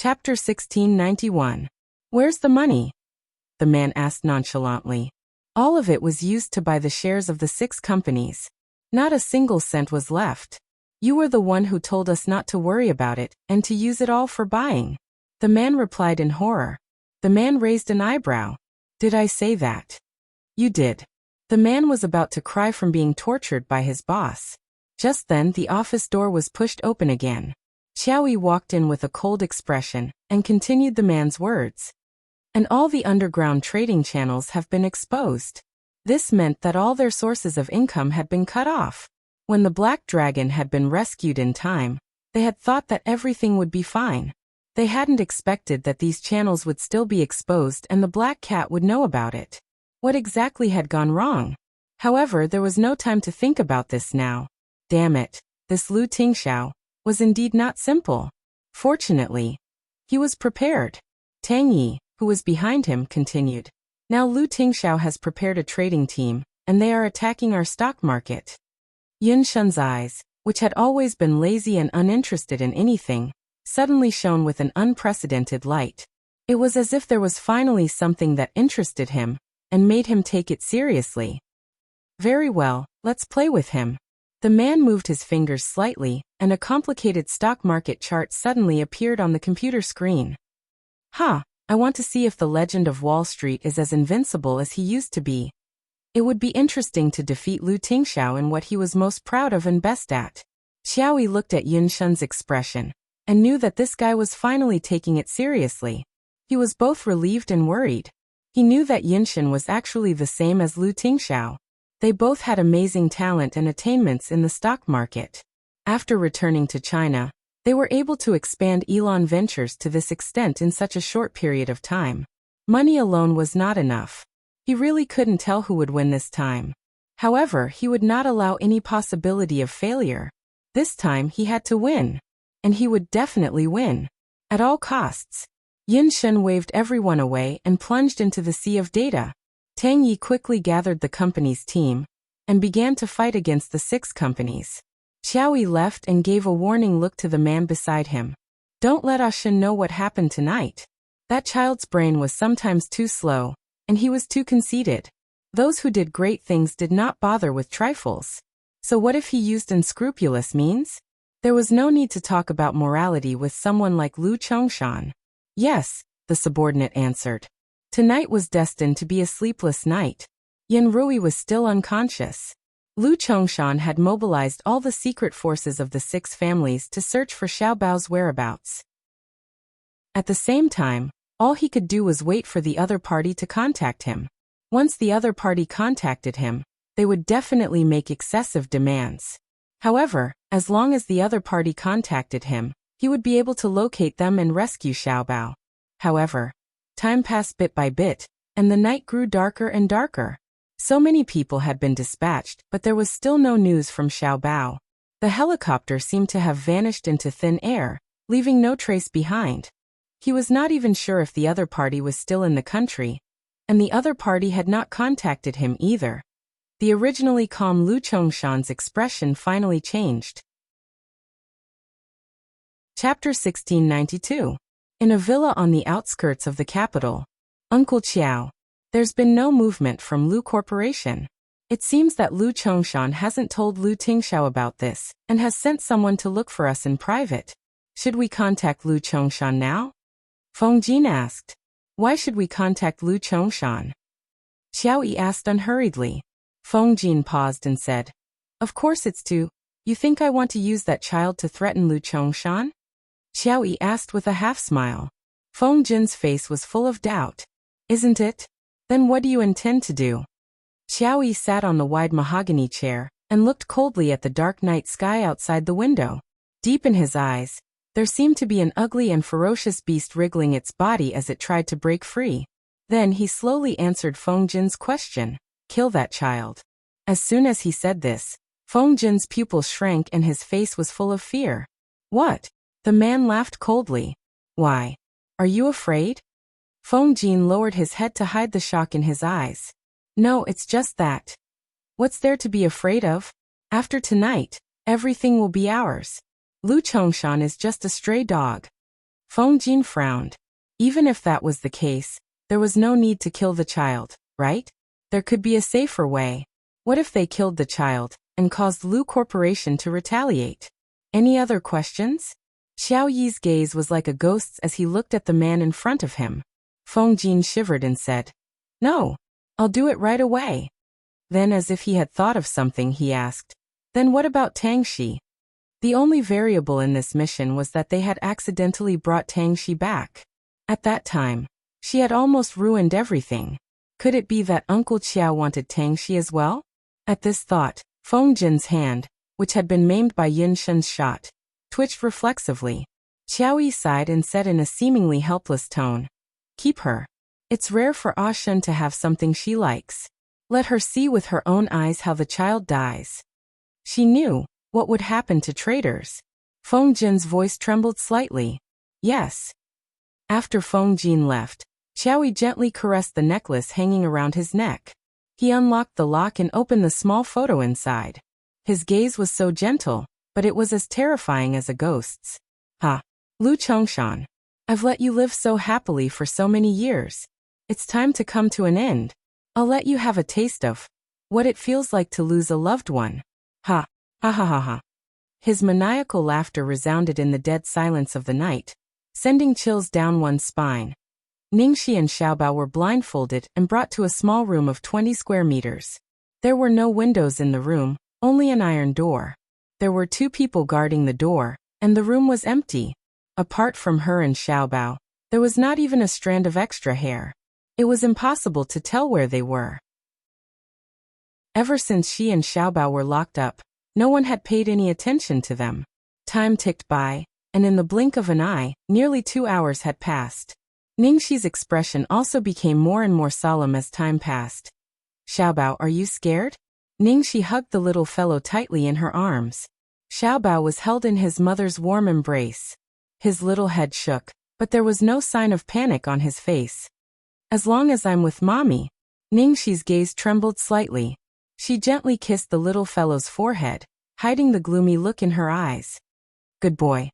Chapter 1691. Where's the money? The man asked nonchalantly. All of it was used to buy the shares of the 6 companies. Not a single cent was left. You were the one who told us not to worry about it, and to use it all for buying. The man replied in horror. The man raised an eyebrow. Did I say that? You did. The man was about to cry from being tortured by his boss. Just then the office door was pushed open again. Xiaoyi walked in with a cold expression, and continued the man's words. And all the underground trading channels have been exposed. This meant that all their sources of income had been cut off. When the Black Dragon had been rescued in time, they had thought that everything would be fine. They hadn't expected that these channels would still be exposed and the Black Cat would know about it. What exactly had gone wrong? However, there was no time to think about this now. Damn it, this Lu Tingxiao was indeed not simple. Fortunately, he was prepared. Tang Yi, who was behind him, continued. Now Lu Tingxiao has prepared a trading team, and they are attacking our stock market. Yun Shun's eyes, which had always been lazy and uninterested in anything, suddenly shone with an unprecedented light. It was as if there was finally something that interested him, and made him take it seriously. Very well, let's play with him. The man moved his fingers slightly, and a complicated stock market chart suddenly appeared on the computer screen. I want to see if the legend of Wall Street is as invincible as he used to be. It would be interesting to defeat Lu Tingxiao in what he was most proud of and best at. Xiaoyi looked at Yun Shun's expression, and knew that this guy was finally taking it seriously. He was both relieved and worried. He knew that Yun Shun was actually the same as Lu Tingxiao. They both had amazing talent and attainments in the stock market. After returning to China, they were able to expand Elon Ventures to this extent in such a short period of time. Money alone was not enough. He really couldn't tell who would win this time. However, he would not allow any possibility of failure. This time he had to win. And he would definitely win. At all costs. Yun Shun waved everyone away and plunged into the sea of data. Tang Yi quickly gathered the company's team, and began to fight against the 6 companies. Xiaoyi left and gave a warning look to the man beside him. Don't let Shun know what happened tonight. That child's brain was sometimes too slow, and he was too conceited. Those who did great things did not bother with trifles. So what if he used unscrupulous means? There was no need to talk about morality with someone like Lu Chongshan. Yes, the subordinate answered. Tonight was destined to be a sleepless night. Yin Rui was still unconscious. Lu Chongshan had mobilized all the secret forces of the 6 families to search for Xiaobao's whereabouts. At the same time, all he could do was wait for the other party to contact him. Once the other party contacted him, they would definitely make excessive demands. However, as long as the other party contacted him, he would be able to locate them and rescue Xiaobao. However, time passed bit by bit, and the night grew darker and darker. So many people had been dispatched, but there was still no news from Xiaobao. The helicopter seemed to have vanished into thin air, leaving no trace behind. He was not even sure if the other party was still in the country, and the other party had not contacted him either. The originally calm Lu Chongshan's expression finally changed. Chapter 1692. In a villa on the outskirts of the capital. Uncle Qiao. There's been no movement from Lu Corporation. It seems that Lu Chongshan hasn't told Lu Tingxiao about this, and has sent someone to look for us in private. Should we contact Lu Chongshan now? Feng Jin asked. Why should we contact Lu Chongshan? Xiaoyi asked unhurriedly. Feng Jin paused and said, Of course it's to. You think I want to use that child to threaten Lu Chongshan? Xiaoyi asked with a half-smile. Feng Jin's face was full of doubt. Isn't it? Then what do you intend to do? Xiaoyi sat on the wide mahogany chair, and looked coldly at the dark night sky outside the window. Deep in his eyes, there seemed to be an ugly and ferocious beast wriggling its body as it tried to break free. Then he slowly answered Feng Jin's question. Kill that child. As soon as he said this, Feng Jin's pupils shrank and his face was full of fear. What? The man laughed coldly. Why? Are you afraid? Feng Jin lowered his head to hide the shock in his eyes. No, it's just that. What's there to be afraid of? After tonight, everything will be ours. Lu Chongshan is just a stray dog. Feng Jin frowned. Even if that was the case, there was no need to kill the child, right? There could be a safer way. What if they killed the child and caused Lu Corporation to retaliate? Any other questions? Xiao Yi's gaze was like a ghost's as he looked at the man in front of him. Feng Jin shivered and said, "No, I'll do it right away." Then, as if he had thought of something, he asked, "Then what about Tangxi?" The only variable in this mission was that they had accidentally brought Tangxi back. At that time, she had almost ruined everything. Could it be that Uncle Qiao wanted Tangxi as well? At this thought, Feng Jin's hand, which had been maimed by Yun Shen's shot, twitched reflexively. Qiao Yi sighed and said in a seemingly helpless tone, "Keep her. It's rare for Ah Shen to have something she likes. Let her see with her own eyes how the child dies." She knew what would happen to traitors. Feng Jin's voice trembled slightly. "Yes." After Feng Jin left, Qiao Yi gently caressed the necklace hanging around his neck. He unlocked the lock and opened the small photo inside. His gaze was so gentle, but it was as terrifying as a ghost's. "Ha! Lu Chongshan. I've let you live so happily for so many years. It's time to come to an end. I'll let you have a taste of what it feels like to lose a loved one." Ha! Ha ha ha ha. His maniacal laughter resounded in the dead silence of the night, sending chills down one's spine. Ningxi and Xiaobao were blindfolded and brought to a small room of 20 square meters. There were no windows in the room, only an iron door. There were 2 people guarding the door, and the room was empty. Apart from her and Xiaobao, there was not even a strand of extra hair. It was impossible to tell where they were. Ever since she and Xiaobao were locked up, no one had paid any attention to them. Time ticked by, and in the blink of an eye, nearly 2 hours had passed. Ningxi's expression also became more and more solemn as time passed. "Xiaobao, are you scared?" Ningxi hugged the little fellow tightly in her arms. Xiaobao was held in his mother's warm embrace. His little head shook, but there was no sign of panic on his face. "As long as I'm with mommy." Ningxi's gaze trembled slightly. She gently kissed the little fellow's forehead, hiding the gloomy look in her eyes. "Good boy."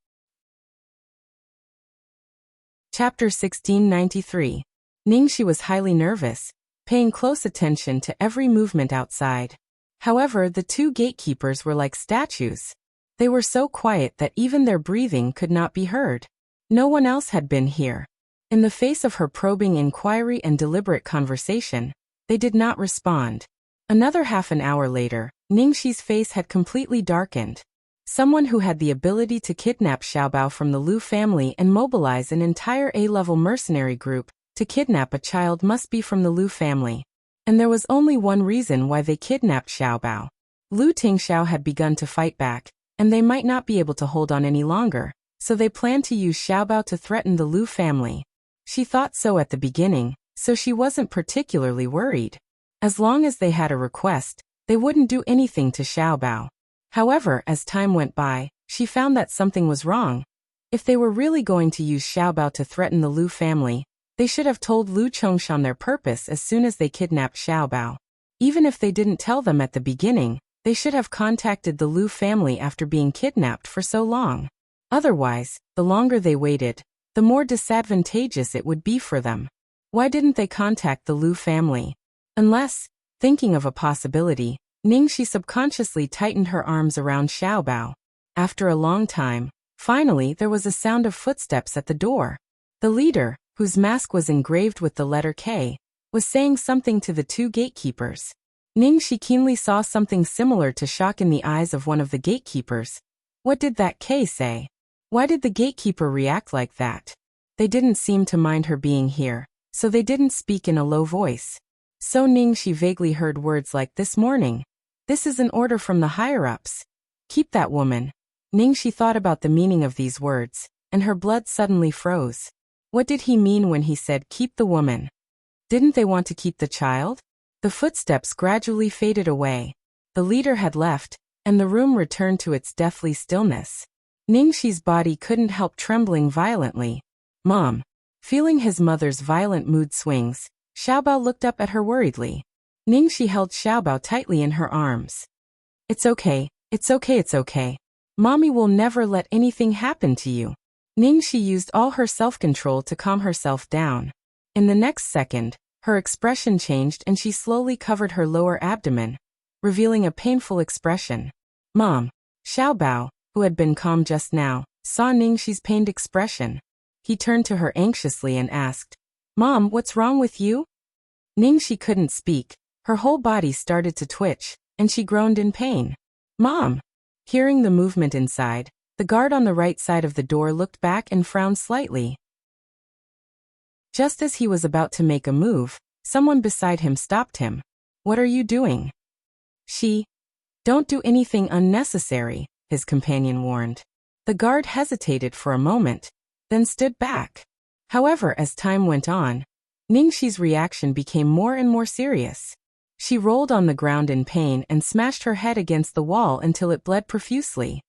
Chapter 1693. Ningxi was highly nervous, paying close attention to every movement outside. However, the 2 gatekeepers were like statues. They were so quiet that even their breathing could not be heard. No one else had been here. In the face of her probing inquiry and deliberate conversation, they did not respond. Another half an hour later, Ningxi's face had completely darkened. Someone who had the ability to kidnap Xiaobao from the Lu family and mobilize an entire A-level mercenary group to kidnap a child must be from the Lu family. And there was only one reason why they kidnapped Xiaobao. Lu Tingxiao had begun to fight back, and they might not be able to hold on any longer, so they planned to use Xiaobao to threaten the Lu family. She thought so at the beginning, so she wasn't particularly worried. As long as they had a request, they wouldn't do anything to Xiaobao. However, as time went by, she found that something was wrong. If they were really going to use Xiaobao to threaten the Lu family, they should have told Lu Chongshan their purpose as soon as they kidnapped Xiaobao. Even if they didn't tell them at the beginning, they should have contacted the Lu family after being kidnapped for so long. Otherwise, the longer they waited, the more disadvantageous it would be for them. Why didn't they contact the Lu family? Unless, thinking of a possibility, Ningxi subconsciously tightened her arms around Xiaobao. After a long time, finally there was a sound of footsteps at the door. The leader, whose mask was engraved with the letter K, was saying something to the 2 gatekeepers. Ningxi keenly saw something similar to shock in the eyes of one of the gatekeepers. What did that K say? Why did the gatekeeper react like that? They didn't seem to mind her being here, so they didn't speak in a low voice. So Ningxi vaguely heard words like "this morning. This is an order from the higher-ups. Keep that woman." Ningxi thought about the meaning of these words, and her blood suddenly froze. What did he mean when he said "keep the woman"? Didn't they want to keep the child? The footsteps gradually faded away. The leader had left, and the room returned to its deathly stillness. Ningxi's body couldn't help trembling violently. "Mom." Feeling his mother's violent mood swings, Xiaobao looked up at her worriedly. Ningxi held Xiaobao tightly in her arms. It's okay, it's okay, it's okay. Mommy will never let anything happen to you." Ningxi used all her self-control to calm herself down. In the next second, her expression changed and she slowly covered her lower abdomen, revealing a painful expression. Mom. Xiaobao, who had been calm just now, saw Ningxi's pained expression. He turned to her anxiously and asked, Mom, what's wrong with you? Ningxi couldn't speak. Her whole body started to twitch, and she groaned in pain. Mom! Hearing the movement inside, the guard on the right side of the door looked back and frowned slightly. Just as he was about to make a move, someone beside him stopped him. What are you doing? Don't do anything unnecessary, his companion warned. The guard hesitated for a moment, then stood back. However, as time went on, Ningxi's reaction became more and more serious. She rolled on the ground in pain and smashed her head against the wall until it bled profusely.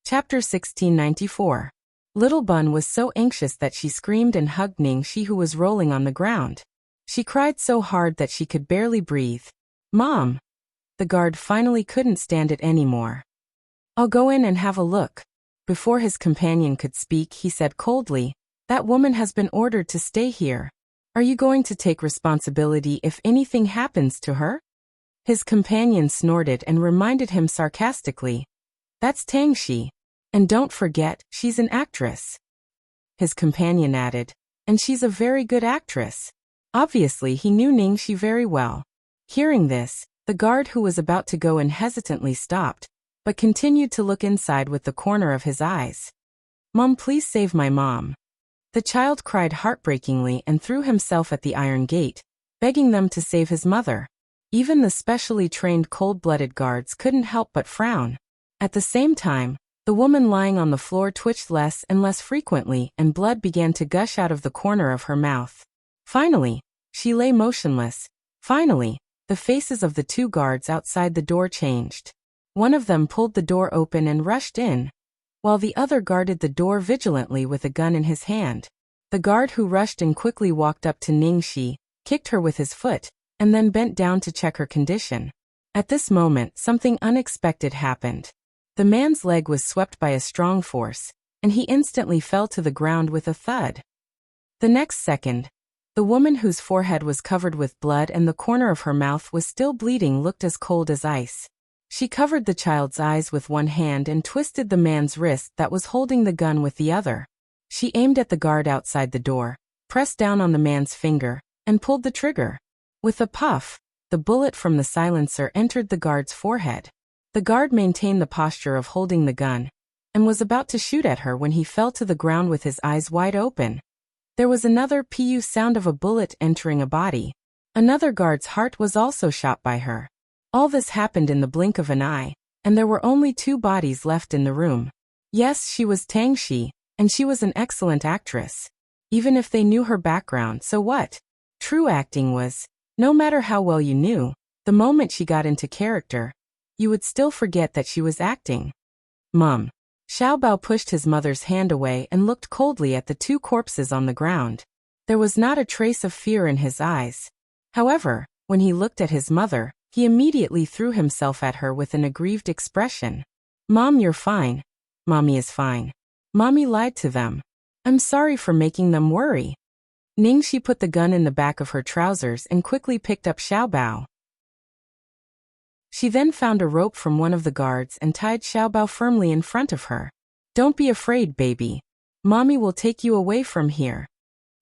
Chapter 1694. Little Bun was so anxious that she screamed and hugged Ningxi, who was rolling on the ground. She cried so hard that she could barely breathe. Mom! The guard finally couldn't stand it anymore. I'll go in and have a look. Before his companion could speak, he said coldly, That woman has been ordered to stay here. Are you going to take responsibility if anything happens to her? His companion snorted and reminded him sarcastically, That's Tangxi. And don't forget, she's an actress. His companion added, And she's a very good actress. Obviously he knew Ningxi very well. Hearing this, the guard who was about to go in hesitantly stopped, but continued to look inside with the corner of his eyes. Mom, please save my mom. The child cried heartbreakingly and threw himself at the iron gate, begging them to save his mother. Even the specially trained cold-blooded guards couldn't help but frown. At the same time, the woman lying on the floor twitched less and less frequently and blood began to gush out of the corner of her mouth. Finally, she lay motionless. Finally, the faces of the two guards outside the door changed. One of them pulled the door open and rushed in, while the other guarded the door vigilantly with a gun in his hand. The guard who rushed in quickly walked up to Ningxi, kicked her with his foot, and then bent down to check her condition. At this moment, something unexpected happened. The man's leg was swept by a strong force, and he instantly fell to the ground with a thud. The next second, the woman whose forehead was covered with blood and the corner of her mouth was still bleeding looked as cold as ice. She covered the child's eyes with one hand and twisted the man's wrist that was holding the gun with the other. She aimed at the guard outside the door, pressed down on the man's finger, and pulled the trigger. With a puff, the bullet from the silencer entered the guard's forehead. The guard maintained the posture of holding the gun, and was about to shoot at her when he fell to the ground with his eyes wide open. There was another pu sound of a bullet entering a body. Another guard's heart was also shot by her. All this happened in the blink of an eye, and there were only two bodies left in the room. Yes, she was Tangxi, and she was an excellent actress. Even if they knew her background, so what? True acting was, no matter how well you knew, the moment she got into character, you would still forget that she was acting. Mom. Xiaobao pushed his mother's hand away and looked coldly at the two corpses on the ground. There was not a trace of fear in his eyes. However, when he looked at his mother, he immediately threw himself at her with an aggrieved expression. Mom, you're fine. Mommy is fine. Mommy lied to them. I'm sorry for making them worry. Ningxi put the gun in the back of her trousers and quickly picked up Xiaobao. She then found a rope from one of the guards and tied Xiaobao firmly in front of her. Don't be afraid, baby. Mommy will take you away from here.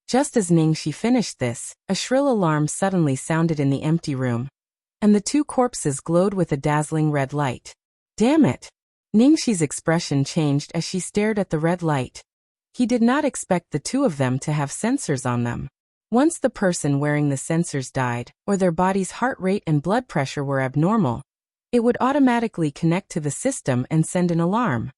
Just as Ningxi finished this, a shrill alarm suddenly sounded in the empty room, and the two corpses glowed with a dazzling red light. Damn it! Ningxi's expression changed as she stared at the red light. He did not expect the two of them to have sensors on them. Once the person wearing the sensors died, or their body's heart rate and blood pressure were abnormal, it would automatically connect to the system and send an alarm.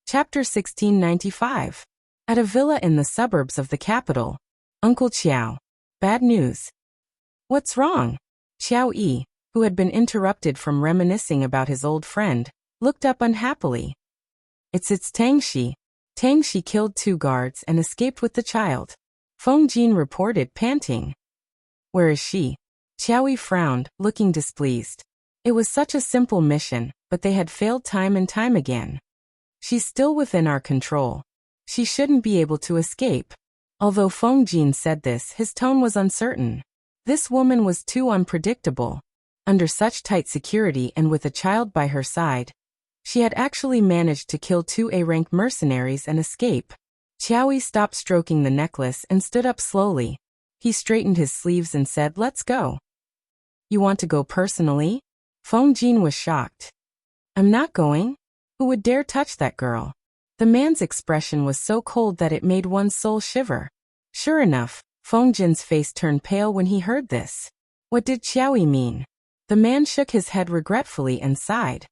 Chapter 1695. At a villa in the suburbs of the capital. Uncle Qiao. Bad news. What's wrong? Qiao Yi, who had been interrupted from reminiscing about his old friend, looked up unhappily. It's Tangxi. Tangxi killed two guards and escaped with the child. Feng Jin reported, panting. Where is she? Qiao Yi frowned, looking displeased. It was such a simple mission, but they had failed time and time again. She's still within our control. She shouldn't be able to escape. Although Feng Jin said this, his tone was uncertain. This woman was too unpredictable. Under such tight security and with a child by her side, she had actually managed to kill 2 A-rank mercenaries and escape. Qiaoyi stopped stroking the necklace and stood up slowly. He straightened his sleeves and said, "Let's go." "You want to go personally?" Feng Jin was shocked. "I'm not going. Who would dare touch that girl?" The man's expression was so cold that it made one's soul shiver. Sure enough, Feng Jin's face turned pale when he heard this. What did Qiaoyi mean? The man shook his head regretfully and sighed.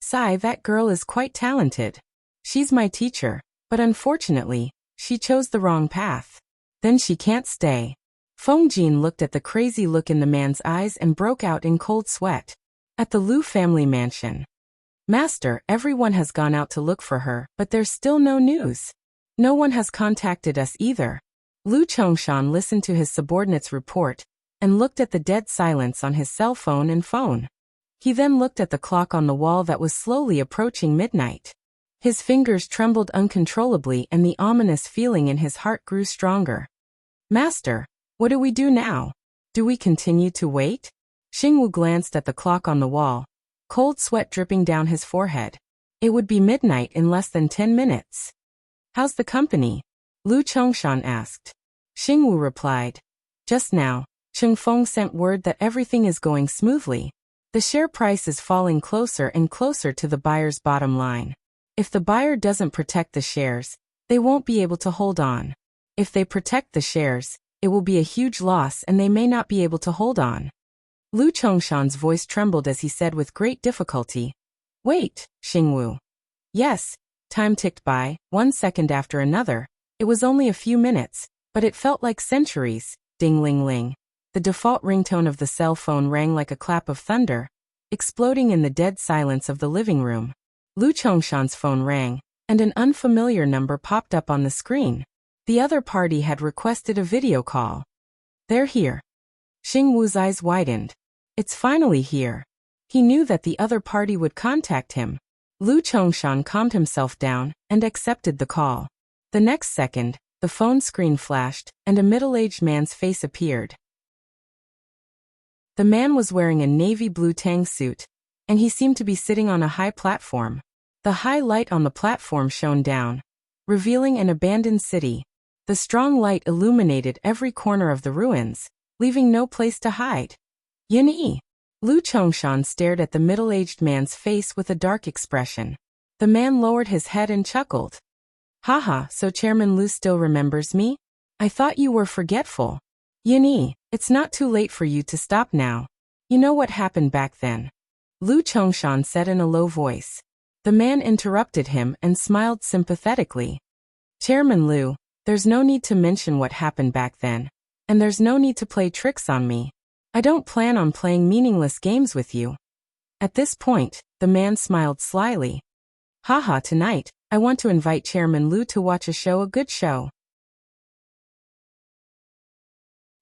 "Sigh, that girl is quite talented. She's my teacher, but unfortunately, she chose the wrong path. Then she can't stay." Feng Jin looked at the crazy look in the man's eyes and broke out in cold sweat. At the Lu family mansion. "Master, everyone has gone out to look for her, but there's still no news. No one has contacted us either." Lu Chongshan listened to his subordinate's report and looked at the dead silence on his cell phone and phone. He then looked at the clock on the wall that was slowly approaching midnight. His fingers trembled uncontrollably and the ominous feeling in his heart grew stronger. "Master, what do we do now? Do we continue to wait?" Xingwu glanced at the clock on the wall, cold sweat dripping down his forehead. It would be midnight in less than 10 minutes. "How's the company?" Lu Chongshan asked. Xingwu replied. "Just now, Cheng Feng sent word that everything is going smoothly. The share price is falling closer and closer to the buyer's bottom line. If the buyer doesn't protect the shares, they won't be able to hold on. If they protect the shares, it will be a huge loss and they may not be able to hold on." Lu Chongshan's voice trembled as he said with great difficulty, "Wait, Xingwu." Yes, time ticked by, 1 second after another. It was only a few minutes, but it felt like centuries. Ding-ling-ling. The default ringtone of the cell phone rang like a clap of thunder, exploding in the dead silence of the living room. Lu Chongshan's phone rang, and an unfamiliar number popped up on the screen. The other party had requested a video call. "They're here." Xingwu's eyes widened. It's finally here. He knew that the other party would contact him. Lu Chongshan calmed himself down and accepted the call. The next second, the phone screen flashed, and a middle-aged man's face appeared. The man was wearing a navy blue tang suit, and he seemed to be sitting on a high platform. The high light on the platform shone down, revealing an abandoned city. The strong light illuminated every corner of the ruins, leaving no place to hide. "Yin-yi." Lu Chongshan stared at the middle-aged man's face with a dark expression. The man lowered his head and chuckled. "Haha, so Chairman Lu still remembers me? I thought you were forgetful. Yin-yi, it's not too late for you to stop now. You know what happened back then." Lu Chongshan said in a low voice. The man interrupted him and smiled sympathetically. "Chairman Lu, there's no need to mention what happened back then. And there's no need to play tricks on me. I don't plan on playing meaningless games with you." At this point, the man smiled slyly. "Haha, tonight, I want to invite Chairman Lu to watch a good show."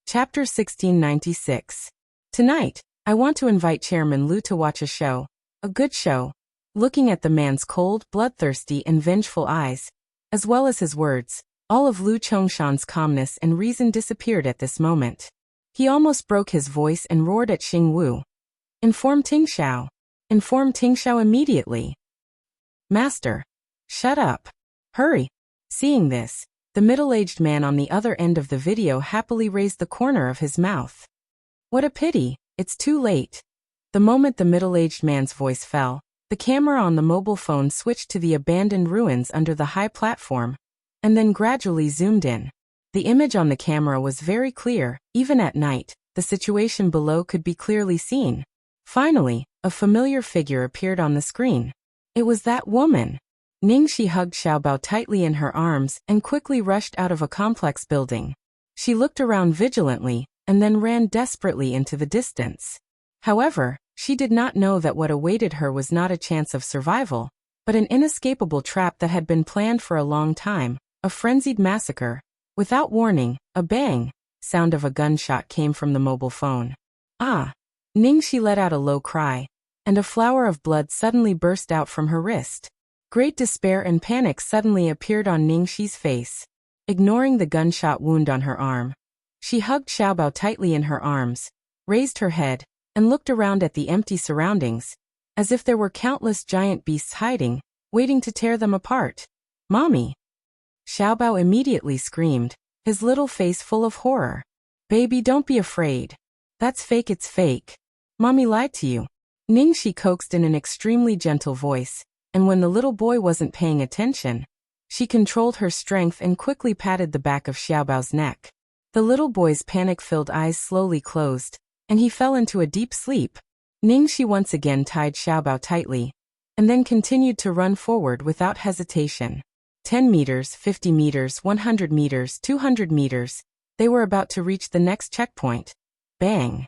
Chapter 1696. Tonight, I want to invite Chairman Lu to watch a good show. Looking at the man's cold, bloodthirsty and vengeful eyes, as well as his words, all of Lu Chongshan's calmness and reason disappeared at this moment. He almost broke his voice and roared at Xingwu. "Inform Tingxiao. Inform Tingxiao immediately." "Master. Shut up. Hurry." Seeing this, the middle-aged man on the other end of the video happily raised the corner of his mouth. "What a pity, it's too late." The moment the middle-aged man's voice fell, the camera on the mobile phone switched to the abandoned ruins under the high platform, and then gradually zoomed in. The image on the camera was very clear. Even at night, the situation below could be clearly seen. Finally, a familiar figure appeared on the screen. It was that woman. Ningxi hugged Xiaobao tightly in her arms and quickly rushed out of a complex building. She looked around vigilantly, and then ran desperately into the distance. However, she did not know that what awaited her was not a chance of survival, but an inescapable trap that had been planned for a long time, a frenzied massacre. Without warning, a bang sound of a gunshot came from the mobile phone. "Ah!" Ningxi let out a low cry. and a flower of blood suddenly burst out from her wrist. Great despair and panic suddenly appeared on Ningxi's face. Ignoring the gunshot wound on her arm, she hugged Xiaobao tightly in her arms, raised her head, and looked around at the empty surroundings, as if there were countless giant beasts hiding, waiting to tear them apart. "Mommy!" Xiaobao immediately screamed, his little face full of horror. "Baby, don't be afraid. That's fake, it's fake. Mommy lied to you." Ningxi coaxed in an extremely gentle voice, and when the little boy wasn't paying attention, she controlled her strength and quickly patted the back of Xiaobao's neck. The little boy's panic-filled eyes slowly closed, and he fell into a deep sleep. Ningxi once again tied Xiaobao tightly, and then continued to run forward without hesitation. 10 meters, 50 meters, 100 meters, 200 meters, they were about to reach the next checkpoint. Bang!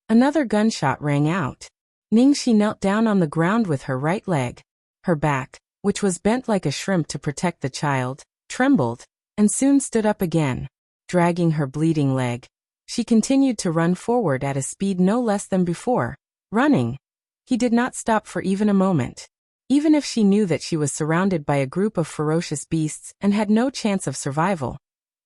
Another gunshot rang out. Ningxi knelt down on the ground with her right leg. Her back, which was bent like a shrimp to protect the child, trembled, and soon stood up again. Dragging her bleeding leg, she continued to run forward at a speed no less than before. Running. He did not stop for even a moment. Even if she knew that she was surrounded by a group of ferocious beasts and had no chance of survival,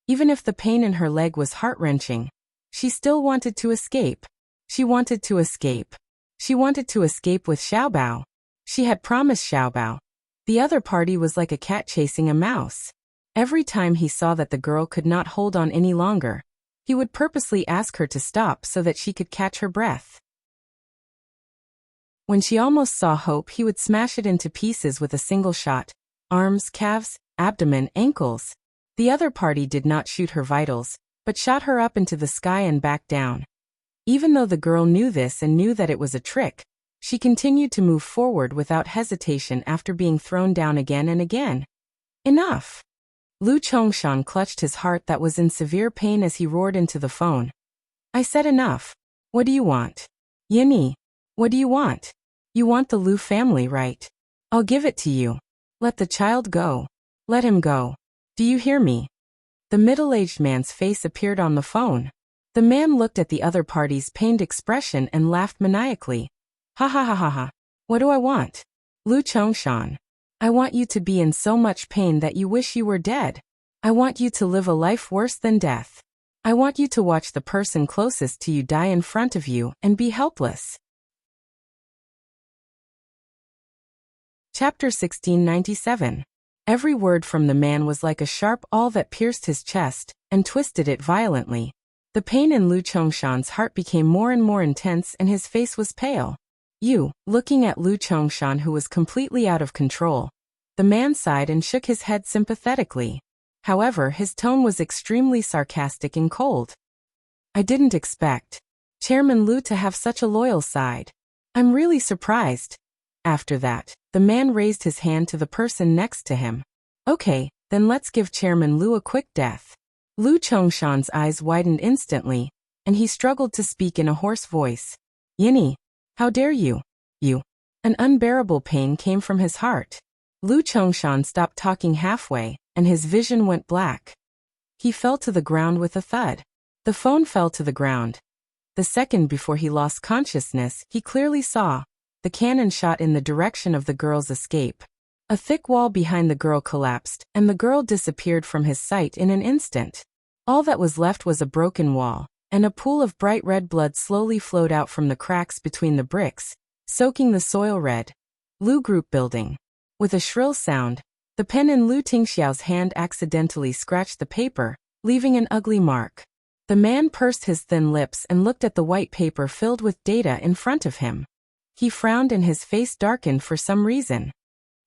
even if the pain in her leg was heart-wrenching, she still wanted to escape. She wanted to escape. She wanted to escape with Xiaobao. She had promised Xiaobao. The other party was like a cat chasing a mouse. Every time he saw that the girl could not hold on any longer, he would purposely ask her to stop so that she could catch her breath. When she almost saw hope, he would smash it into pieces with a single shot. Arms, calves, abdomen, ankles. The other party did not shoot her vitals, but shot her up into the sky and back down. Even though the girl knew this and knew that it was a trick, she continued to move forward without hesitation after being thrown down again and again. Enough! Lu Chongshan clutched his heart that was in severe pain as he roared into the phone. "I said enough. What do you want? Yinny, what do you want? You want the Lu family, right? I'll give it to you. Let the child go. Let him go. Do you hear me?" The middle-aged man's face appeared on the phone. The man looked at the other party's pained expression and laughed maniacally. "Ha ha ha ha ha. What do I want? Lu Chongshan. I want you to be in so much pain that you wish you were dead. I want you to live a life worse than death. I want you to watch the person closest to you die in front of you and be helpless." Chapter 1697. Every word from the man was like a sharp awl that pierced his chest and twisted it violently. The pain in Lu Chongshan's heart became more and more intense and his face was pale. Looking at Lu Chongshan, who was completely out of control, the man sighed and shook his head sympathetically. However, his tone was extremely sarcastic and cold. "I didn't expect Chairman Lu to have such a loyal side. I'm really surprised." After that, the man raised his hand to the person next to him. "Okay, then let's give Chairman Lu a quick death." Lu Chongshan's eyes widened instantly, and he struggled to speak in a hoarse voice. "Yinny, how dare you? You." An unbearable pain came from his heart. Lu Chongshan stopped talking halfway, and his vision went black. He fell to the ground with a thud. The phone fell to the ground. The second before he lost consciousness, he clearly saw the cannon shot in the direction of the girl's escape. A thick wall behind the girl collapsed, and the girl disappeared from his sight in an instant. All that was left was a broken wall, and a pool of bright red blood slowly flowed out from the cracks between the bricks, soaking the soil red. Lu Group Building. With a shrill sound, the pen in Lu Tingxiao's hand accidentally scratched the paper, leaving an ugly mark. The man pursed his thin lips and looked at the white paper filled with data in front of him. He frowned and his face darkened for some reason.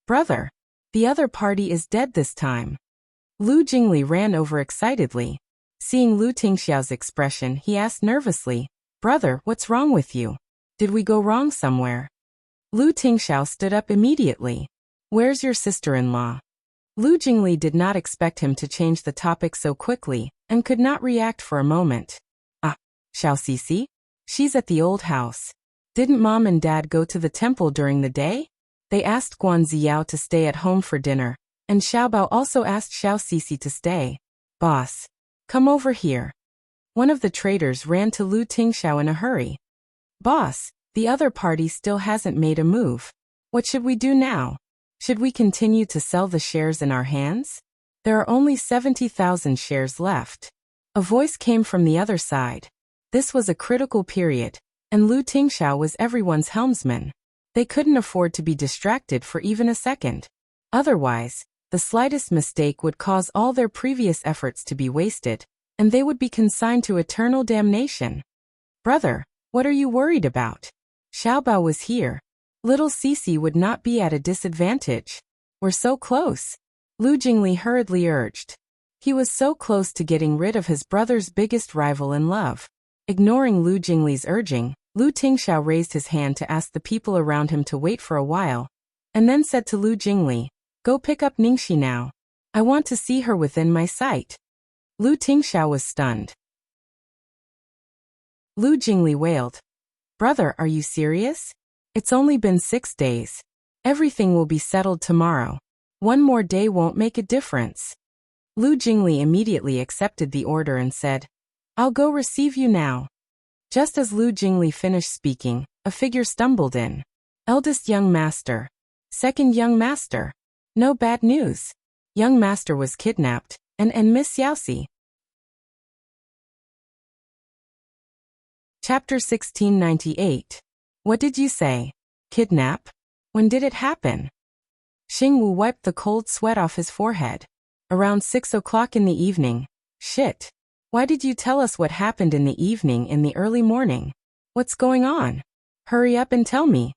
"Brother, the other party is dead this time." Lu Jingli ran over excitedly. Seeing Lu Tingxiao's expression, he asked nervously, "Brother, what's wrong with you? Did we go wrong somewhere?" Lu Tingxiao stood up immediately. "Where's your sister-in-law?" Lu Jingli did not expect him to change the topic so quickly, and could not react for a moment. "Ah, Xiao Sisi? She's at the old house. Didn't Mom and Dad go to the temple during the day? They asked Guan Ziyao to stay at home for dinner, and Xiaobao also asked Xiao Sisi to stay. Boss, come over here." One of the traders ran to Lu Tingxiao in a hurry. "Boss, The other party still hasn't made a move. What should we do now? Should we continue to sell the shares in our hands? There are only 70,000 shares left. A voice came from the other side. This was a critical period, and Lu Tingxiao was everyone's helmsman. They couldn't afford to be distracted for even a second. Otherwise, the slightest mistake would cause all their previous efforts to be wasted, and they would be consigned to eternal damnation. Brother, what are you worried about? Xiaobao was here. Little Cece would not be at a disadvantage. We're so close. Lu Jingli hurriedly urged. He was so close to getting rid of his brother's biggest rival in love. Ignoring Lu Jingli's urging, Lu Tingxiao raised his hand to ask the people around him to wait for a while, and then said to Lu Jingli, "Go pick up Ningxi now. I want to see her within my sight." Lu Tingxiao was stunned. Lu Jingli wailed, "Brother, are you serious? It's only been 6 days. Everything will be settled tomorrow. One more day won't make a difference." Lu Jingli immediately accepted the order and said, "I'll go receive you now." Just as Lu Jingli finished speaking, a figure stumbled in. Eldest young master. Second young master. No bad news. Young master was kidnapped, and Miss Xiaoxi. Chapter 1698. What did you say? Kidnap? When did it happen? Xingwu wiped the cold sweat off his forehead. Around 6 o'clock in the evening. Shit. Why did you tell us what happened in the evening in the early morning? What's going on? Hurry up and tell me.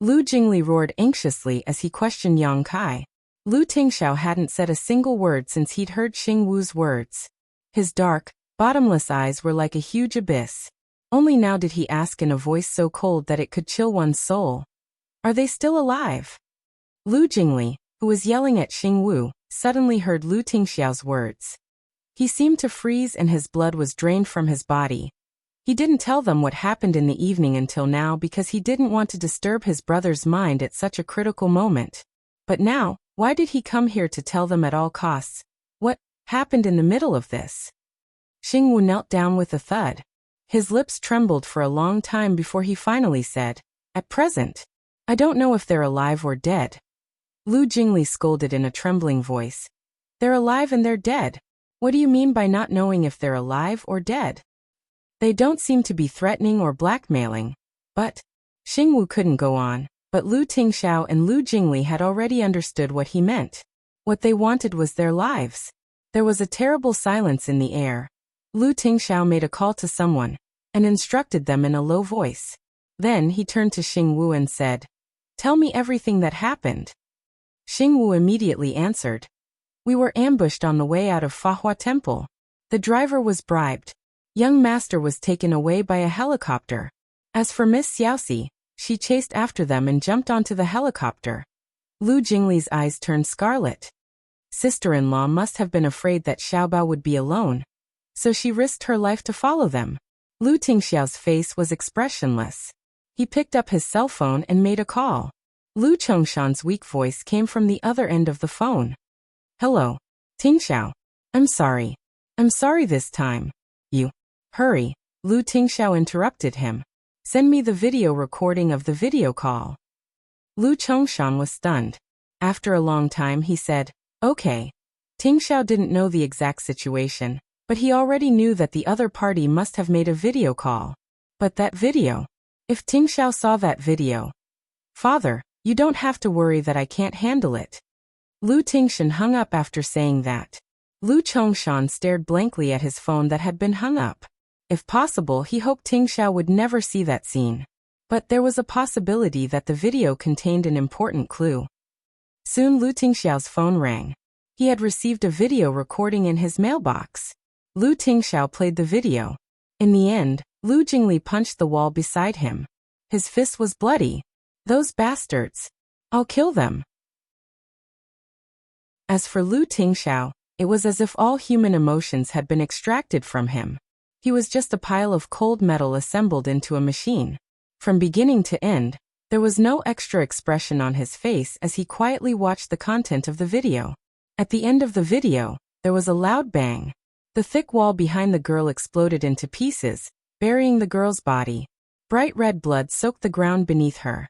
Lu Jingli roared anxiously as he questioned Yang Kai. Lu Tingxiao hadn't said a single word since he'd heard Xingwu's words. His dark, bottomless eyes were like a huge abyss. Only now did he ask in a voice so cold that it could chill one's soul. Are they still alive? Lu Jingli, who was yelling at Xingwu, suddenly heard Lu Tingxiao's words. He seemed to freeze and his blood was drained from his body. He didn't tell them what happened in the evening until now because he didn't want to disturb his brother's mind at such a critical moment. But now, why did he come here to tell them at all costs? What happened in the middle of this? Xingwu knelt down with a thud. His lips trembled for a long time before he finally said, "At present, I don't know if they're alive or dead." Lu Jingli scolded in a trembling voice. "They're alive and they're dead. What do you mean by not knowing if they're alive or dead? They don't seem to be threatening or blackmailing." But Xingwu couldn't go on, but Lu Tingxiao and Lu Jingli had already understood what he meant. What they wanted was their lives. There was a terrible silence in the air. Lu Tingxiao made a call to someone, and instructed them in a low voice. Then he turned to Xingwu and said, "Tell me everything that happened." Xingwu immediately answered, "We were ambushed on the way out of Fahua Temple. The driver was bribed. Young master was taken away by a helicopter. As for Miss Xiaoxi, she chased after them and jumped onto the helicopter." Lu Jingli's eyes turned scarlet. Sister-in-law must have been afraid that Xiaobao would be alone, so she risked her life to follow them. Lu Tingxiao's face was expressionless. He picked up his cell phone and made a call. Lu Chongshan's weak voice came from the other end of the phone. "Hello, Tingxiao. I'm sorry. I'm sorry this time. You. Hurry." Lu Tingxiao interrupted him. "Send me the video recording of the video call." Lu Chongshan was stunned. After a long time he said, "Okay." Tingxiao didn't know the exact situation, but he already knew that the other party must have made a video call. But that video? If Tingxiao saw that video. "Father, you don't have to worry that I can't handle it." Lu Tingshan hung up after saying that. Lu Chongshan stared blankly at his phone that had been hung up. If possible, he hoped Tingxiao would never see that scene. But there was a possibility that the video contained an important clue. Soon Lu Tingxiao's phone rang. He had received a video recording in his mailbox. Lu Tingxiao played the video. In the end, Lu Jingli punched the wall beside him. His fist was bloody. "Those bastards. I'll kill them." As for Lu Tingxiao, it was as if all human emotions had been extracted from him. He was just a pile of cold metal assembled into a machine. From beginning to end, there was no extra expression on his face as he quietly watched the content of the video. At the end of the video, there was a loud bang. The thick wall behind the girl exploded into pieces, burying the girl's body. Bright red blood soaked the ground beneath her.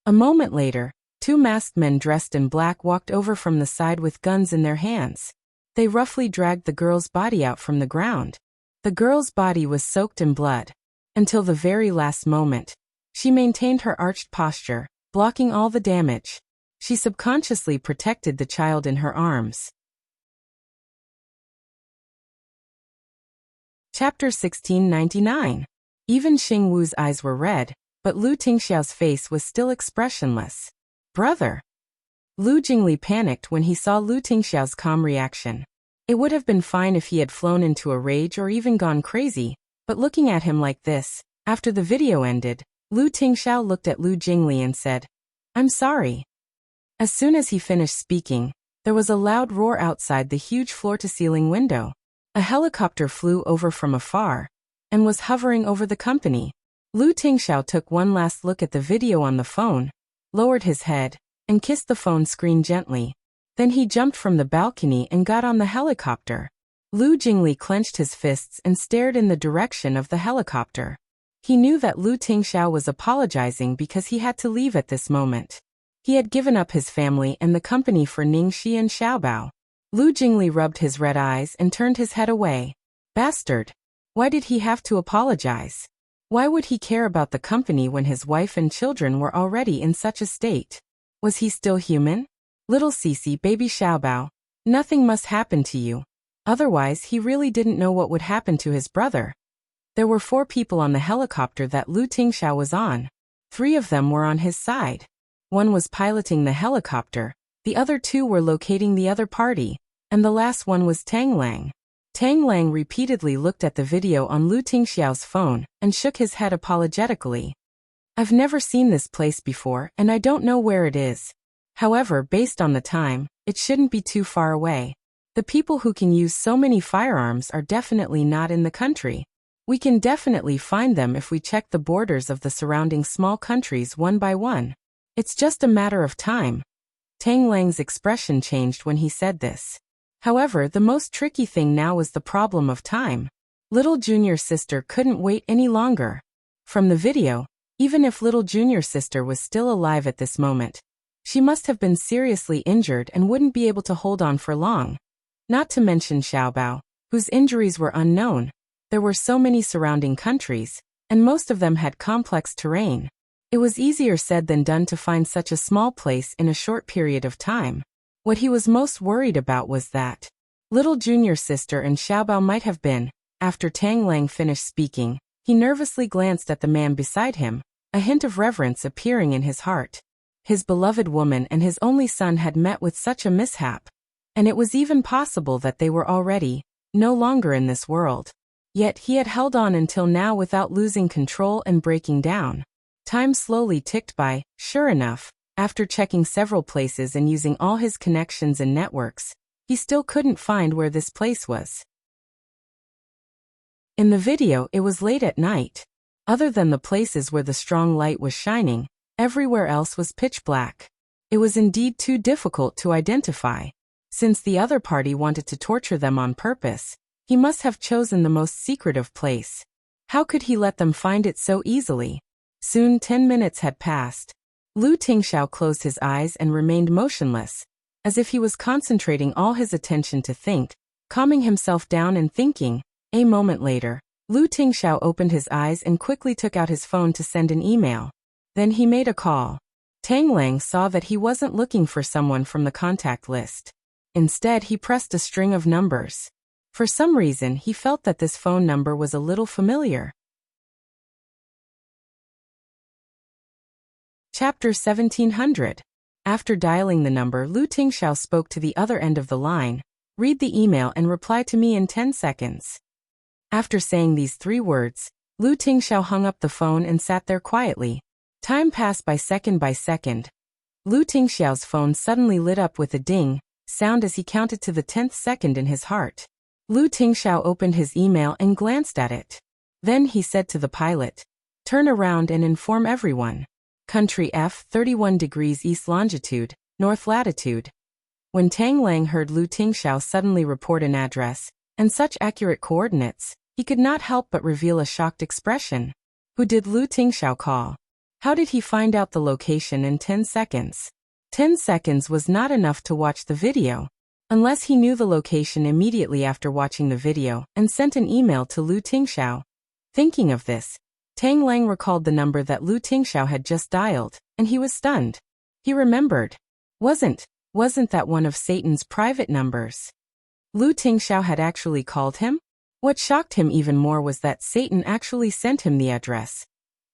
A moment later, two masked men dressed in black walked over from the side with guns in their hands. They roughly dragged the girl's body out from the ground. The girl's body was soaked in blood. Until the very last moment, she maintained her arched posture, blocking all the damage. She subconsciously protected the child in her arms. Chapter 1699. Even Xing Wu's eyes were red, but Lu Tingxiao's face was still expressionless. Brother! Lu Jingli panicked when he saw Lu Tingxiao's calm reaction. It would have been fine if he had flown into a rage or even gone crazy, but looking at him like this, after the video ended, Lu Tingxiao looked at Lu Jingli and said, "I'm sorry." As soon as he finished speaking, there was a loud roar outside the huge floor-to-ceiling window. A helicopter flew over from afar and was hovering over the company. Lu Tingxiao took one last look at the video on the phone, lowered his head, and kissed the phone screen gently. Then he jumped from the balcony and got on the helicopter. Lu Jingli clenched his fists and stared in the direction of the helicopter. He knew that Lu Tingxiao was apologizing because he had to leave at this moment. He had given up his family and the company for Ningxi and Xiaobao. Lu Jingli rubbed his red eyes and turned his head away. Bastard! Why did he have to apologize? Why would he care about the company when his wife and children were already in such a state? Was he still human? Little Cici, baby Xiaobao, nothing must happen to you. Otherwise, he really didn't know what would happen to his brother. There were 4 people on the helicopter that Lu Tingxiao was on. 3 of them were on his side. One was piloting the helicopter, the other 2 were locating the other party, and the last one was Tang Lang. Tang Lang repeatedly looked at the video on Lu Tingxiao's phone and shook his head apologetically. I've never seen this place before and I don't know where it is. However, based on the time, it shouldn't be too far away. The people who can use so many firearms are definitely not in the country. We can definitely find them if we check the borders of the surrounding small countries one by one. It's just a matter of time. Tang Lang's expression changed when he said this. However, the most tricky thing now was the problem of time. Little junior sister couldn't wait any longer. From the video, even if little junior sister was still alive at this moment, she must have been seriously injured and wouldn't be able to hold on for long. Not to mention Xiaobao, whose injuries were unknown. There were so many surrounding countries, and most of them had complex terrain. It was easier said than done to find such a small place in a short period of time. What he was most worried about was that little junior sister and Xiaobao might have been. After Tang Lang finished speaking, he nervously glanced at the man beside him, a hint of reverence appearing in his heart. His beloved woman and his only son had met with such a mishap, and it was even possible that they were already no longer in this world. Yet he had held on until now without losing control and breaking down. Time slowly ticked by. Sure enough, after checking several places and using all his connections and networks, he still couldn't find where this place was. In the video, it was late at night. Other than the places where the strong light was shining, everywhere else was pitch black. It was indeed too difficult to identify. Since the other party wanted to torture them on purpose, he must have chosen the most secretive place. How could he let them find it so easily? Soon 10 minutes had passed. Lu Tingxiao closed his eyes and remained motionless, as if he was concentrating all his attention to think, calming himself down and thinking. A moment later, Lu Tingxiao opened his eyes and quickly took out his phone to send an email. Then he made a call. Tang Lang saw that he wasn't looking for someone from the contact list. Instead, he pressed a string of numbers. For some reason, he felt that this phone number was a little familiar. Chapter 1700. After dialing the number, Lu Tingxiao spoke to the other end of the line. Read the email and reply to me in 10 seconds. After saying these 3 words, Lu Tingxiao hung up the phone and sat there quietly. Time passed by second. Lu Tingxiao's phone suddenly lit up with a ding sound as he counted to the 10th second in his heart. Lu Tingxiao opened his email and glanced at it. Then he said to the pilot, "Turn around and inform everyone. Country F, 31 degrees east longitude, north latitude." When Tang Lang heard Lu Tingxiao suddenly report an address and such accurate coordinates, he could not help but reveal a shocked expression. Who did Lu Tingxiao call? How did he find out the location in 10 seconds? 10 seconds was not enough to watch the video. Unless he knew the location immediately after watching the video and sent an email to Lu Tingxiao. Thinking of this, Tang Lang recalled the number that Lu Tingxiao had just dialed, and he was stunned. He remembered. Wasn't that one of Satan's private numbers? Lu Tingxiao had actually called him? What shocked him even more was that Satan actually sent him the address.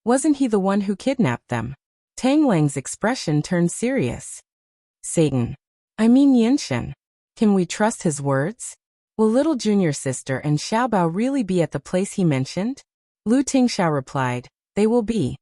Wasn't he the one who kidnapped them? Tang Lang's expression turned serious. Satan. I mean Yinshen. Can we trust his words? Will little junior sister and Xiaobao really be at the place he mentioned? Lu Tingxiao replied, they will be.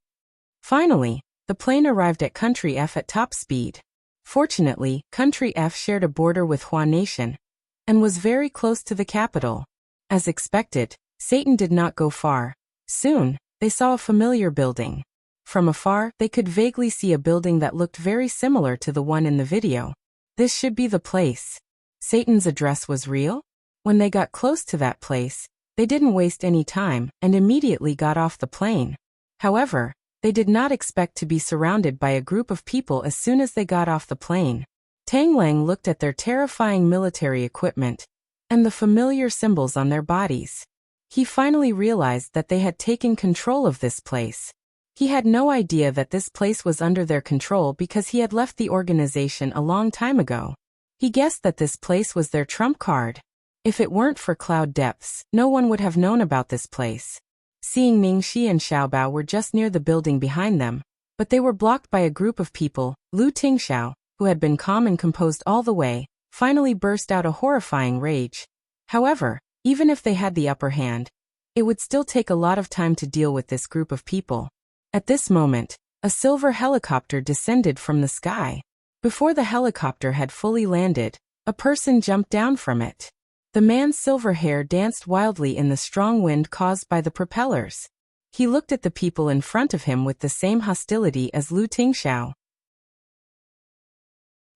Finally, the plane arrived at Country F at top speed. Fortunately, Country F shared a border with Hua Nation and was very close to the capital. As expected, Satan did not go far. Soon, they saw a familiar building. From afar, they could vaguely see a building that looked very similar to the one in the video. This should be the place. Satan's address was real? When they got close to that place, they didn't waste any time and immediately got off the plane. However, they did not expect to be surrounded by a group of people as soon as they got off the plane. Tang Lang looked at their terrifying military equipment and the familiar symbols on their bodies. He finally realized that they had taken control of this place. He had no idea that this place was under their control because he had left the organization a long time ago. He guessed that this place was their trump card. If it weren't for Cloud Depths, no one would have known about this place. Seeing Ningxi and Xiaobao were just near the building behind them, but they were blocked by a group of people. Lu Tingxiao, who had been calm and composed all the way, finally burst out a horrifying rage. However, even if they had the upper hand, it would still take a lot of time to deal with this group of people. At this moment, a silver helicopter descended from the sky. Before the helicopter had fully landed, a person jumped down from it. The man's silver hair danced wildly in the strong wind caused by the propellers. He looked at the people in front of him with the same hostility as Lu Tingxiao.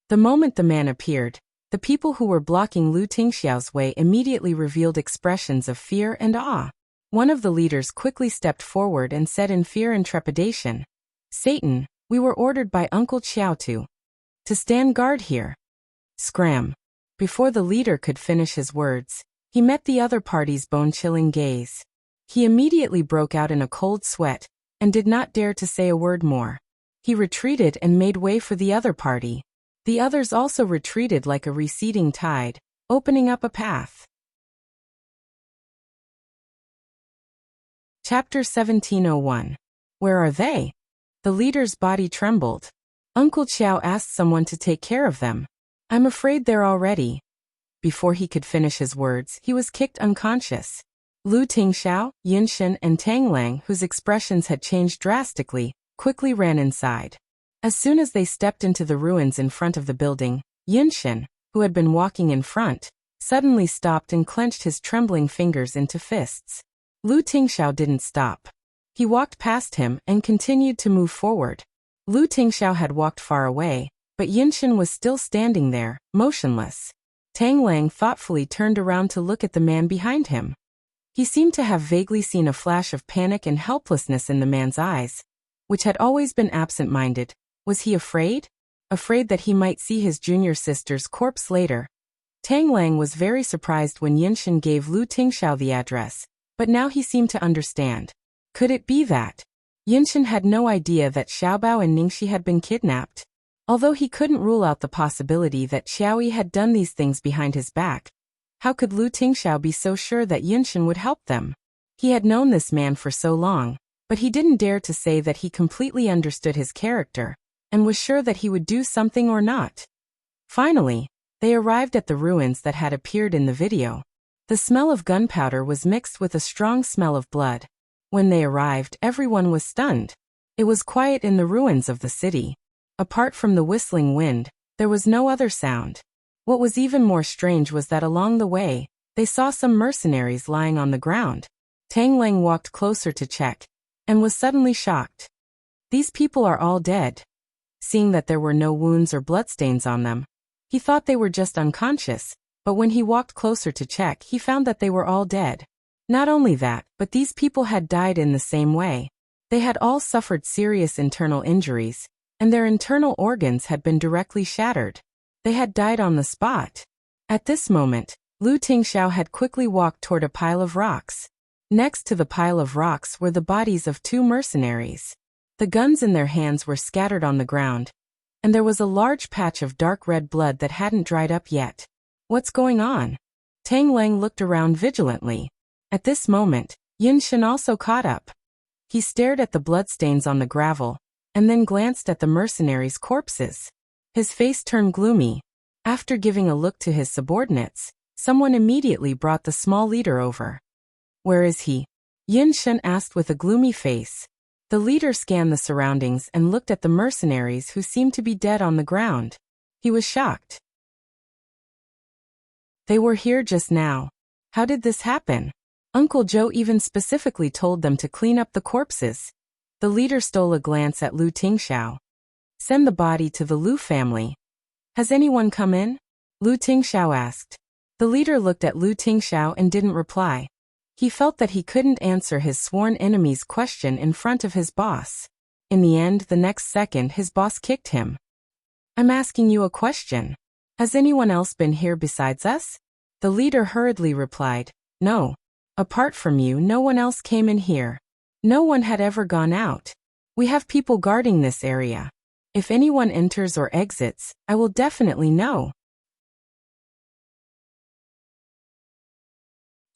The moment the man appeared, the people who were blocking Lu Tingxiao's way immediately revealed expressions of fear and awe. One of the leaders quickly stepped forward and said in fear and trepidation, Satan, we were ordered by Uncle Qiao to stand guard here. Scram. Before the leader could finish his words, he met the other party's bone-chilling gaze. He immediately broke out in a cold sweat and did not dare to say a word more. He retreated and made way for the other party. The others also retreated like a receding tide, opening up a path. Chapter 1701. Where are they? The leader's body trembled. Uncle Qiao asked someone to take care of them. I'm afraid they're already. Before he could finish his words, he was kicked unconscious. Lu Tingxiao, Yinshen, and Tang Lang, whose expressions had changed drastically, quickly ran inside. As soon as they stepped into the ruins in front of the building, Yinshen, who had been walking in front, suddenly stopped and clenched his trembling fingers into fists. Lu Tingxiao didn't stop. He walked past him and continued to move forward. Lu Tingxiao had walked far away, but Yinshen was still standing there, motionless. Tang Lang thoughtfully turned around to look at the man behind him. He seemed to have vaguely seen a flash of panic and helplessness in the man's eyes, which had always been absent-minded. Was he afraid? Afraid that he might see his junior sister's corpse later. Tang Lang was very surprised when Yinshen gave Lu Tingxiao the address, but now he seemed to understand. Could it be that? Yinshen had no idea that Xiaobao and Ningxi had been kidnapped. Although he couldn't rule out the possibility that Xiaoyi had done these things behind his back, how could Lu Tingxiao be so sure that Yinshen would help them? He had known this man for so long, but he didn't dare to say that he completely understood his character, and was sure that he would do something or not. Finally, they arrived at the ruins that had appeared in the video. The smell of gunpowder was mixed with a strong smell of blood. When they arrived, everyone was stunned. It was quiet in the ruins of the city. Apart from the whistling wind, there was no other sound. What was even more strange was that along the way, they saw some mercenaries lying on the ground. Tang Lang walked closer to check, and was suddenly shocked. These people are all dead. Seeing that there were no wounds or bloodstains on them, he thought they were just unconscious, but when he walked closer to check, he found that they were all dead. Not only that, but these people had died in the same way. They had all suffered serious internal injuries, and their internal organs had been directly shattered. They had died on the spot. At this moment, Lu Tingxiao had quickly walked toward a pile of rocks. Next to the pile of rocks were the bodies of 2 mercenaries. The guns in their hands were scattered on the ground, and there was a large patch of dark red blood that hadn't dried up yet. What's going on? Tang Lang looked around vigilantly. At this moment, Yin Shen also caught up. He stared at the bloodstains on the gravel, and then glanced at the mercenaries' corpses. His face turned gloomy. After giving a look to his subordinates, someone immediately brought the small leader over. "Where is he?" Yin Shen asked with a gloomy face. The leader scanned the surroundings and looked at the mercenaries who seemed to be dead on the ground. He was shocked. They were here just now. How did this happen? Uncle Joe even specifically told them to clean up the corpses. The leader stole a glance at Lu Tingxiao. "Send the body to the Lu family." "Has anyone come in?" Lu Tingxiao asked. The leader looked at Lu Tingxiao and didn't reply. He felt that he couldn't answer his sworn enemy's question in front of his boss. In the end, the next second, his boss kicked him. "I'm asking you a question. Has anyone else been here besides us?" The leader hurriedly replied, "No. Apart from you, no one else came in here. No one had ever gone out. We have people guarding this area. If anyone enters or exits, I will definitely know."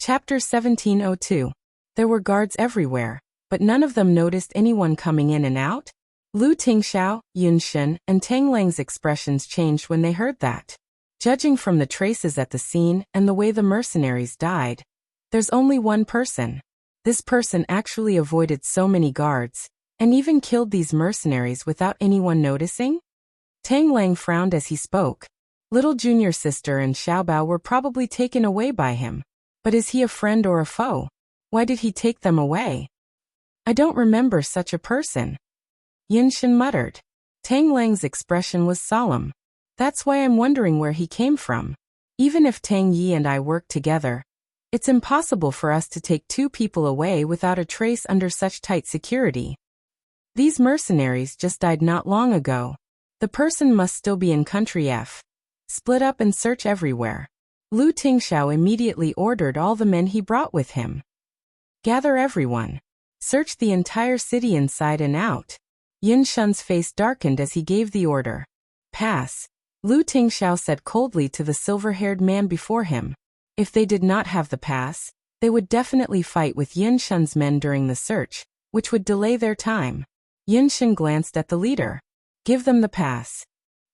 Chapter 1702. There were guards everywhere, but none of them noticed anyone coming in and out. Lu Tingxiao, Yun Shen, and Tang Lang's expressions changed when they heard that. Judging from the traces at the scene and the way the mercenaries died, there's only one person. This person actually avoided so many guards, and even killed these mercenaries without anyone noticing? Tang Lang frowned as he spoke. Little junior sister and Xiaobao were probably taken away by him. But is he a friend or a foe? Why did he take them away? "I don't remember such a person," Yin Shen muttered. Tang Lang's expression was solemn. "That's why I'm wondering where he came from. Even if Tang Yi and I work together, it's impossible for us to take 2 people away without a trace under such tight security. These mercenaries just died not long ago. The person must still be in Country F. Split up and search everywhere." Lu Tingxiao immediately ordered all the men he brought with him. "Gather everyone. Search the entire city inside and out." Yin Shen's face darkened as he gave the order. "Pass," Lu Tingxiao said coldly to the silver-haired man before him. If they did not have the pass, they would definitely fight with Yin Shen's men during the search, which would delay their time. Yin Shen glanced at the leader. "Give them the pass."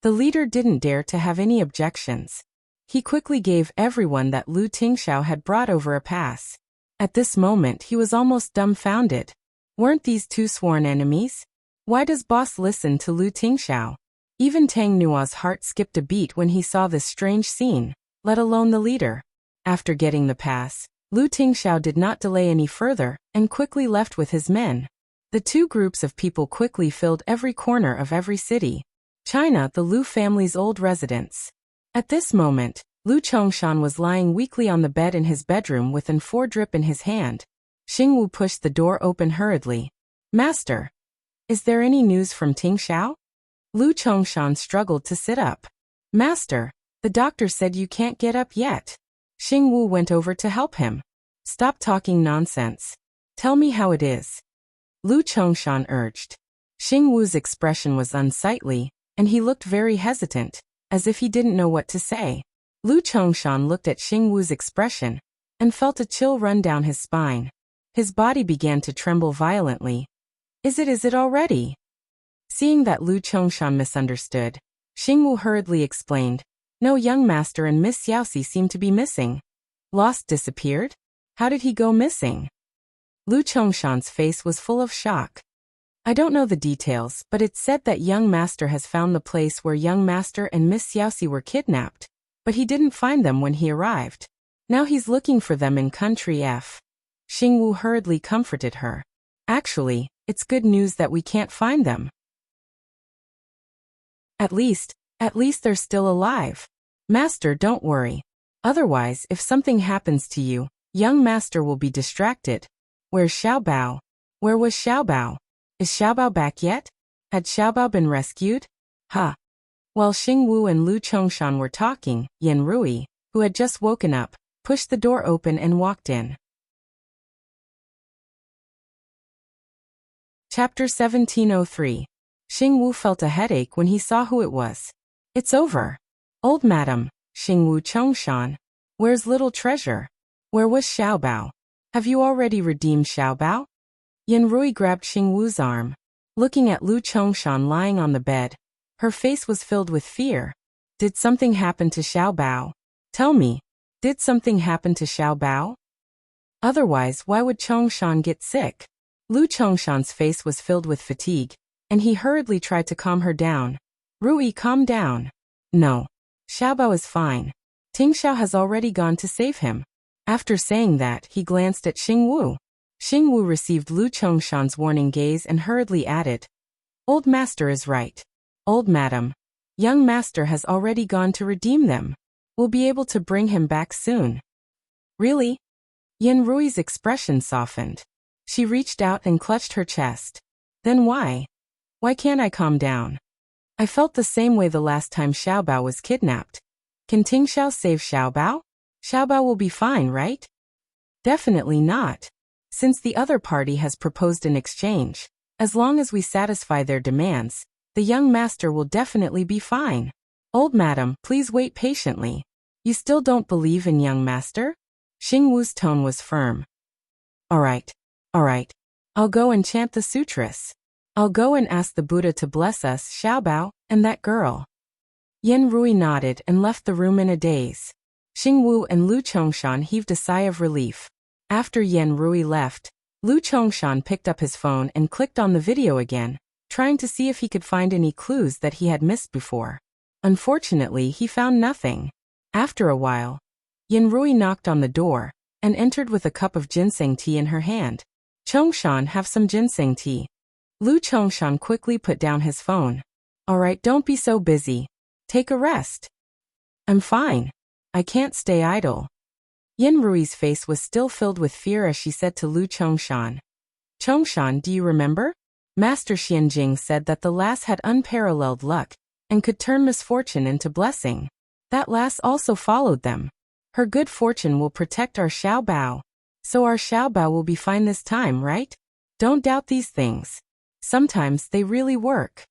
The leader didn't dare to have any objections. He quickly gave everyone that Lu Tingxiao had brought over a pass. At this moment he was almost dumbfounded. Weren't these 2 sworn enemies? Why does boss listen to Lu Tingxiao? Even Tang Nua's heart skipped a beat when he saw this strange scene, let alone the leader. After getting the pass, Lu Tingxiao did not delay any further, and quickly left with his men. The 2 groups of people quickly filled every corner of every city. China, the Lu family's old residence. At this moment, Lu Chongshan was lying weakly on the bed in his bedroom with an 4 drip in his hand. Xingwu pushed the door open hurriedly. "Master, is there any news from Tingxiao?" Lu Chongshan struggled to sit up. "Master, the doctor said you can't get up yet." Xingwu went over to help him. "Stop talking nonsense. Tell me how it is," Lu Chongshan urged. Xingwu's expression was unsightly, and he looked very hesitant, as if he didn't know what to say. Lu Chongshan looked at Xingwu's expression, and felt a chill run down his spine. His body began to tremble violently. Is it already?" Seeing that Lu Chongshan misunderstood, Xingwu hurriedly explained, "No, young master and Miss Xiaoxi seem to be missing." "Lost, disappeared? How did he go missing?" Lu Chongshan's face was full of shock. "I don't know the details, but it's said that young master has found the place where young master and Miss Xiaoxi were kidnapped, but he didn't find them when he arrived. Now he's looking for them in Country F." Xingwu hurriedly comforted her. "Actually, it's good news that we can't find them. At least they're still alive. Master, don't worry. Otherwise, if something happens to you, young master will be distracted. Where's Xiaobao?" "Where was Xiaobao?" Is Xiaobao back yet? Had Xiaobao been rescued? Ha! While Xing Wu and Lu Chongshan were talking, Yan Rui, who had just woken up, pushed the door open and walked in. Chapter 1703. Xing Wu felt a headache when he saw who it was. It's over. Old madam, Xing Wu Chongshan. Where's little treasure? Where was Xiaobao? Have you already redeemed Xiaobao? Yan Rui grabbed Xing Wu's arm. Looking at Lu Chongshan lying on the bed, her face was filled with fear. Did something happen to Xiaobao? Tell me, did something happen to Xiaobao? Otherwise, why would Chongshan get sick? Lu Chongshan's face was filled with fatigue, and he hurriedly tried to calm her down. Rui, calm down. No. Xiaobao is fine. Tingxiao has already gone to save him. After saying that, he glanced at Xing Wu. Xing Wu received Lu Chongshan's warning gaze and hurriedly added, Old master is right. Old madam. Young master has already gone to redeem them. We'll be able to bring him back soon. Really? Yan Rui's expression softened. She reached out and clutched her chest. Then why? Why can't I calm down? I felt the same way the last time Xiaobao was kidnapped. Can Tingxiao save Xiaobao? Xiaobao will be fine, right? Definitely not. Since the other party has proposed an exchange, as long as we satisfy their demands, the young master will definitely be fine. Old madam, please wait patiently. You still don't believe in young master? Xing Wu's tone was firm. All right. I'll go and chant the sutras. I'll go and ask the Buddha to bless us, Xiaobao, and that girl. Yan Rui nodded and left the room in a daze. Xing Wu and Lu Chongshan heaved a sigh of relief. After Yan Rui left, Lu Chongshan picked up his phone and clicked on the video again, trying to see if he could find any clues that he had missed before. Unfortunately, he found nothing. After a while, Yan Rui knocked on the door and entered with a cup of ginseng tea in her hand. Chongshan, have some ginseng tea. Lu Chongshan quickly put down his phone. All right, don't be so busy. Take a rest. I'm fine. I can't stay idle. Yan Rui's face was still filled with fear as she said to Lu Chongshan. Chongshan, do you remember? Master Xianjing said that the lass had unparalleled luck and could turn misfortune into blessing. That lass also followed them. Her good fortune will protect our Xiaobao. So our Xiaobao will be fine this time, right? Don't doubt these things. Sometimes they really work.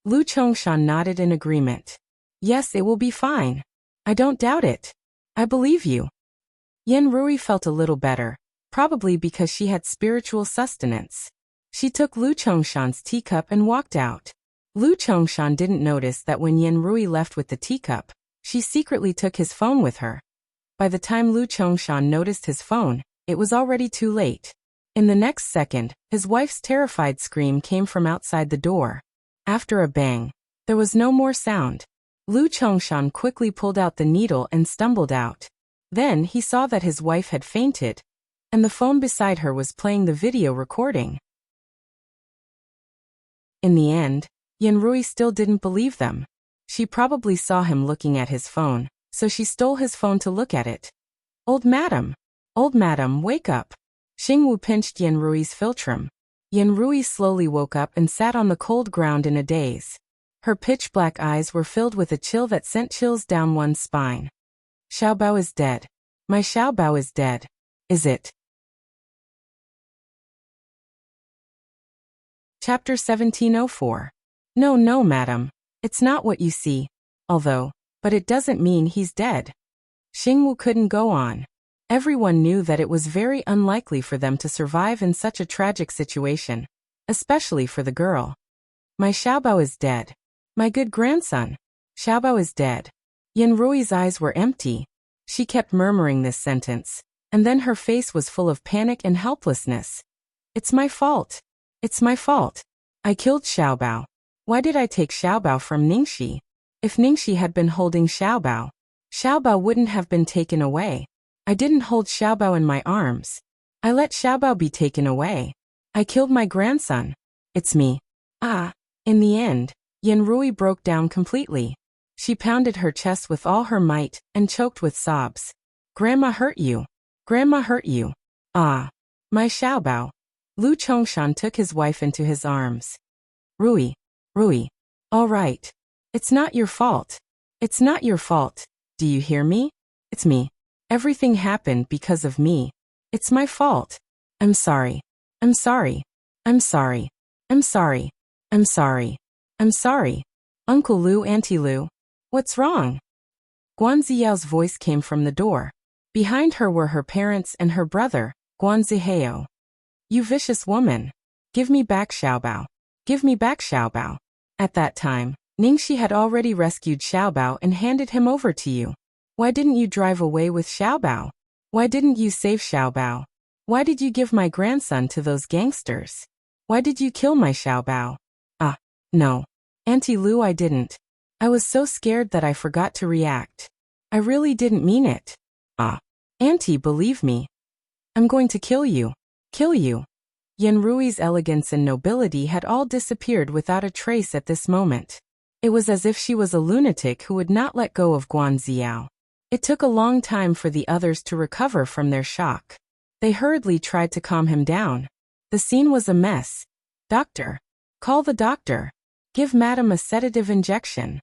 Lu Chongshan nodded in agreement. Yes, it will be fine. I don't doubt it. I believe you. Yan Rui felt a little better, probably because she had spiritual sustenance. She took Lu Chongshan's teacup and walked out. Lu Chongshan didn't notice that when Yan Rui left with the teacup, she secretly took his phone with her. By the time Lu Chongshan noticed his phone, it was already too late. In the next second, his wife's terrified scream came from outside the door. After a bang, there was no more sound. Lu Chongshan quickly pulled out the needle and stumbled out. Then he saw that his wife had fainted, and the phone beside her was playing the video recording. In the end, Yan Rui still didn't believe them. She probably saw him looking at his phone, so she stole his phone to look at it. Old madam, wake up. Xing Wu pinched Yan Rui's philtrum. Yan Rui slowly woke up and sat on the cold ground in a daze. Her pitch-black eyes were filled with a chill that sent chills down one's spine. Xiaobao is dead. My Xiaobao is dead. Is it? Chapter 1704. No, madam. It's not what you see. But it doesn't mean he's dead. Xing Wu couldn't go on. Everyone knew that it was very unlikely for them to survive in such a tragic situation, especially for the girl. My Xiaobao is dead. My good grandson. Xiaobao is dead. Yan Rui's eyes were empty. She kept murmuring this sentence, and then her face was full of panic and helplessness. It's my fault. It's my fault. I killed Xiaobao. Why did I take Xiaobao from Ningxi? If Ningxi had been holding Xiaobao, Xiaobao wouldn't have been taken away. I didn't hold Xiaobao in my arms. I let Xiaobao be taken away. I killed my grandson. It's me. In the end, Yan Rui broke down completely. She pounded her chest with all her might and choked with sobs. Grandma hurt you. Grandma hurt you. My Xiaobao. Lu Chongshan took his wife into his arms. Rui. Rui. All right. It's not your fault. It's not your fault. Do you hear me? It's me. Everything happened because of me. It's my fault. I'm sorry. I'm sorry. I'm sorry. I'm sorry. I'm sorry. I'm sorry. Uncle Lu, Auntie Lu. What's wrong? Guan Ziyao's voice came from the door. Behind her were her parents and her brother, Guan Zihao. You vicious woman. Give me back Xiaobao. Give me back Xiaobao. At that time, Ningxi had already rescued Xiaobao and handed him over to you. Why didn't you drive away with Xiaobao? Why didn't you save Xiaobao? Why did you give my grandson to those gangsters? Why did you kill my Xiaobao? Ah, no. Auntie Lu, I didn't. I was so scared that I forgot to react. I really didn't mean it. Ah. Auntie, believe me. I'm going to kill you. Kill you. Yan Rui's elegance and nobility had all disappeared without a trace at this moment. It was as if she was a lunatic who would not let go of Guan Ziao. It took a long time for the others to recover from their shock. They hurriedly tried to calm him down. The scene was a mess. Doctor. Call the doctor. Give madam a sedative injection.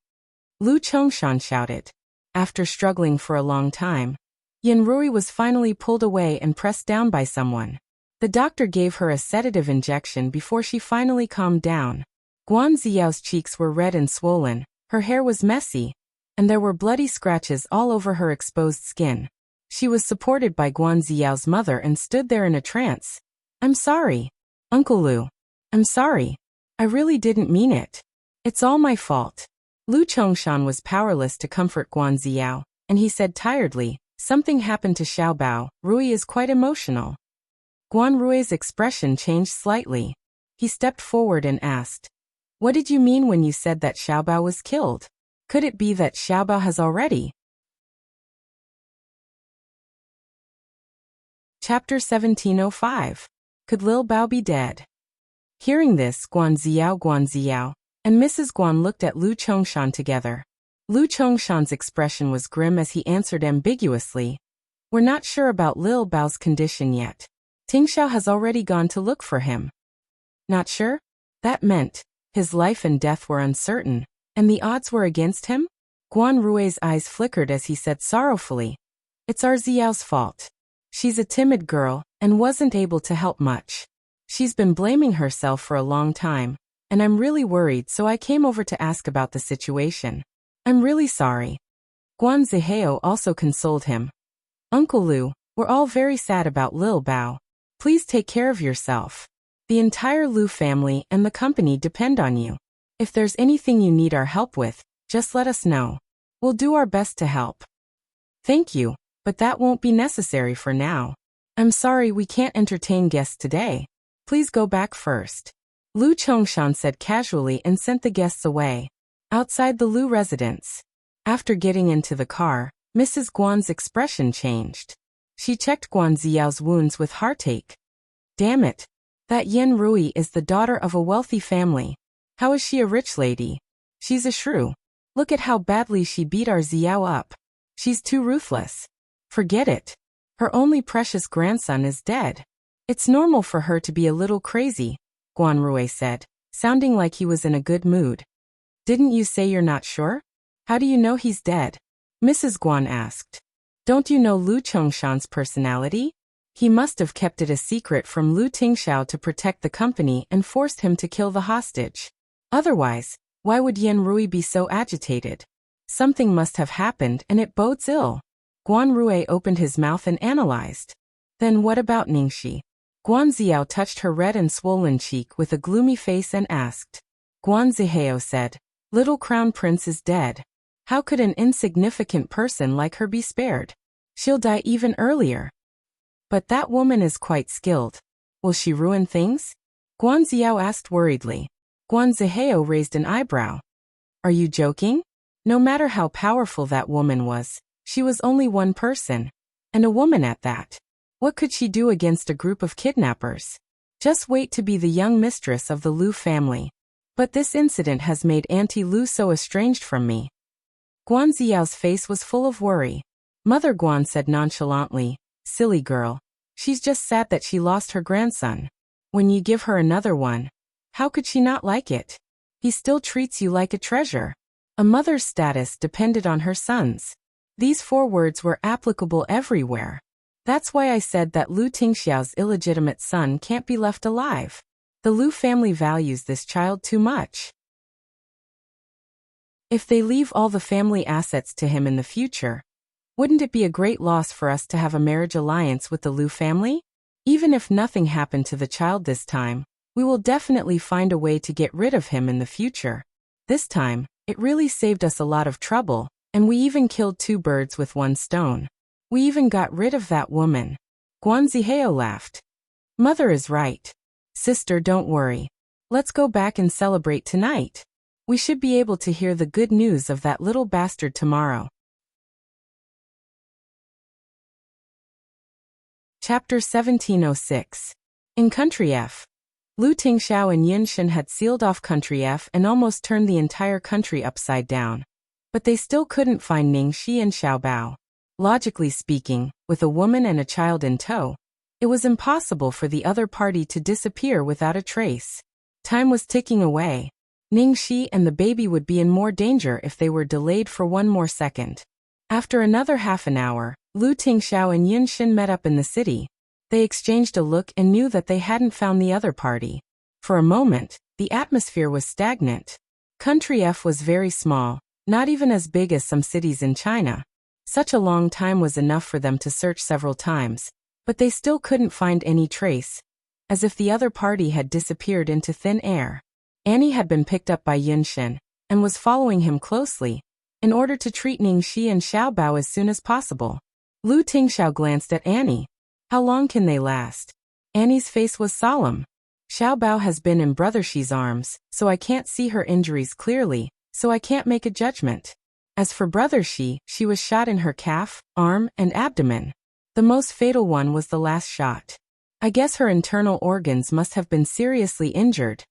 Lu Chongshan shouted. After struggling for a long time, Yan Rui was finally pulled away and pressed down by someone. The doctor gave her a sedative injection before she finally calmed down. Guan Ziyao's cheeks were red and swollen, her hair was messy, and there were bloody scratches all over her exposed skin. She was supported by Guan Ziyao's mother and stood there in a trance. I'm sorry. Uncle Lu. I'm sorry. I really didn't mean it. It's all my fault. Lu Chongshan was powerless to comfort Guan Ziao, and he said tiredly, something happened to Xiaobao. Rui is quite emotional. Guan Rui's expression changed slightly. He stepped forward and asked, what did you mean when you said that Xiaobao was killed? Could it be that Xiaobao has already? Chapter 1705. Could Lil Bao be dead? Hearing this, Guan Ziao, and Mrs. Guan looked at Lu Chongshan together. Lu Chongshan's expression was grim as he answered ambiguously, we're not sure about Lil Bao's condition yet. Tingxiao has already gone to look for him. Not sure? That meant his life and death were uncertain, and the odds were against him? Guan Rui's eyes flickered as he said sorrowfully, it's our Xiao's fault. She's a timid girl and wasn't able to help much. She's been blaming herself for a long time, and I'm really worried, so I came over to ask about the situation. I'm really sorry. Guan Zihao also consoled him. Uncle Lu, we're all very sad about Lil Bao. Please take care of yourself. The entire Lu family and the company depend on you. If there's anything you need our help with, just let us know. We'll do our best to help. Thank you, but that won't be necessary for now. I'm sorry we can't entertain guests today. Please go back first. Lu Chongshan said casually and sent the guests away. Outside the Lu residence. After getting into the car, Mrs. Guan's expression changed. She checked Guan Ziyao's wounds with heartache. Damn it. That Yan Rui is the daughter of a wealthy family. How is she a rich lady? She's a shrew. Look at how badly she beat our Ziao up. She's too ruthless. Forget it. Her only precious grandson is dead. It's normal for her to be a little crazy, Guan Rui said, sounding like he was in a good mood. Didn't you say you're not sure? How do you know he's dead? Mrs. Guan asked. Don't you know Lu Chongshan's personality? He must have kept it a secret from Lu Tingxiao to protect the company and forced him to kill the hostage. Otherwise, why would Yan Rui be so agitated? Something must have happened and it bodes ill. Guan Rui opened his mouth and analyzed. Then what about Ningxi? Guan Ziao touched her red and swollen cheek with a gloomy face and asked. Guan Zihao said, Little Crown Prince is dead. How could an insignificant person like her be spared? She'll die even earlier. But that woman is quite skilled. Will she ruin things? Guan Ziao asked worriedly. Guan Zihao raised an eyebrow. Are you joking? No matter how powerful that woman was, she was only one person. And a woman at that. What could she do against a group of kidnappers? Just wait to be the young mistress of the Lu family. But this incident has made Auntie Lu so estranged from me. Guan Ziyao's face was full of worry. Mother Guan said nonchalantly, Silly girl. She's just sad that she lost her grandson. When you give her another one, how could she not like it? He still treats you like a treasure. A mother's status depended on her sons. These 4 words were applicable everywhere. That's why I said that Lu Tingxiao's illegitimate son can't be left alive. The Lu family values this child too much. If they leave all the family assets to him in the future, wouldn't it be a great loss for us to have a marriage alliance with the Lu family? Even if nothing happened to the child this time, we will definitely find a way to get rid of him in the future. This time, it really saved us a lot of trouble, and we even killed 2 birds with 1 stone. We even got rid of that woman. Guan Zihao laughed. Mother is right. Sister, don't worry. Let's go back and celebrate tonight. We should be able to hear the good news of that little bastard tomorrow. Chapter 1706. In Country F. Lu Tingxiao and Yinshen had sealed off Country F and almost turned the entire country upside down. But they still couldn't find Ningxi and Xiaobao. Logically speaking, with a woman and a child in tow, it was impossible for the other party to disappear without a trace. Time was ticking away. Ningxi and the baby would be in more danger if they were delayed for 1 more second. After another half an hour, Lu Tingxiao and Yinshen met up in the city. They exchanged a look and knew that they hadn't found the other party. For a moment, the atmosphere was stagnant. Country F was very small, not even as big as some cities in China. Such a long time was enough for them to search several times, but they still couldn't find any trace, as if the other party had disappeared into thin air. Annie had been picked up by Yinshen, and was following him closely, in order to treat Ningxi and Xiaobao as soon as possible. Lu Tingxiao glanced at Annie. How long can they last? Annie's face was solemn. Xiaobao has been in Brother Shi's arms, so I can't see her injuries clearly, so I can't make a judgment. As for Brother Shi, she was shot in her calf, arm, and abdomen. The most fatal one was the last shot. I guess her internal organs must have been seriously injured,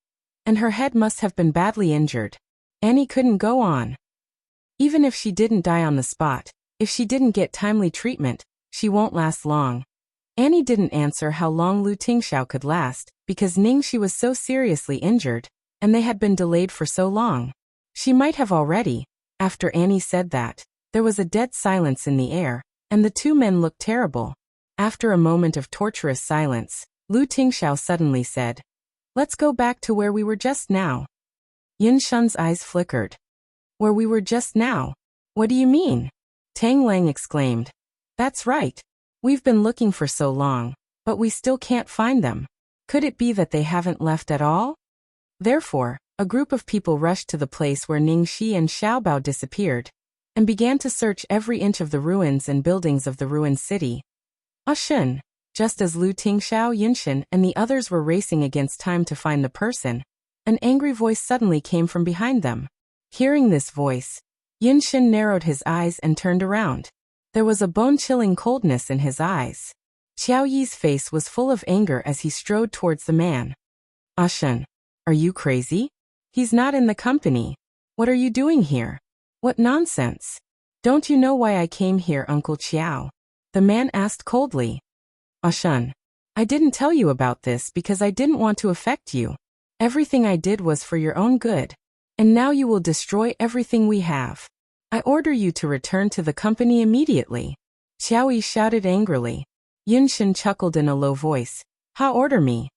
and her head must have been badly injured. Annie couldn't go on. Even if she didn't die on the spot, if she didn't get timely treatment, she won't last long. Annie didn't answer how long Lu Tingxiao could last, because Ningxi was so seriously injured, and they had been delayed for so long. She might have already. After Annie said that, there was a dead silence in the air, and the 2 men looked terrible. After a moment of torturous silence, Lu Tingxiao suddenly said, "Let's go back to where we were just now." Yinshen's eyes flickered. "Where we were just now? What do you mean?" Tang Lang exclaimed. "That's right. We've been looking for so long, but we still can't find them. Could it be that they haven't left at all?" Therefore, a group of people rushed to the place where Ningxi and Xiaobao disappeared, and began to search every inch of the ruins and buildings of the ruined city. Shun, just as Lu Tingxiao, Yinshen, and the others were racing against time to find the person, an angry voice suddenly came from behind them. Hearing this voice, Yinshen narrowed his eyes and turned around. There was a bone-chilling coldness in his eyes. Xiao Yi's face was full of anger as he strode towards the man. "Shun, are you crazy? He's not in the company. What are you doing here? What nonsense. Don't you know why I came here, Uncle Qiao?" The man asked coldly. "Shun, I didn't tell you about this because I didn't want to affect you. Everything I did was for your own good. And now you will destroy everything we have. I order you to return to the company immediately." Xiao Yi shouted angrily. Yinshen chuckled in a low voice. "Ha, order me."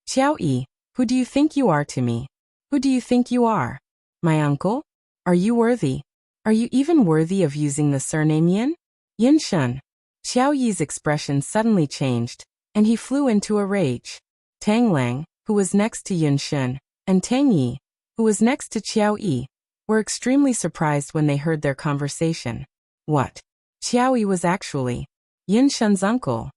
"Xiao Yi, who do you think you are to me? Who do you think you are? My uncle? Are you worthy? Are you even worthy of using the surname Yin?" Yinshen. Xiao Yi's expression suddenly changed, and he flew into a rage. Tang Lang, who was next to Yinshen, and Tang Yi, who was next to Xiao Yi, were extremely surprised when they heard their conversation. What? Xiao Yi was actually Yinshen's uncle.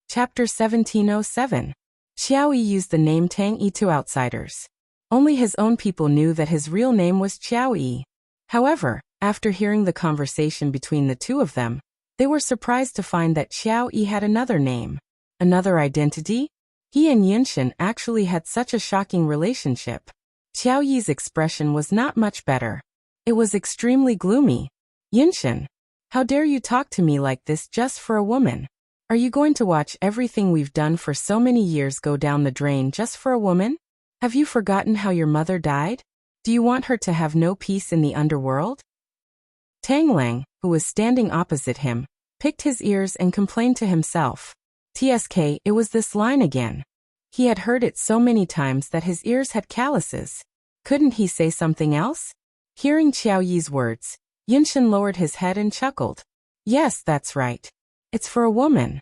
Chapter 1707. Xiao Yi used the name Tang Yi to outsiders. Only his own people knew that his real name was Xiao Yi. However, after hearing the conversation between the 2 of them, they were surprised to find that Xiao Yi had another name. Another identity? He and Yinshen actually had such a shocking relationship. Xiao Yi's expression was not much better. It was extremely gloomy. "Yinshen, How dare you talk to me like this just for a woman? Are you going to watch everything we've done for so many years go down the drain just for a woman? Have you forgotten how your mother died? Do you want her to have no peace in the underworld? Tang Lang, who was standing opposite him, picked his ears and complained to himself. TSK, it was this line again. He had heard it so many times that his ears had calluses. Couldn't he say something else? Hearing Qiao Yi's words, Yunshin lowered his head and chuckled. Yes, that's right. It's for a woman.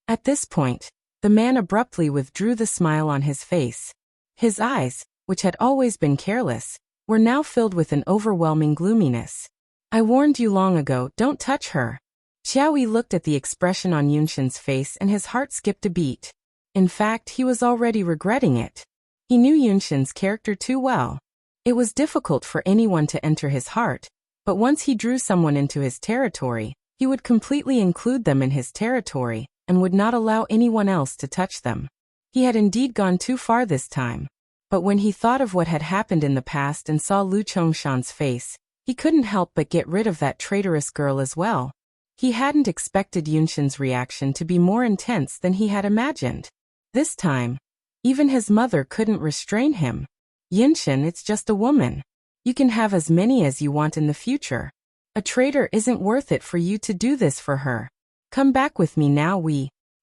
At this point, the man abruptly withdrew the smile on his face. His eyes, which had always been careless, were now filled with an overwhelming gloominess. I warned you long ago, don't touch her. Qiao Yi looked at the expression on Yunshin's face and his heart skipped a beat. In fact, he was already regretting it. He knew Yunshin's character too well. It was difficult for anyone to enter his heart, but once he drew someone into his territory, he would completely include them in his territory and would not allow anyone else to touch them. He had indeed gone too far this time. But when he thought of what had happened in the past and saw Lu Chongshan's face, he couldn't help but get rid of that traitorous girl as well. He hadn't expected Yunshin's reaction to be more intense than he had imagined. This time, even his mother couldn't restrain him. Yunshin, it's just a woman. You can have as many as you want in the future. A traitor isn't worth it for you to do this for her. Come back with me now,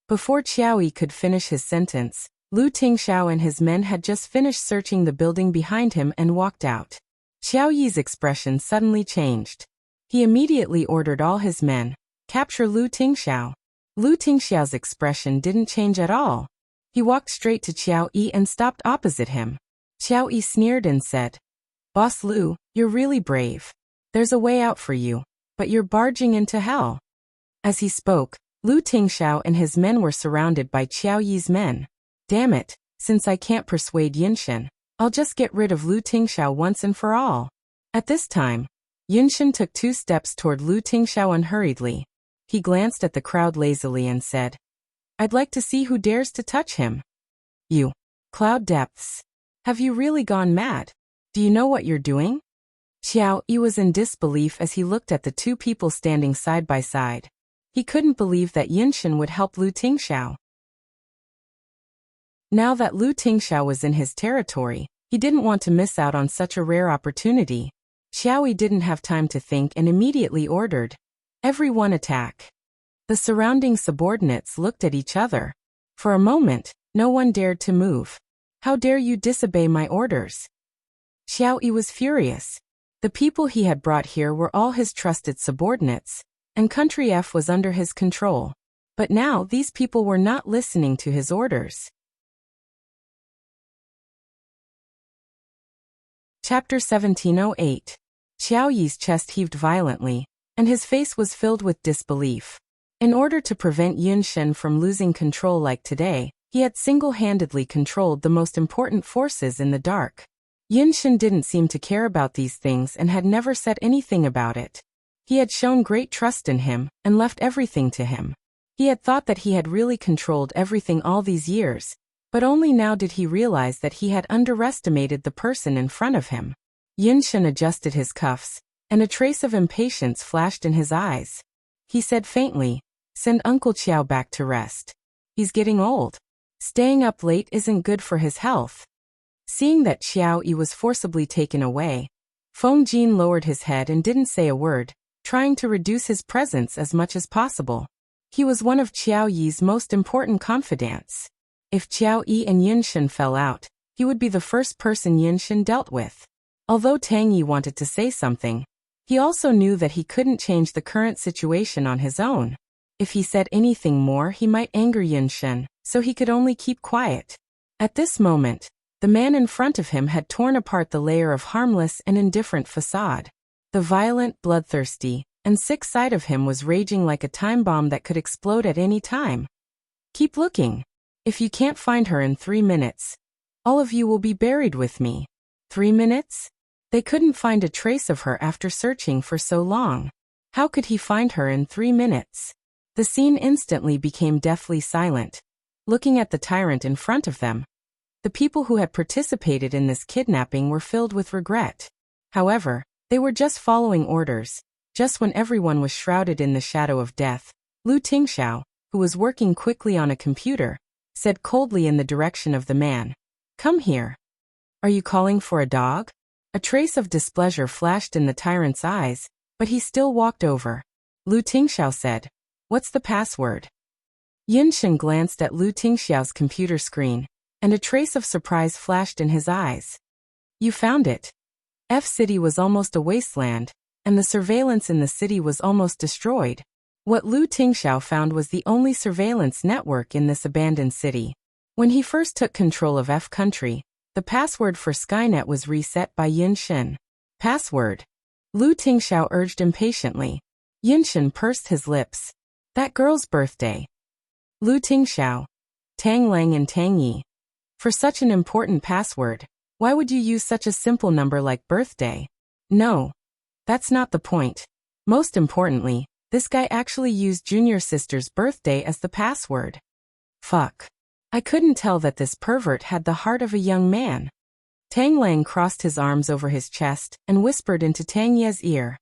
Before Qiao Yi could finish his sentence, Lu Tingxiao and his men had just finished searching the building behind him and walked out. Qiao Yi's expression suddenly changed. He immediately ordered all his men, capture Lu Tingxiao. Lu Tingxiao's expression didn't change at all. He walked straight to Qiao Yi and stopped opposite him. Qiao Yi sneered and said, Boss Lu, you're really brave. There's a way out for you, but you're barging into hell. As he spoke, Lu Tingxiao and his men were surrounded by Qiao Yi's men. Damn it, since I can't persuade Yunshin, I'll just get rid of Lu Tingxiao once and for all. At this time, Yunshin took 2 steps toward Lu Tingxiao unhurriedly. He glanced at the crowd lazily and said, I'd like to see who dares to touch him. You. Cloud Depths. Have you really gone mad? Do you know what you're doing? Qiao Yi was in disbelief as he looked at the 2 people standing side by side. He couldn't believe that Yunshin would help Lu Tingxiao. Now that Lu Tingxiao was in his territory, he didn't want to miss out on such a rare opportunity. Qiao Yi didn't have time to think and immediately ordered, everyone attack. The surrounding subordinates looked at each other. For a moment, no one dared to move. How dare you disobey my orders? Qiao Yi was furious. The people he had brought here were all his trusted subordinates, and Country F was under his control. But now these people were not listening to his orders. Chapter 1708. Qiao Yi's chest heaved violently, and his face was filled with disbelief. In order to prevent Yunshin from losing control like today, he had single-handedly controlled the most important forces in the dark. Yunshin didn't seem to care about these things and had never said anything about it. He had shown great trust in him and left everything to him. He had thought that he had really controlled everything all these years, but only now did he realize that he had underestimated the person in front of him. Yunshin adjusted his cuffs, and a trace of impatience flashed in his eyes. He said faintly, Send Uncle Qiao back to rest. He's getting old. Staying up late isn't good for his health. Seeing that Qiao Yi was forcibly taken away, Feng Jin lowered his head and didn't say a word, trying to reduce his presence as much as possible. He was one of Qiao Yi's most important confidants. If Qiao Yi and Yunshin fell out, he would be the first person Yunshin dealt with. Although Tang Yi wanted to say something, he also knew that he couldn't change the current situation on his own. If he said anything more, he might anger Yunshin, so he could only keep quiet. At this moment, the man in front of him had torn apart the layer of harmless and indifferent facade. The violent, bloodthirsty, and sick side of him was raging like a time bomb that could explode at any time. Keep looking. If you can't find her in 3 minutes, all of you will be buried with me. 3 minutes? They couldn't find a trace of her after searching for so long. How could he find her in 3 minutes? The scene instantly became deathly silent. Looking at the tyrant in front of them, the people who had participated in this kidnapping were filled with regret. However, they were just following orders. Just when everyone was shrouded in the shadow of death, Lu Tingxiao, who was working quickly on a computer, said coldly in the direction of the man, "Come here. Are you calling for a dog?" A trace of displeasure flashed in the tyrant's eyes, but he still walked over. Lu Tingxiao said, "What's the password?" Yinshin glanced at Lu Tingxiao's computer screen, and a trace of surprise flashed in his eyes. "You found it." F-City was almost a wasteland, and the surveillance in the city was almost destroyed. What Lu Tingxiao found was the only surveillance network in this abandoned city. When he first took control of F-Country, the password for Skynet was reset by Yinshin. "Password?" Lu Tingxiao urged impatiently. Yinshin pursed his lips. "That girl's birthday." Lu Tingxiao. Tang Lang and Tang Yi. For such an important password, why would you use such a simple number like birthday? No. That's not the point. Most importantly, this guy actually used junior sister's birthday as the password. Fuck. I couldn't tell that this pervert had the heart of a young man. Tang Lang crossed his arms over his chest and whispered into Tang Ye's ear.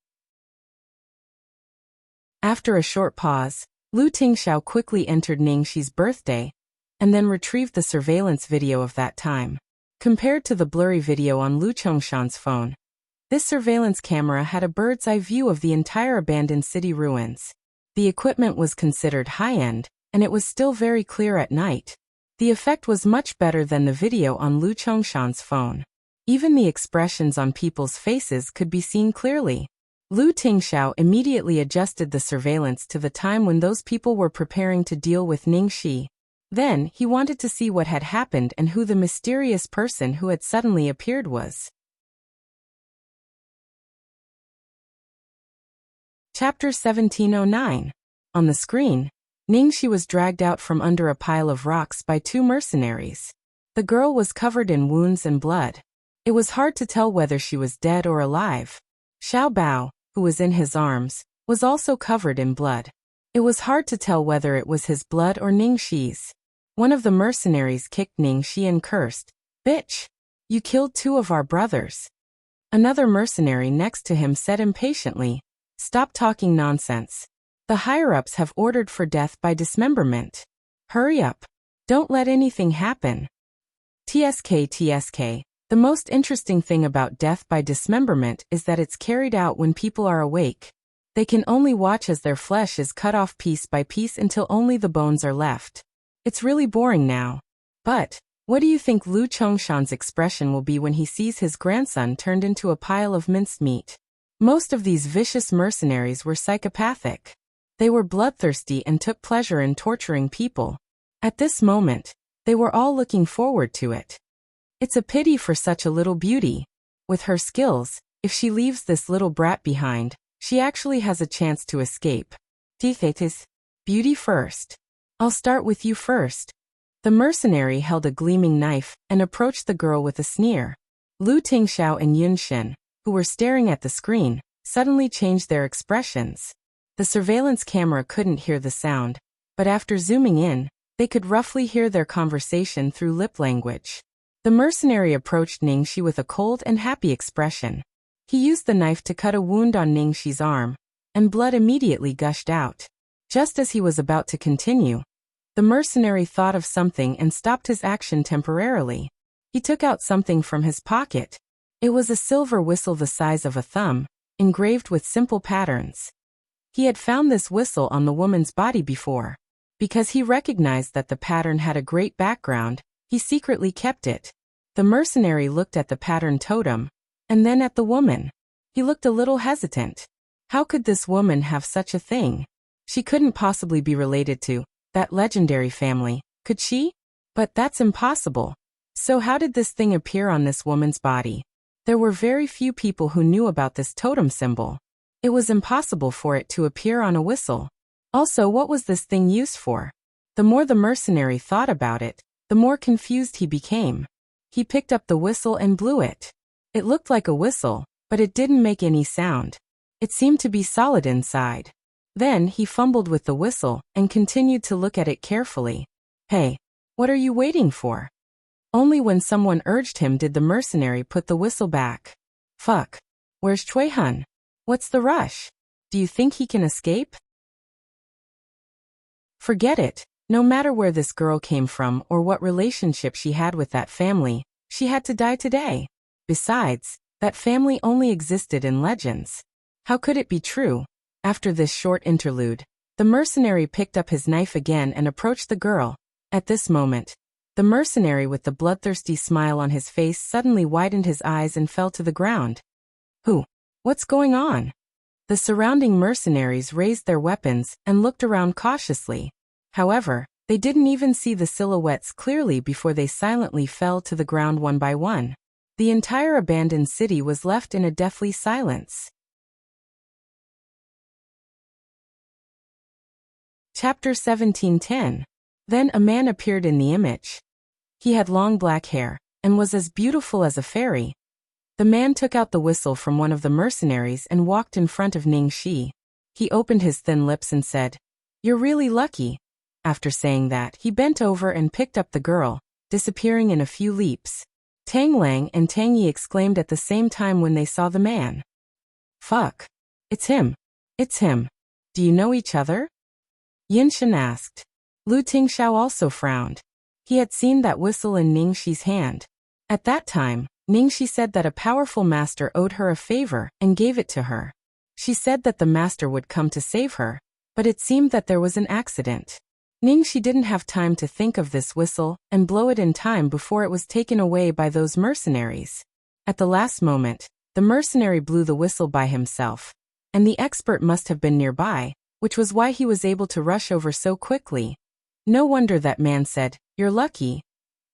After a short pause, Lu Tingxiao quickly entered Ningxi's birthday, and then retrieved the surveillance video of that time. Compared to the blurry video on Lu Chongshan's phone, this surveillance camera had a bird's-eye view of the entire abandoned city ruins. The equipment was considered high-end, and it was still very clear at night. The effect was much better than the video on Lu Chongshan's phone. Even the expressions on people's faces could be seen clearly. Lu Tingxiao immediately adjusted the surveillance to the time when those people were preparing to deal with Ningxi. Then, he wanted to see what had happened and who the mysterious person who had suddenly appeared was. Chapter 1709. On the screen, Ningxi was dragged out from under a pile of rocks by two mercenaries. The girl was covered in wounds and blood. It was hard to tell whether she was dead or alive. Xiao Bao, who was in his arms, was also covered in blood. It was hard to tell whether it was his blood or Ningxi's. One of the mercenaries kicked Ningxi and cursed, "Bitch! You killed two of our brothers." Another mercenary next to him said impatiently, "Stop talking nonsense. The higher-ups have ordered for death by dismemberment. Hurry up. Don't let anything happen." TSK. The most interesting thing about death by dismemberment is that it's carried out when people are awake. They can only watch as their flesh is cut off piece by piece until only the bones are left. It's really boring now. But, what do you think Lu Chongshan's expression will be when he sees his grandson turned into a pile of minced meat? Most of these vicious mercenaries were psychopathic. They were bloodthirsty and took pleasure in torturing people. At this moment, they were all looking forward to it. It's a pity for such a little beauty. With her skills, if she leaves this little brat behind, she actually has a chance to escape. Thetis. Beauty first. I'll start with you first. The mercenary held a gleaming knife and approached the girl with a sneer. Lu Tingxiao and Yunshin, who were staring at the screen, suddenly changed their expressions. The surveillance camera couldn't hear the sound, but after zooming in, they could roughly hear their conversation through lip language. The mercenary approached Ningxi with a cold and happy expression. He used the knife to cut a wound on Ningxi's arm, and blood immediately gushed out. Just as he was about to continue, the mercenary thought of something and stopped his action temporarily. He took out something from his pocket. It was a silver whistle the size of a thumb, engraved with simple patterns. He had found this whistle on the woman's body before. Because he recognized that the pattern had a great background, he secretly kept it. The mercenary looked at the pattern totem, and then at the woman. He looked a little hesitant. How could this woman have such a thing? She couldn't possibly be related to that legendary family, could she? But that's impossible. So how did this thing appear on this woman's body? There were very few people who knew about this totem symbol. It was impossible for it to appear on a whistle. Also, what was this thing used for? The more the mercenary thought about it, the more confused he became. He picked up the whistle and blew it. It looked like a whistle, but it didn't make any sound. It seemed to be solid inside. Then he fumbled with the whistle and continued to look at it carefully. Hey, what are you waiting for? Only when someone urged him did the mercenary put the whistle back. Fuck. Where's Cui Hun? What's the rush? Do you think he can escape? Forget it. No matter where this girl came from or what relationship she had with that family, she had to die today. Besides, that family only existed in legends. How could it be true? After this short interlude, the mercenary picked up his knife again and approached the girl. At this moment, the mercenary with the bloodthirsty smile on his face suddenly widened his eyes and fell to the ground. Who? What's going on? The surrounding mercenaries raised their weapons and looked around cautiously. However, they didn't even see the silhouettes clearly before they silently fell to the ground one by one. The entire abandoned city was left in a deathly silence. Chapter 17:10. Then a man appeared in the image. He had long black hair and was as beautiful as a fairy. The man took out the whistle from one of the mercenaries and walked in front of Ning Shi. He opened his thin lips and said, "You're really lucky." After saying that, he bent over and picked up the girl, disappearing in a few leaps. Tang Lang and Tang Yi exclaimed at the same time when they saw the man. "Fuck. It's him. It's him. Do you know each other?" Yinshan asked. Lu Tingxiao also frowned. He had seen that whistle in Ning Shi's hand. At that time, Ning Shi said that a powerful master owed her a favor and gave it to her. She said that the master would come to save her, but it seemed that there was an accident. Ning Shi didn't have time to think of this whistle and blow it in time before it was taken away by those mercenaries. At the last moment, the mercenary blew the whistle by himself, and the expert must have been nearby, which was why he was able to rush over so quickly. No wonder that man said, "You're lucky."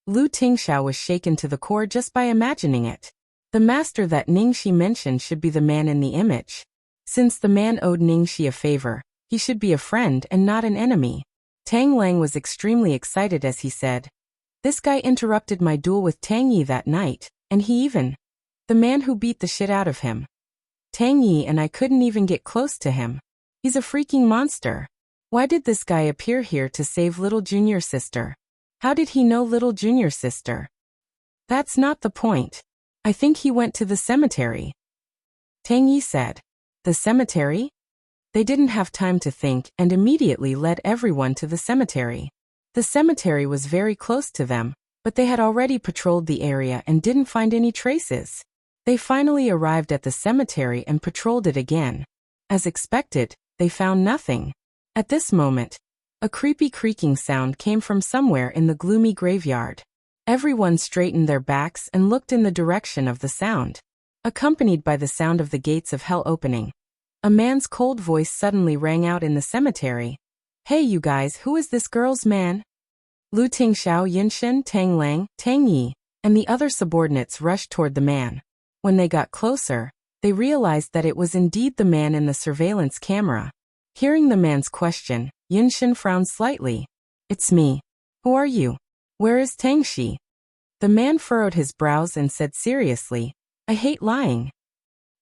Lu Tingxiao was shaken to the core just by imagining it. The master that Ning Shi mentioned should be the man in the image. Since the man owed Ning Shi a favor, he should be a friend and not an enemy. Tang Lang was extremely excited as he said, "This guy interrupted my duel with Tang Yi that night, and he even... the man who beat the shit out of him. Tang Yi and I couldn't even get close to him. He's a freaking monster. Why did this guy appear here to save little junior sister? How did he know little junior sister? That's not the point. I think he went to the cemetery." Tang Yi said. "The cemetery?" They didn't have time to think and immediately led everyone to the cemetery. The cemetery was very close to them, but they had already patrolled the area and didn't find any traces. They finally arrived at the cemetery and patrolled it again. As expected, they found nothing. At this moment, a creepy creaking sound came from somewhere in the gloomy graveyard. Everyone straightened their backs and looked in the direction of the sound. Accompanied by the sound of the gates of hell opening, a man's cold voice suddenly rang out in the cemetery. "Hey you guys, who is this girl's man?" Lu Tingxiao, Yinshan, Tang Lang, Tang Yi, and the other subordinates rushed toward the man. When they got closer, they realized that it was indeed the man in the surveillance camera. Hearing the man's question, Yinshan frowned slightly. "It's me. Who are you? Where is Tang Shi?" The man furrowed his brows and said seriously, "I hate lying."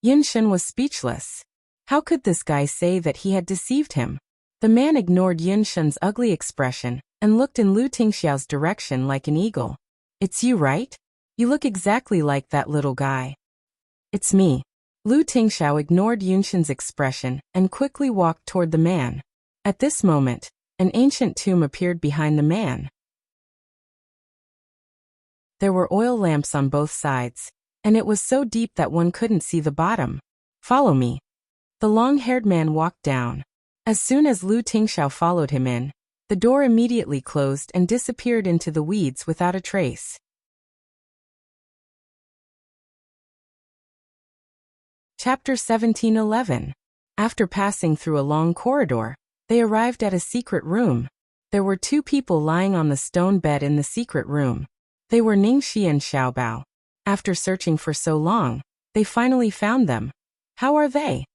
Yinshan was speechless. How could this guy say that he had deceived him? The man ignored Yinshan's ugly expression and looked in Lu Tingxiao's direction like an eagle. "It's you, right? You look exactly like that little guy." "It's me." Lu Tingxiao ignored Yinshan's expression and quickly walked toward the man. At this moment, an ancient tomb appeared behind the man. There were oil lamps on both sides, and it was so deep that one couldn't see the bottom. "Follow me." The long-haired man walked down. As soon as Lu Tingxiao followed him in, the door immediately closed and disappeared into the weeds without a trace. Chapter 17:11. After passing through a long corridor, they arrived at a secret room. There were two people lying on the stone bed in the secret room. They were Ning Shi and Xiaobao. After searching for so long, they finally found them. "How are they?"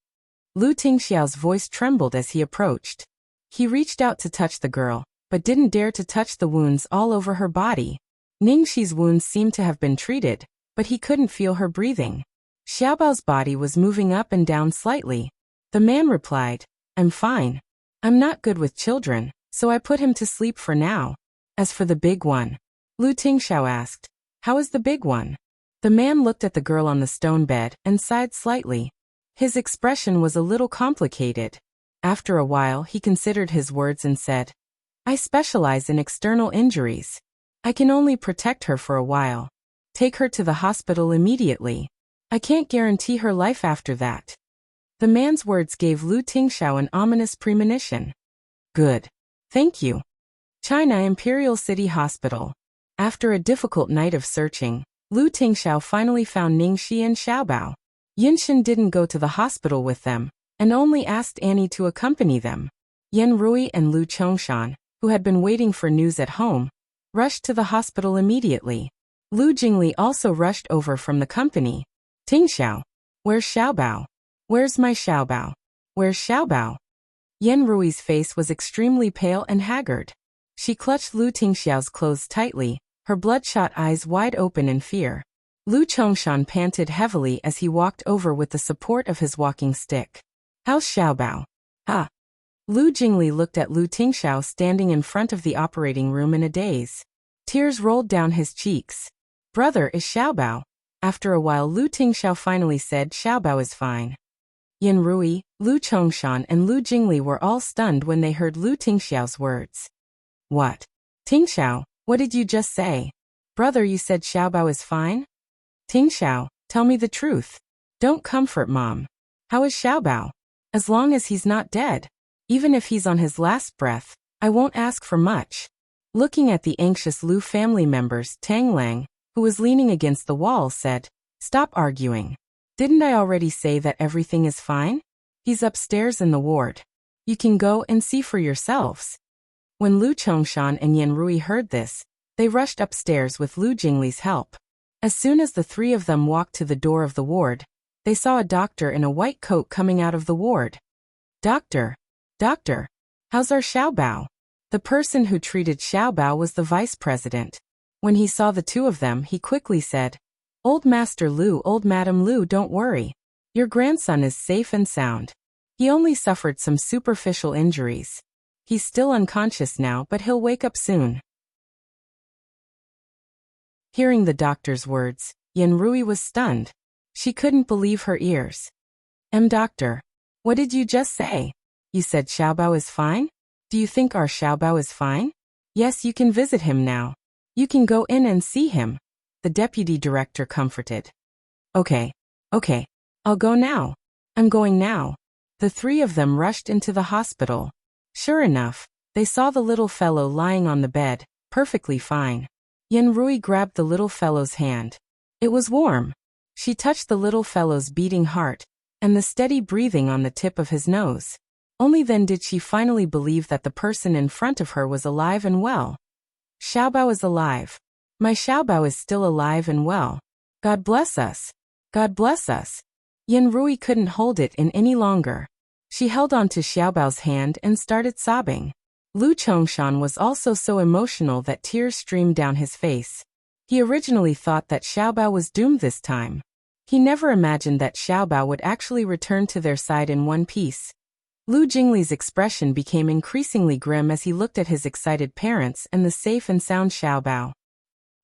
Lu Tingxiao's voice trembled as he approached. He reached out to touch the girl, but didn't dare to touch the wounds all over her body. Ning Shi's wounds seemed to have been treated, but he couldn't feel her breathing. Xiaobao's body was moving up and down slightly. The man replied, "I'm fine. I'm not good with children, so I put him to sleep for now." As for the big one, Lu Tingxiao asked, "How is the big one?" The man looked at the girl on the stone bed and sighed slightly. His expression was a little complicated. After a while he considered his words and said, I specialize in external injuries. I can only protect her for a while. Take her to the hospital immediately. I can't guarantee her life after that. The man's words gave Lu Tingxiao an ominous premonition. Good. Thank you. China Imperial City Hospital. After a difficult night of searching, Lu Tingxiao finally found Ningxi and Xiaobao. Yinshin didn't go to the hospital with them, and only asked Annie to accompany them. Yan Rui and Lu Chongshan, who had been waiting for news at home, rushed to the hospital immediately. Lu Jingli also rushed over from the company. Tingxiao. Where's Xiaobao? Where's my Xiaobao? Where's Xiaobao? Yan Rui's face was extremely pale and haggard. She clutched Lu Tingxiao's clothes tightly, her bloodshot eyes wide open in fear. Lu Chongshan panted heavily as he walked over with the support of his walking stick. How's Xiaobao? Ah. Lu Jingli looked at Lu Tingxiao standing in front of the operating room in a daze. Tears rolled down his cheeks. Brother, is Xiaobao? After a while Lu Tingxiao finally said Xiaobao is fine. Yan Rui, Lu Chongshan and Lu Jingli were all stunned when they heard Lu Tingxiao's words. What? Tingxiao, what did you just say? Brother, you said Xiaobao is fine? Tingxiao, tell me the truth. Don't comfort Mom. How is Xiaobao? As long as he's not dead. Even if he's on his last breath, I won't ask for much. Looking at the anxious Lu family members, Tang Lang, who was leaning against the wall, said, Stop arguing. Didn't I already say that everything is fine? He's upstairs in the ward. You can go and see for yourselves. When Lu Chongshan and Yan Rui heard this, they rushed upstairs with Lu Jingli's help. As soon as the three of them walked to the door of the ward, they saw a doctor in a white coat coming out of the ward. Doctor, how's our Xiaobao? The person who treated Xiaobao was the vice president. When he saw the two of them, he quickly said, Old Master Lu, Old Madam Lu, don't worry. Your grandson is safe and sound. He only suffered some superficial injuries. He's still unconscious now, but he'll wake up soon. Hearing the doctor's words, Yan Rui was stunned. She couldn't believe her ears. Doctor, what did you just say? You said Xiaobao is fine? Do you think our Xiaobao is fine? Yes, you can visit him now. You can go in and see him. The deputy director comforted. Okay. I'll go now. I'm going now. The three of them rushed into the hospital. Sure enough, they saw the little fellow lying on the bed, perfectly fine. Yan Rui grabbed the little fellow's hand. It was warm. She touched the little fellow's beating heart, and the steady breathing on the tip of his nose. Only then did she finally believe that the person in front of her was alive and well. Xiaobao is alive. My Xiaobao is still alive and well. God bless us. God bless us. Yan Rui couldn't hold it in any longer. She held on to Xiaobao's hand and started sobbing. Lu Chongshan was also so emotional that tears streamed down his face. He originally thought that Xiaobao was doomed this time. He never imagined that Xiaobao would actually return to their side in one piece. Lu Jingli's expression became increasingly grim as he looked at his excited parents and the safe and sound Xiaobao.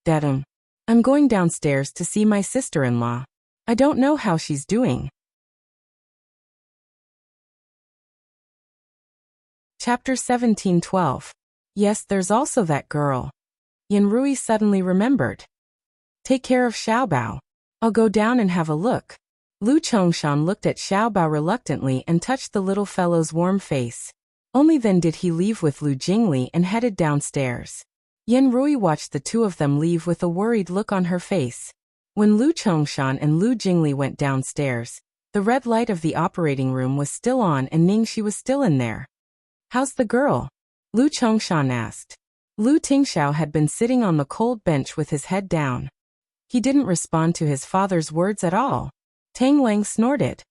Dadum. I'm going downstairs to see my sister-in-law. I don't know how she's doing. Chapter 17:12. Yes, there's also that girl. Yan Rui suddenly remembered. Take care of Xiaobao. I'll go down and have a look. Lu Chongshan looked at Xiaobao reluctantly and touched the little fellow's warm face. Only then did he leave with Lu Jingli and headed downstairs. Yan Rui watched the two of them leave with a worried look on her face. When Lu Chongshan and Lu Jingli went downstairs, the red light of the operating room was still on and Ningxi was still in there. How's the girl? Lu Chongshan asked. Lu Tingxiao had been sitting on the cold bench with his head down. He didn't respond to his father's words at all. Tang Lang snorted.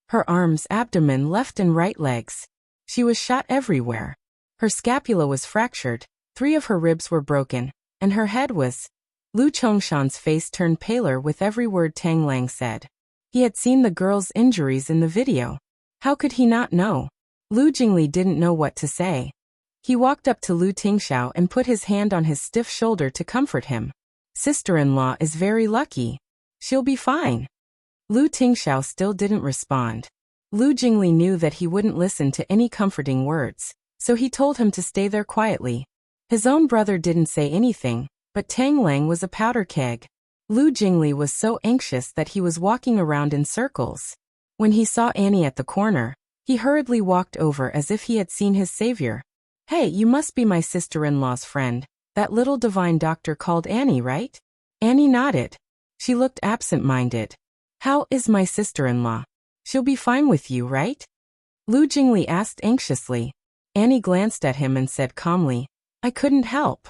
Her arms, abdomen, left and right legs. She was shot everywhere. Her scapula was fractured, 3 of her ribs were broken, and her head was... Lu Chongshan's face turned paler with every word Tang Lang said. He had seen the girl's injuries in the video. How could he not know? Lu Jingli didn't know what to say. He walked up to Lu Tingxiao and put his hand on his stiff shoulder to comfort him. Sister-in-law is very lucky. She'll be fine. Lu Tingxiao still didn't respond. Lu Jingli knew that he wouldn't listen to any comforting words, so he told him to stay there quietly. His own brother didn't say anything, but Tang Lang was a powder keg. Lu Jingli was so anxious that he was walking around in circles. When he saw Annie at the corner, he hurriedly walked over as if he had seen his savior. "Hey, you must be my sister-in-law's friend, that little divine doctor called Annie, right?" Annie nodded. She looked absent-minded. "How is my sister-in-law? She'll be fine with you, right?" Lu Jingli asked anxiously. Annie glanced at him and said calmly, "I couldn't help."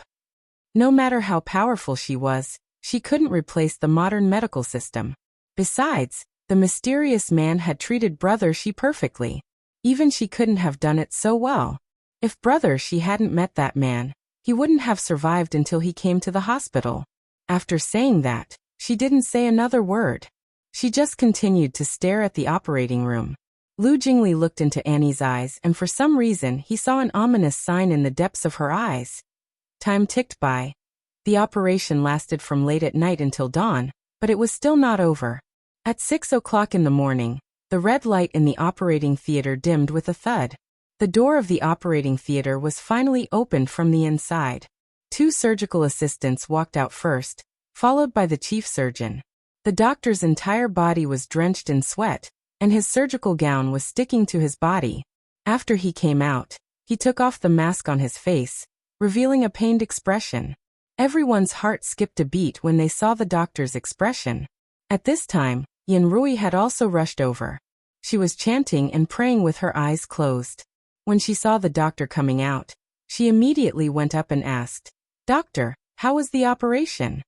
No matter how powerful she was, she couldn't replace the modern medical system. Besides, the mysterious man had treated Brother Shi perfectly. Even she couldn't have done it so well. If Brother Shi hadn't met that man, he wouldn't have survived until he came to the hospital. After saying that, she didn't say another word. She just continued to stare at the operating room. Lu Jingli looked into Annie's eyes and for some reason he saw an ominous sign in the depths of her eyes. Time ticked by. The operation lasted from late at night until dawn, but it was still not over. At 6 o'clock in the morning, the red light in the operating theater dimmed with a thud. The door of the operating theater was finally opened from the inside. 2 surgical assistants walked out first, followed by the chief surgeon. The doctor's entire body was drenched in sweat, and his surgical gown was sticking to his body. After he came out, he took off the mask on his face, revealing a pained expression. Everyone's heart skipped a beat when they saw the doctor's expression. At this time, Yin Rui had also rushed over. She was chanting and praying with her eyes closed. When she saw the doctor coming out, she immediately went up and asked, "Doctor, how was the operation?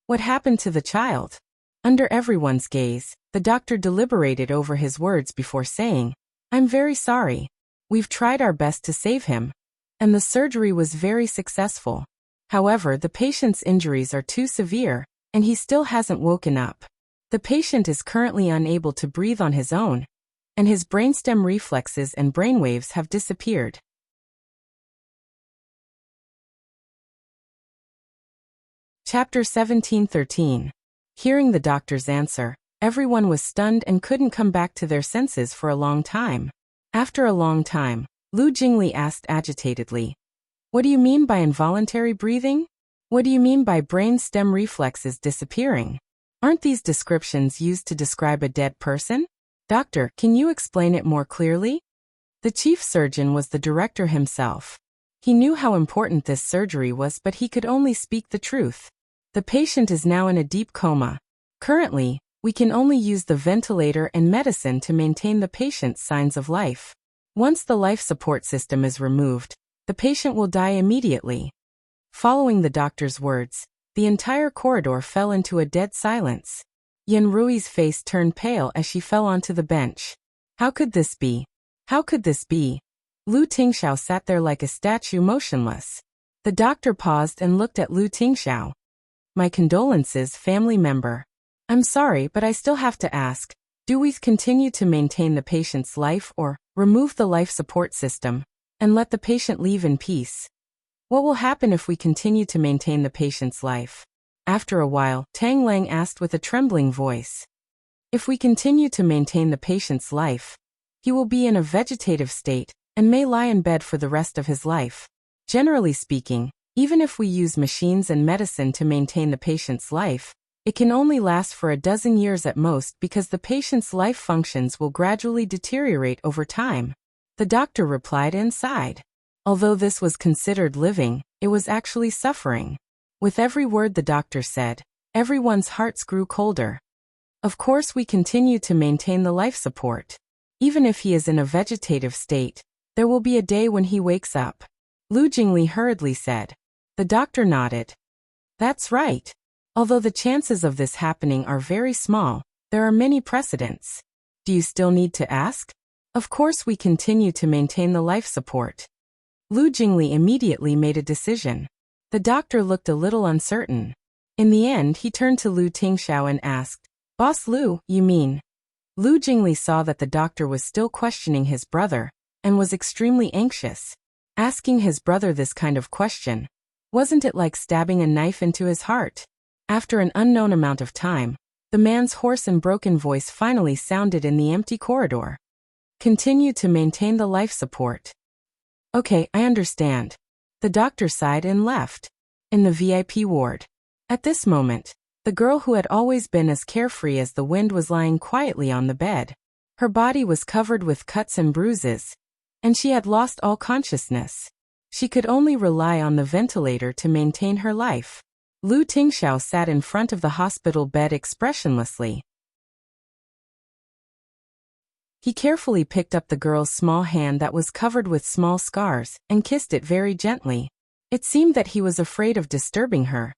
What happened to the child?" Under everyone's gaze, the doctor deliberated over his words before saying, "I'm very sorry. We've tried our best to save him, and the surgery was very successful. However, the patient's injuries are too severe, and he still hasn't woken up. The patient is currently unable to breathe on his own, and his brainstem reflexes and brainwaves have disappeared." Chapter 17:13. Hearing the doctor's answer, everyone was stunned and couldn't come back to their senses for a long time. After a long time, Lu Jingli asked agitatedly, "What do you mean by involuntary breathing? What do you mean by brain stem reflexes disappearing? Aren't these descriptions used to describe a dead person? Doctor, can you explain it more clearly?" The chief surgeon was the director himself. He knew how important this surgery was, but he could only speak the truth. The patient is now in a deep coma. Currently, we can only use the ventilator and medicine to maintain the patient's signs of life. Once the life support system is removed, the patient will die immediately. Following the doctor's words, the entire corridor fell into a dead silence. Yin Rui's face turned pale as she fell onto the bench. How could this be? How could this be? Lu Tingxiao sat there like a statue, motionless. The doctor paused and looked at Lu Tingxiao. "My condolences, family member. I'm sorry, but I still have to ask, do we continue to maintain the patient's life or remove the life support system and let the patient leave in peace? What will happen if we continue to maintain the patient's life?" After a while, Tang Lang asked with a trembling voice. "If we continue to maintain the patient's life, he will be in a vegetative state and may lie in bed for the rest of his life. Generally speaking, even if we use machines and medicine to maintain the patient's life, it can only last for a dozen years at most because the patient's life functions will gradually deteriorate over time." The doctor replied and sighed. Although this was considered living, it was actually suffering. With every word the doctor said, everyone's hearts grew colder. Of course we continue to maintain the life support. Even if he is in a vegetative state, there will be a day when he wakes up. Lu Jingli hurriedly said. The doctor nodded. That's right. Although the chances of this happening are very small, there are many precedents. Do you still need to ask? Of course we continue to maintain the life support. Lu Jingli immediately made a decision. The doctor looked a little uncertain. In the end he turned to Lu Tingxiao and asked, Boss Lu, you mean? Lu Jingli saw that the doctor was still questioning his brother, and was extremely anxious. Asking his brother this kind of question, wasn't it like stabbing a knife into his heart? After an unknown amount of time, the man's hoarse and broken voice finally sounded in the empty corridor. Continue to maintain the life support. Okay, I understand. The doctor sighed and left. In the VIP ward. At this moment, the girl who had always been as carefree as the wind was lying quietly on the bed. Her body was covered with cuts and bruises, and she had lost all consciousness. She could only rely on the ventilator to maintain her life. Lu Tingxiao sat in front of the hospital bed expressionlessly. He carefully picked up the girl's small hand that was covered with small scars and kissed it very gently. It seemed that he was afraid of disturbing her,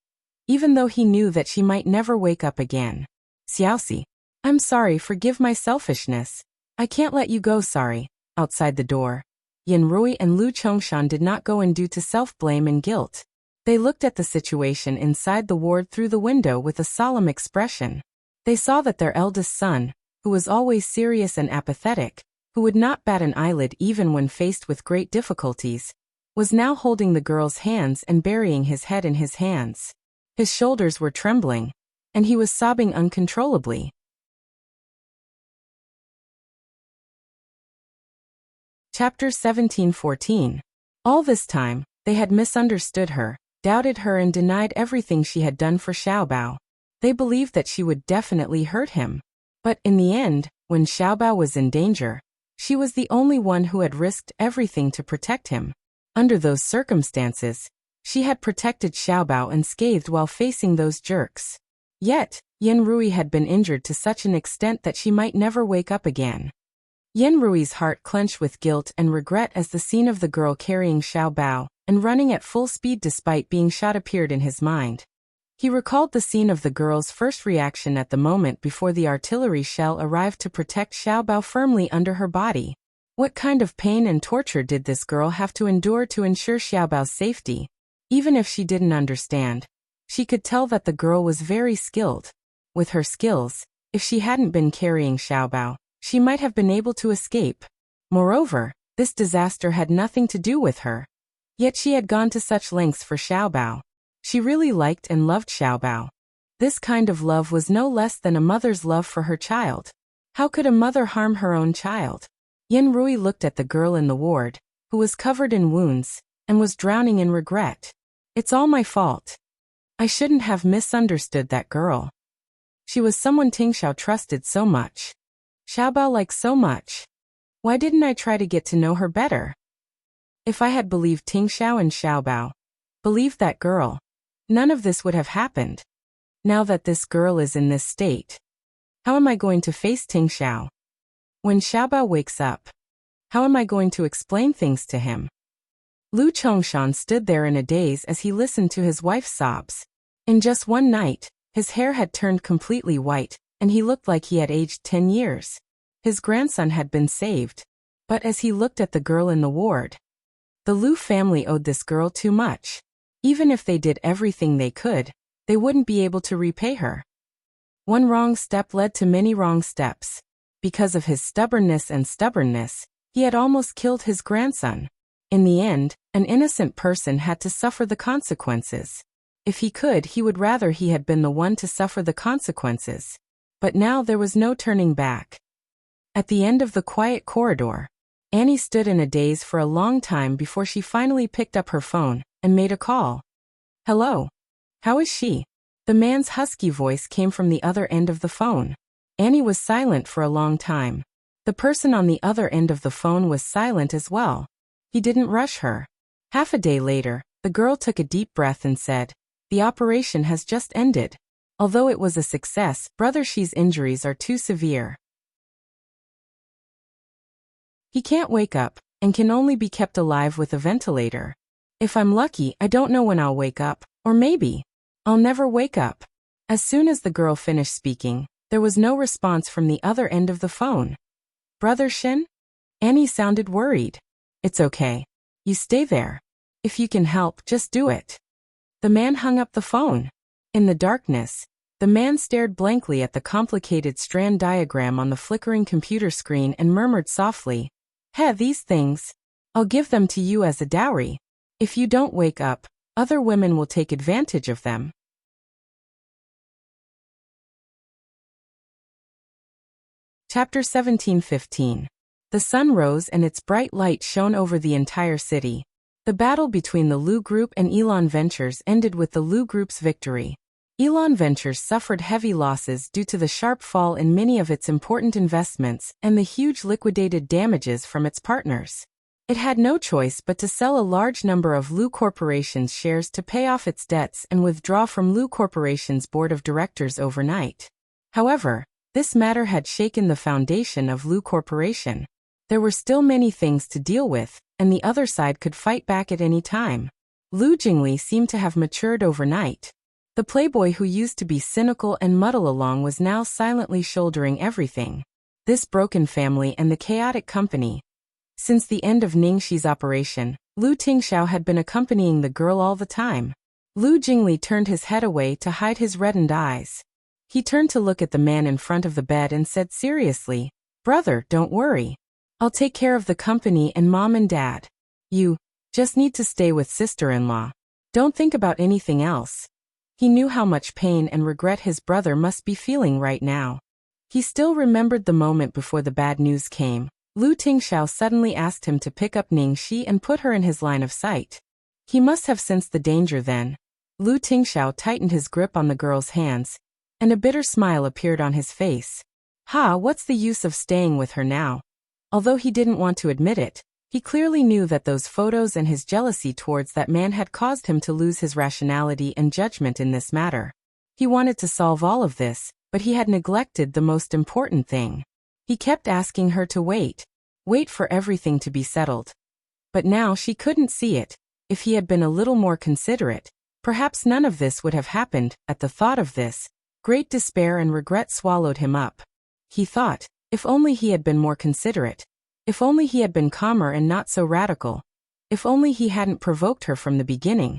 even though he knew that she might never wake up again. Xiaoxi, I'm sorry, forgive my selfishness. I can't let you go, sorry. Outside the door, Yin Rui and Lu Chongshan did not go in due to self-blame and guilt. They looked at the situation inside the ward through the window with a solemn expression. They saw that their eldest son, who was always serious and apathetic, who would not bat an eyelid even when faced with great difficulties, was now holding the girl's hands and burying his head in his hands. His shoulders were trembling, and he was sobbing uncontrollably. Chapter 17-14. All this time, they had misunderstood her, doubted her and denied everything she had done for Xiaobao. They believed that she would definitely hurt him. But in the end, when Xiaobao was in danger, she was the only one who had risked everything to protect him. Under those circumstances, she had protected Xiaobao unscathed while facing those jerks. Yet, Yin Rui had been injured to such an extent that she might never wake up again. Yin Rui's heart clenched with guilt and regret as the scene of the girl carrying Xiaobao and running at full speed despite being shot appeared in his mind. He recalled the scene of the girl's first reaction at the moment before the artillery shell arrived to protect Xiaobao firmly under her body. What kind of pain and torture did this girl have to endure to ensure Xiaobao's safety? Even if she didn't understand, she could tell that the girl was very skilled. With her skills, if she hadn't been carrying Xiaobao, she might have been able to escape. Moreover, this disaster had nothing to do with her. Yet she had gone to such lengths for Xiaobao. She really liked and loved Xiaobao. This kind of love was no less than a mother's love for her child. How could a mother harm her own child? Yin Rui looked at the girl in the ward, who was covered in wounds, and was drowning in regret. It's all my fault. I shouldn't have misunderstood that girl. She was someone Tingxiao trusted so much. Xiaobao liked so much. Why didn't I try to get to know her better? If I had believed Tingxiao and Xiaobao, believed that girl, none of this would have happened. Now that this girl is in this state, how am I going to face Tingxiao? When Xiaobao wakes up, how am I going to explain things to him? Lu Chongshan stood there in a daze as he listened to his wife's sobs. In just one night, his hair had turned completely white, and he looked like he had aged 10 years. His grandson had been saved. But as he looked at the girl in the ward, the Lu family owed this girl too much. Even if they did everything they could, they wouldn't be able to repay her. One wrong step led to many wrong steps. Because of his stubbornness, he had almost killed his grandson. In the end, an innocent person had to suffer the consequences. If he could, he would rather he had been the one to suffer the consequences. But now there was no turning back. At the end of the quiet corridor, Annie stood in a daze for a long time before she finally picked up her phone and made a call. Hello. How is she? The man's husky voice came from the other end of the phone. Annie was silent for a long time. The person on the other end of the phone was silent as well. He didn't rush her. Half a day later, the girl took a deep breath and said, "The operation has just ended. Although it was a success, Brother Shi's injuries are too severe. He can't wake up, and can only be kept alive with a ventilator. If I'm lucky, I don't know when I'll wake up, or maybe I'll never wake up." As soon as the girl finished speaking, there was no response from the other end of the phone. Brother Shin? Annie sounded worried. It's okay. You stay there. If you can help, just do it. The man hung up the phone. In the darkness, the man stared blankly at the complicated strand diagram on the flickering computer screen and murmured softly, these things. I'll give them to you as a dowry. If you don't wake up, other women will take advantage of them. Chapter 17:15. The sun rose and its bright light shone over the entire city. The battle between the Lu Group and Elon Ventures ended with the Lu Group's victory. Elon Ventures suffered heavy losses due to the sharp fall in many of its important investments and the huge liquidated damages from its partners. It had no choice but to sell a large number of Lu Corporation's shares to pay off its debts and withdraw from Lu Corporation's board of directors overnight. However, this matter had shaken the foundation of Lu Corporation. There were still many things to deal with, and the other side could fight back at any time. Lu Jingli seemed to have matured overnight. The playboy who used to be cynical and muddle along was now silently shouldering everything. This broken family and the chaotic company. Since the end of Ningxi's operation, Lu Tingxiao had been accompanying the girl all the time. Lu Jingli turned his head away to hide his reddened eyes. He turned to look at the man in front of the bed and said seriously, "Brother, don't worry. I'll take care of the company and mom and dad. You just need to stay with sister-in-law. Don't think about anything else." He knew how much pain and regret his brother must be feeling right now. He still remembered the moment before the bad news came. Lu Tingxiao suddenly asked him to pick up Ningxi and put her in his line of sight. He must have sensed the danger then. Lu Tingxiao tightened his grip on the girl's hands, and a bitter smile appeared on his face. What's the use of staying with her now? Although he didn't want to admit it, he clearly knew that those photos and his jealousy towards that man had caused him to lose his rationality and judgment in this matter. He wanted to solve all of this, but he had neglected the most important thing. He kept asking her to wait for everything to be settled. But now she couldn't see it. If he had been a little more considerate, perhaps none of this would have happened. At the thought of this, great despair and regret swallowed him up. He thought, if only he had been more considerate. If only he had been calmer and not so radical. If only he hadn't provoked her from the beginning.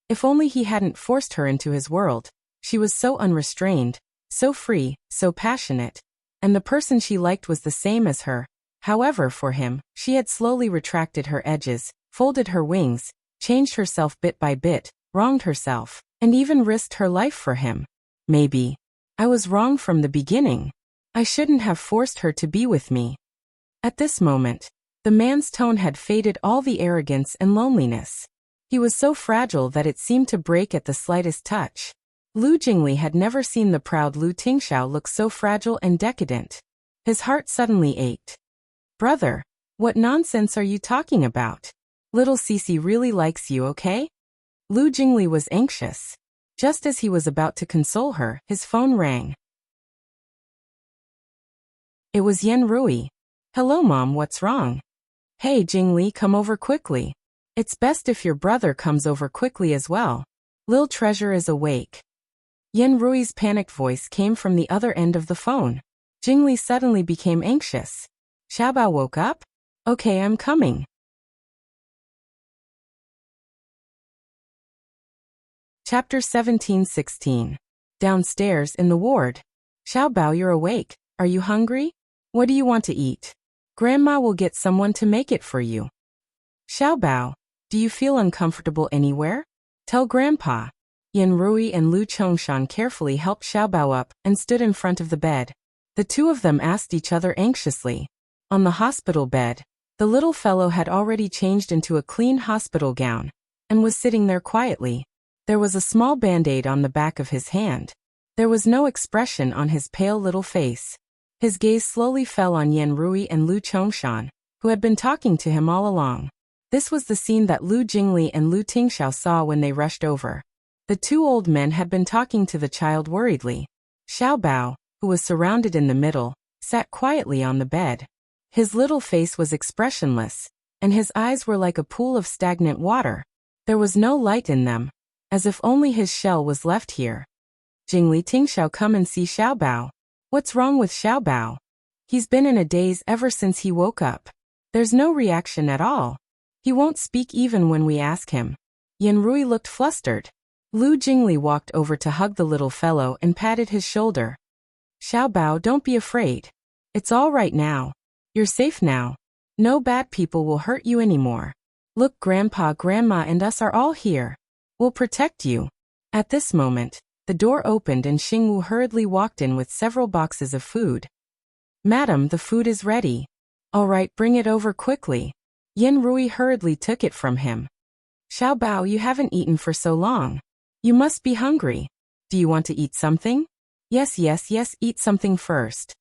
If only he hadn't forced her into his world. She was so unrestrained, so free, so passionate. And the person she liked was the same as her. However, for him, she had slowly retracted her edges, folded her wings, changed herself bit by bit, wronged herself, and even risked her life for him. Maybe I was wrong from the beginning. I shouldn't have forced her to be with me. At this moment, the man's tone had faded all the arrogance and loneliness. He was so fragile that it seemed to break at the slightest touch. Lu Jingli had never seen the proud Lu Tingxiao look so fragile and decadent. His heart suddenly ached. "Brother, what nonsense are you talking about? Little Cece really likes you, okay?" Lu Jingli was anxious. Just as he was about to console her, his phone rang. It was Yan Rui. "Hello Mom, what's wrong?" "Hey Jingli, come over quickly. It's best if your brother comes over quickly as well. Lil Treasure is awake." Yan Rui's panicked voice came from the other end of the phone. Jingli suddenly became anxious. "Xiaobao woke up? Okay, I'm coming." Chapter 17:16. Downstairs in the ward. "Xiaobao, you're awake. Are you hungry? What do you want to eat? Grandma will get someone to make it for you." "Xiaobao, do you feel uncomfortable anywhere? Tell Grandpa." Yan Rui and Lu Chongshan carefully helped Xiaobao up and stood in front of the bed. The two of them asked each other anxiously. On the hospital bed, the little fellow had already changed into a clean hospital gown and was sitting there quietly. There was a small band-aid on the back of his hand. There was no expression on his pale little face. His gaze slowly fell on Yan Rui and Lu Chongshan, who had been talking to him all along. This was the scene that Lu Jingli and Lu Tingxiao saw when they rushed over. The two old men had been talking to the child worriedly. Xiaobao, who was surrounded in the middle, sat quietly on the bed. His little face was expressionless, and his eyes were like a pool of stagnant water. There was no light in them, as if only his shell was left here. "Jingli, Tingxiao, come and see Xiaobao." "What's wrong with Xiaobao? He's been in a daze ever since he woke up. There's no reaction at all. He won't speak even when we ask him." Yan Rui looked flustered. Lu Jingli walked over to hug the little fellow and patted his shoulder. "Xiaobao, don't be afraid. It's all right now. You're safe now. No bad people will hurt you anymore. Look, Grandpa, Grandma and us are all here. We'll protect you." At this moment, the door opened and Xingwu hurriedly walked in with several boxes of food. "Madam, the food is ready." "All right, bring it over quickly." Yin Rui hurriedly took it from him. "Xiao Bao, you haven't eaten for so long. You must be hungry. Do you want to eat something?" Yes, eat something first."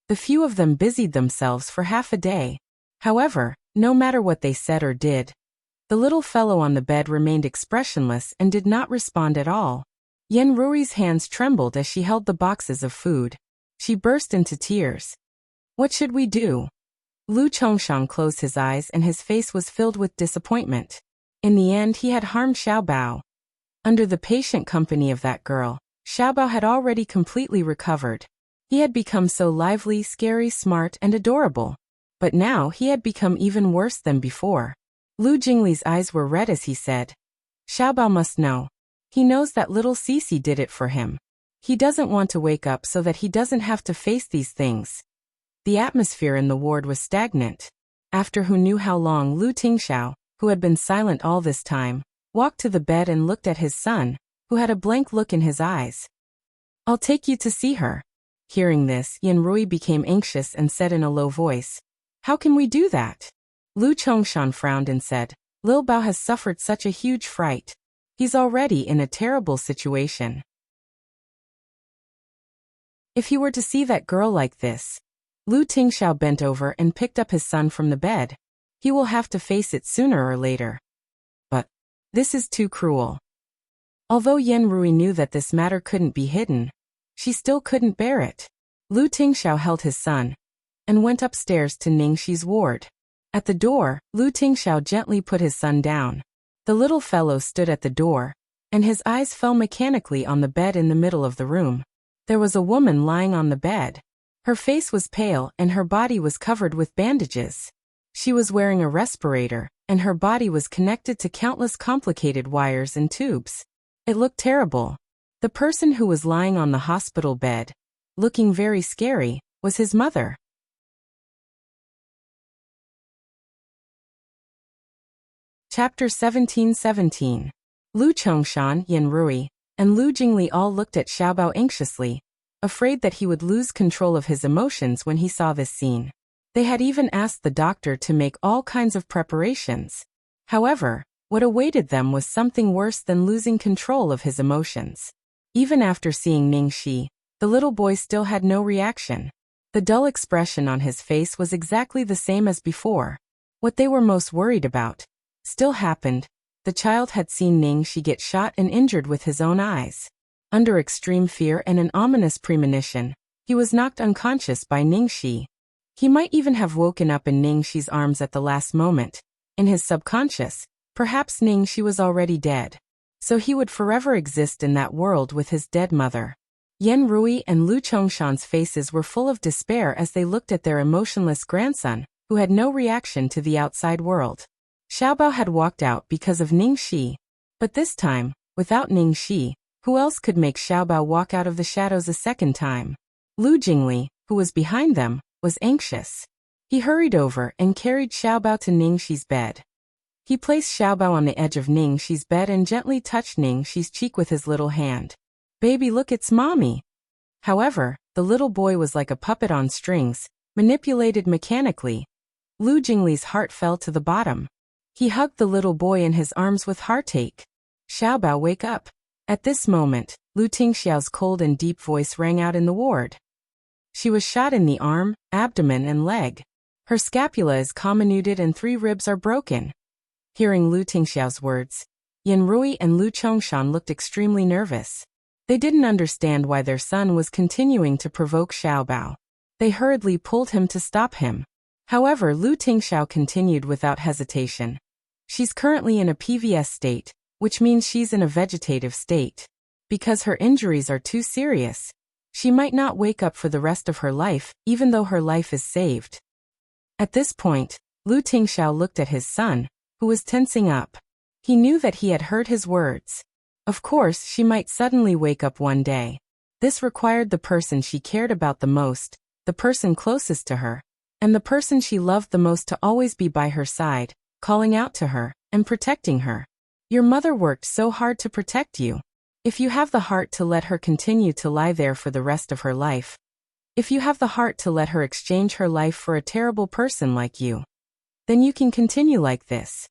The few of them busied themselves for half a day. However, no matter what they said or did, the little fellow on the bed remained expressionless and did not respond at all. Yen Rui's hands trembled as she held the boxes of food. She burst into tears. "What should we do?" Lu Chongshan closed his eyes and his face was filled with disappointment. In the end, he had harmed Xiao Bao. Under the patient company of that girl, Xiao Bao had already completely recovered. He had become so lively, scary, smart, and adorable. But now he had become even worse than before. Lu Jingli's eyes were red as he said, "Xiao Bao must know. He knows that little Cece did it for him. He doesn't want to wake up so that he doesn't have to face these things." The atmosphere in the ward was stagnant. After who knew how long, Lu Tingxiao, who had been silent all this time, walked to the bed and looked at his son, who had a blank look in his eyes. "I'll take you to see her." Hearing this, Yin Rui became anxious and said in a low voice, "How can we do that?" Lu Chongshan frowned and said, "Lil Bao has suffered such a huge fright. He's already in a terrible situation. If he were to see that girl like this..." Lu Tingxiao bent over and picked up his son from the bed. "He will have to face it sooner or later. But this is too cruel." Although Yen Rui knew that this matter couldn't be hidden, she still couldn't bear it. Lu Tingxiao held his son and went upstairs to Ningxi's ward. At the door, Lu Tingxiao gently put his son down. The little fellow stood at the door, and his eyes fell mechanically on the bed in the middle of the room. There was a woman lying on the bed. Her face was pale and her body was covered with bandages. She was wearing a respirator, and her body was connected to countless complicated wires and tubes. It looked terrible. The person who was lying on the hospital bed, looking very scary, was his mother. Chapter 17:17. Lu Chongshan, Yin Rui, and Lu Jingli all looked at Xiao Bao anxiously, afraid that he would lose control of his emotions when he saw this scene. They had even asked the doctor to make all kinds of preparations. However, what awaited them was something worse than losing control of his emotions. Even after seeing Ningxi, the little boy still had no reaction. The dull expression on his face was exactly the same as before. What they were most worried about still happened. The child had seen Ningxi get shot and injured with his own eyes. Under extreme fear and an ominous premonition, he was knocked unconscious by Ningxi. He might even have woken up in Ningxi's arms at the last moment. In his subconscious, perhaps Ningxi was already dead. So he would forever exist in that world with his dead mother. Yen Rui and Lu Chongshan's faces were full of despair as they looked at their emotionless grandson, who had no reaction to the outside world. Xiao Bao had walked out because of Ningxi. But this time, without Ningxi, who else could make Xiao Bao walk out of the shadows a second time? Lu Jingli, who was behind them, was anxious. He hurried over and carried Xiao Bao to Ningxi's bed. He placed Xiao Bao on the edge of Ningxi's bed and gently touched Ningxi's cheek with his little hand. "Baby, look, it's mommy." However, the little boy was like a puppet on strings, manipulated mechanically. Lu Jingli's heart fell to the bottom. He hugged the little boy in his arms with heartache. "Xiao Bao, wake up." At this moment, Lu Tingxiao's cold and deep voice rang out in the ward. She was shot in the arm, abdomen, and leg. Her scapula is comminuted and 3 ribs are broken. Hearing Lu Tingxiao's words, Yin Rui and Lu Chongshan looked extremely nervous. They didn't understand why their son was continuing to provoke Xiao Bao. They hurriedly pulled him to stop him. However, Lu Tingxiao continued without hesitation. "She's currently in a PVS state, which means she's in a vegetative state. Because her injuries are too serious, she might not wake up for the rest of her life, even though her life is saved." At this point, Lu Tingxiao looked at his son, who was tensing up. He knew that he had heard his words. Of course, she might suddenly wake up one day. This required the person she cared about the most, the person closest to her, and the person she loved the most to always be by her side, calling out to her, and protecting her. Your mother worked so hard to protect you. If you have the heart to let her continue to lie there for the rest of her life, If you have the heart to let her exchange her life for a terrible person like you, then you can continue like this.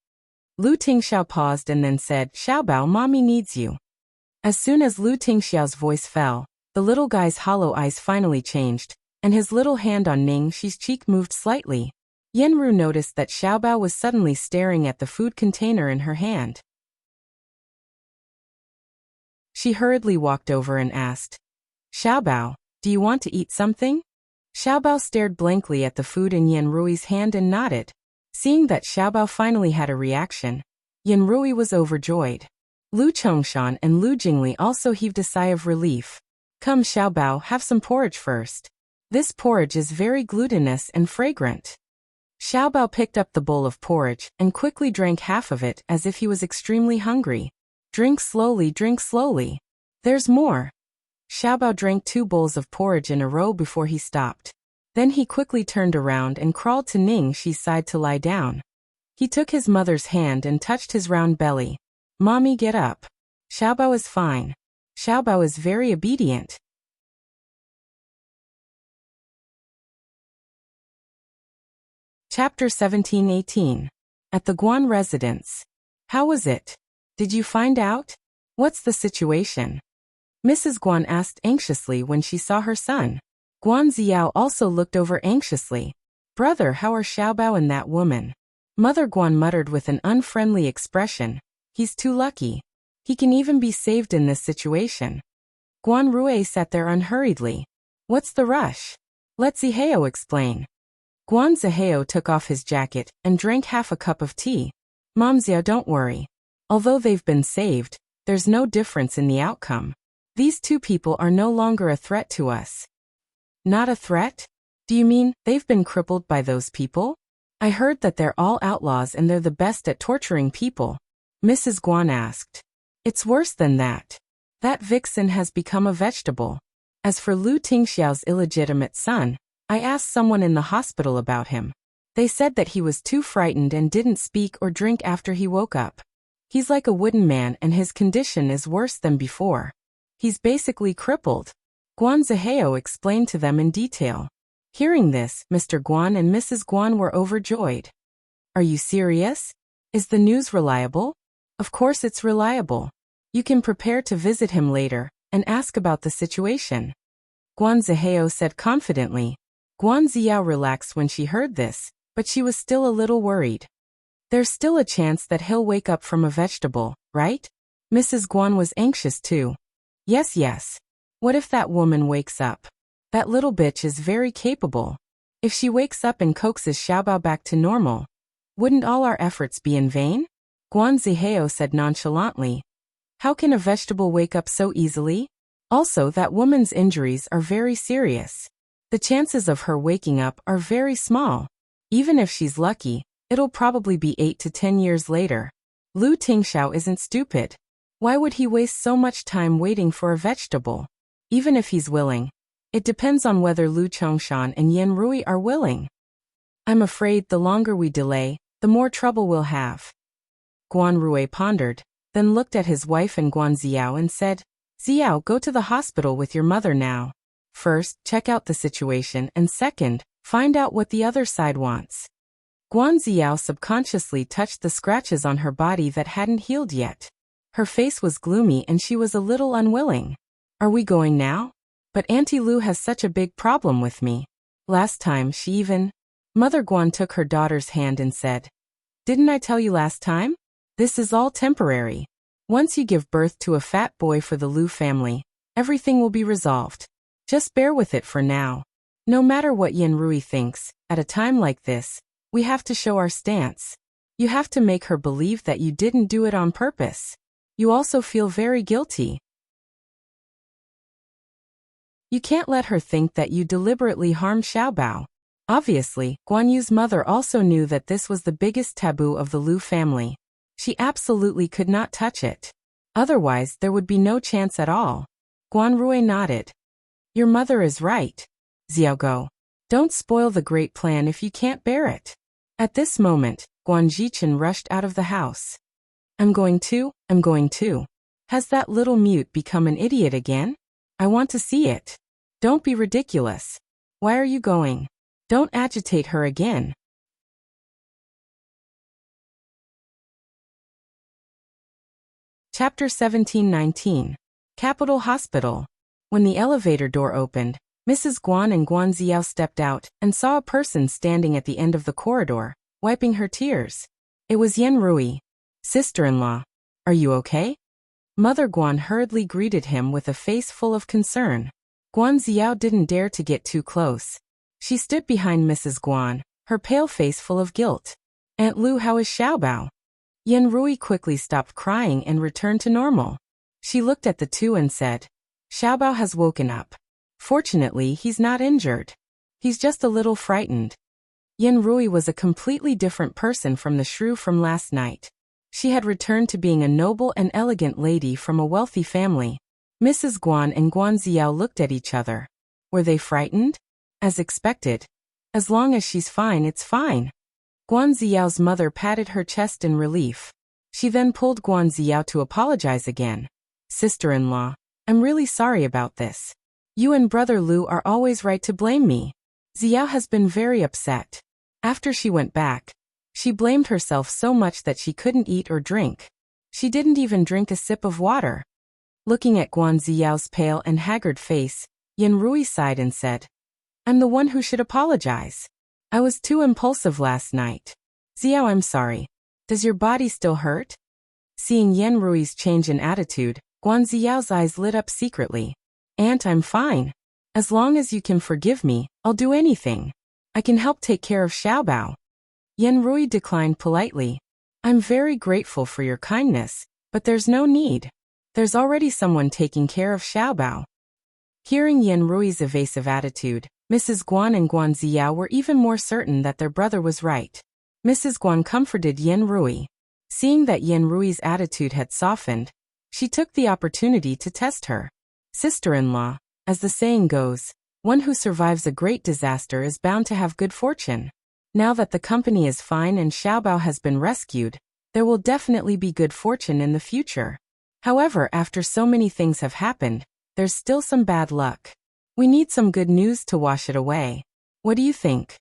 Lu Tingxiao paused and then said, Xiaobao, mommy needs you. As soon as Lu Tingxiao's voice fell, the little guy's hollow eyes finally changed, and his little hand on Ning Shi's cheek moved slightly. Yenru noticed that Xiaobao was suddenly staring at the food container in her hand. She hurriedly walked over and asked, Xiaobao, do you want to eat something? Xiaobao stared blankly at the food in Yenrui's hand and nodded. Seeing that Xiaobao finally had a reaction, Yenrui was overjoyed. Lu Chongshan and Lu Jingli also heaved a sigh of relief. Come Xiaobao, have some porridge first. This porridge is very glutinous and fragrant. Xiaobao picked up the bowl of porridge and quickly drank half of it as if he was extremely hungry. Drink slowly, drink slowly. There's more. Xiaobao drank 2 bowls of porridge in a row before he stopped. Then he quickly turned around and crawled to Ning Shi's side to lie down. He took his mother's hand and touched his round belly. Mommy, get up. Xiaobao is fine. Xiaobao is very obedient. Chapter 17-18. At the Guan residence. How was it? Did you find out? What's the situation? Mrs. Guan asked anxiously when she saw her son. Guan Ziao also looked over anxiously. Brother, how are Xiaobao and that woman? Mother Guan muttered with an unfriendly expression. He's too lucky. He can even be saved in this situation. Guan Rui sat there unhurriedly. What's the rush? Let Zihao explain. Guan Zihao took off his jacket and drank half a cup of tea. Mom Xiao, don't worry. Although they've been saved, there's no difference in the outcome. These 2 people are no longer a threat to us. Not a threat? Do you mean they've been crippled by those people? I heard that they're all outlaws and they're the best at torturing people. Mrs. Guan asked. It's worse than that. That vixen has become a vegetable. As for Lu Tingxiao's illegitimate son, I asked someone in the hospital about him. They said that he was too frightened and didn't speak or drink after he woke up. He's like a wooden man and his condition is worse than before. He's basically crippled. Guan Zihao explained to them in detail. Hearing this, Mr. Guan and Mrs. Guan were overjoyed. Are you serious? Is the news reliable? Of course it's reliable. You can prepare to visit him later and ask about the situation. Guan Zihao said confidently. Guan Ziao relaxed when she heard this, but she was still a little worried. There's still a chance that he'll wake up from a vegetable, right? Mrs. Guan was anxious too. Yes, yes. What if that woman wakes up? That little bitch is very capable. If she wakes up and coaxes Xiaobao back to normal, wouldn't all our efforts be in vain? Guan Zihao said nonchalantly. How can a vegetable wake up so easily? Also, that woman's injuries are very serious. The chances of her waking up are very small. Even if she's lucky, it'll probably be 8 to 10 years later. Lu Tingxiao isn't stupid. Why would he waste so much time waiting for a vegetable? Even if he's willing, it depends on whether Lu Chongshan and Yan Rui are willing. I'm afraid the longer we delay, the more trouble we'll have. Guan Rui pondered, then looked at his wife and Guan Ziao and said, Ziao, go to the hospital with your mother now. First, check out the situation and second, find out what the other side wants. Guan Ziao subconsciously touched the scratches on her body that hadn't healed yet. Her face was gloomy and she was a little unwilling. Are we going now? But Auntie Lu has such a big problem with me. Last time she even... Mother Guan took her daughter's hand and said, Didn't I tell you last time? This is all temporary. Once you give birth to a fat boy for the Lu family, everything will be resolved. Just bear with it for now. No matter what Yan Rui thinks, at a time like this, we have to show our stance. You have to make her believe that you didn't do it on purpose. You also feel very guilty. You can't let her think that you deliberately harmed Xiaobao. Obviously, Guan Yu's mother also knew that this was the biggest taboo of the Lu family. She absolutely could not touch it. Otherwise, there would be no chance at all. Guan Rui nodded. Your mother is right. Xiaogo. Don't spoil the great plan if you can't bear it. At this moment, Guan Zhichen rushed out of the house. I'm going to. Has that little mute become an idiot again? I want to see it. Don't be ridiculous. Why are you going? Don't agitate her again. Chapter 17-19. Capital Hospital. When the elevator door opened, Mrs. Guan and Guan Ziao stepped out and saw a person standing at the end of the corridor, wiping her tears. It was Yen Rui. Sister-in-law. Are you okay? Mother Guan hurriedly greeted him with a face full of concern. Guan Ziao didn't dare to get too close. She stood behind Mrs. Guan, her pale face full of guilt. Aunt Lu, how is Xiaobao? Yen Rui quickly stopped crying and returned to normal. She looked at the two and said, Xiaobao has woken up. Fortunately, he's not injured. He's just a little frightened. Yen Rui was a completely different person from the shrew from last night. She had returned to being a noble and elegant lady from a wealthy family. Mrs. Guan and Guan Ziao looked at each other. Were they frightened? As expected. As long as she's fine, it's fine. Guan Ziao's mother patted her chest in relief. She then pulled Guan Ziao to apologize again. Sister-in-law, I'm really sorry about this. You and Brother Lu are always right to blame me. Ziao has been very upset. After she went back, she blamed herself so much that she couldn't eat or drink. She didn't even drink a sip of water. Looking at Guan Ziao's pale and haggard face, Yen Rui sighed and said, I'm the one who should apologize. I was too impulsive last night. Ziao, I'm sorry. Does your body still hurt? Seeing Yen Rui's change in attitude, Guan Ziao's eyes lit up secretly. Aunt, I'm fine. As long as you can forgive me, I'll do anything. I can help take care of Xiaobao. Yen Rui declined politely. I'm very grateful for your kindness, but there's no need. There's already someone taking care of Xiaobao. Hearing Yen Rui's evasive attitude, Mrs. Guan and Guan Ziao were even more certain that their brother was right. Mrs. Guan comforted Yen Rui. Seeing that Yen Rui's attitude had softened, she took the opportunity to test her. Sister-in-law, as the saying goes, one who survives a great disaster is bound to have good fortune. Now that the company is fine and Xiaobao has been rescued, there will definitely be good fortune in the future. However, after so many things have happened, there's still some bad luck. We need some good news to wash it away. What do you think?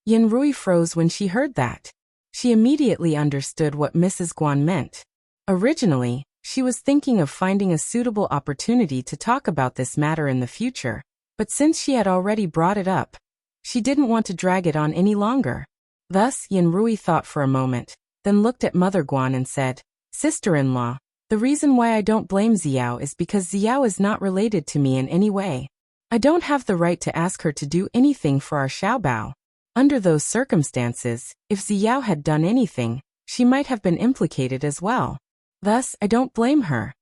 Yen Rui froze when she heard that. She immediately understood what Mrs. Guan meant. Originally, she was thinking of finding a suitable opportunity to talk about this matter in the future, but since she had already brought it up, she didn't want to drag it on any longer. Thus, Yen Rui thought for a moment, then looked at Mother Guan and said, Sister-in-law, the reason why I don't blame Ziao is because Ziao is not related to me in any way. I don't have the right to ask her to do anything for our Xiaobao. Under those circumstances, if Ziao had done anything, she might have been implicated as well. Thus, I don't blame her.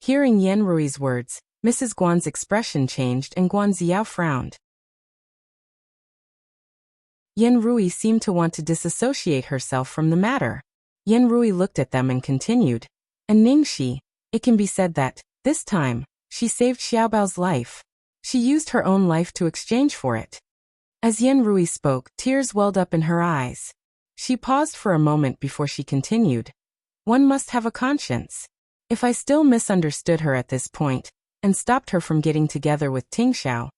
Hearing Yen Rui's words, Mrs. Guan's expression changed and Guan Ziao frowned. Yen Rui seemed to want to disassociate herself from the matter. Yen Rui looked at them and continued. And Ningxi, it can be said that, this time, she saved Xiaobao's life. She used her own life to exchange for it. As Yen Rui spoke, tears welled up in her eyes. She paused for a moment before she continued. One must have a conscience. If I still misunderstood her at this point, and stopped her from getting together with Tingxiao,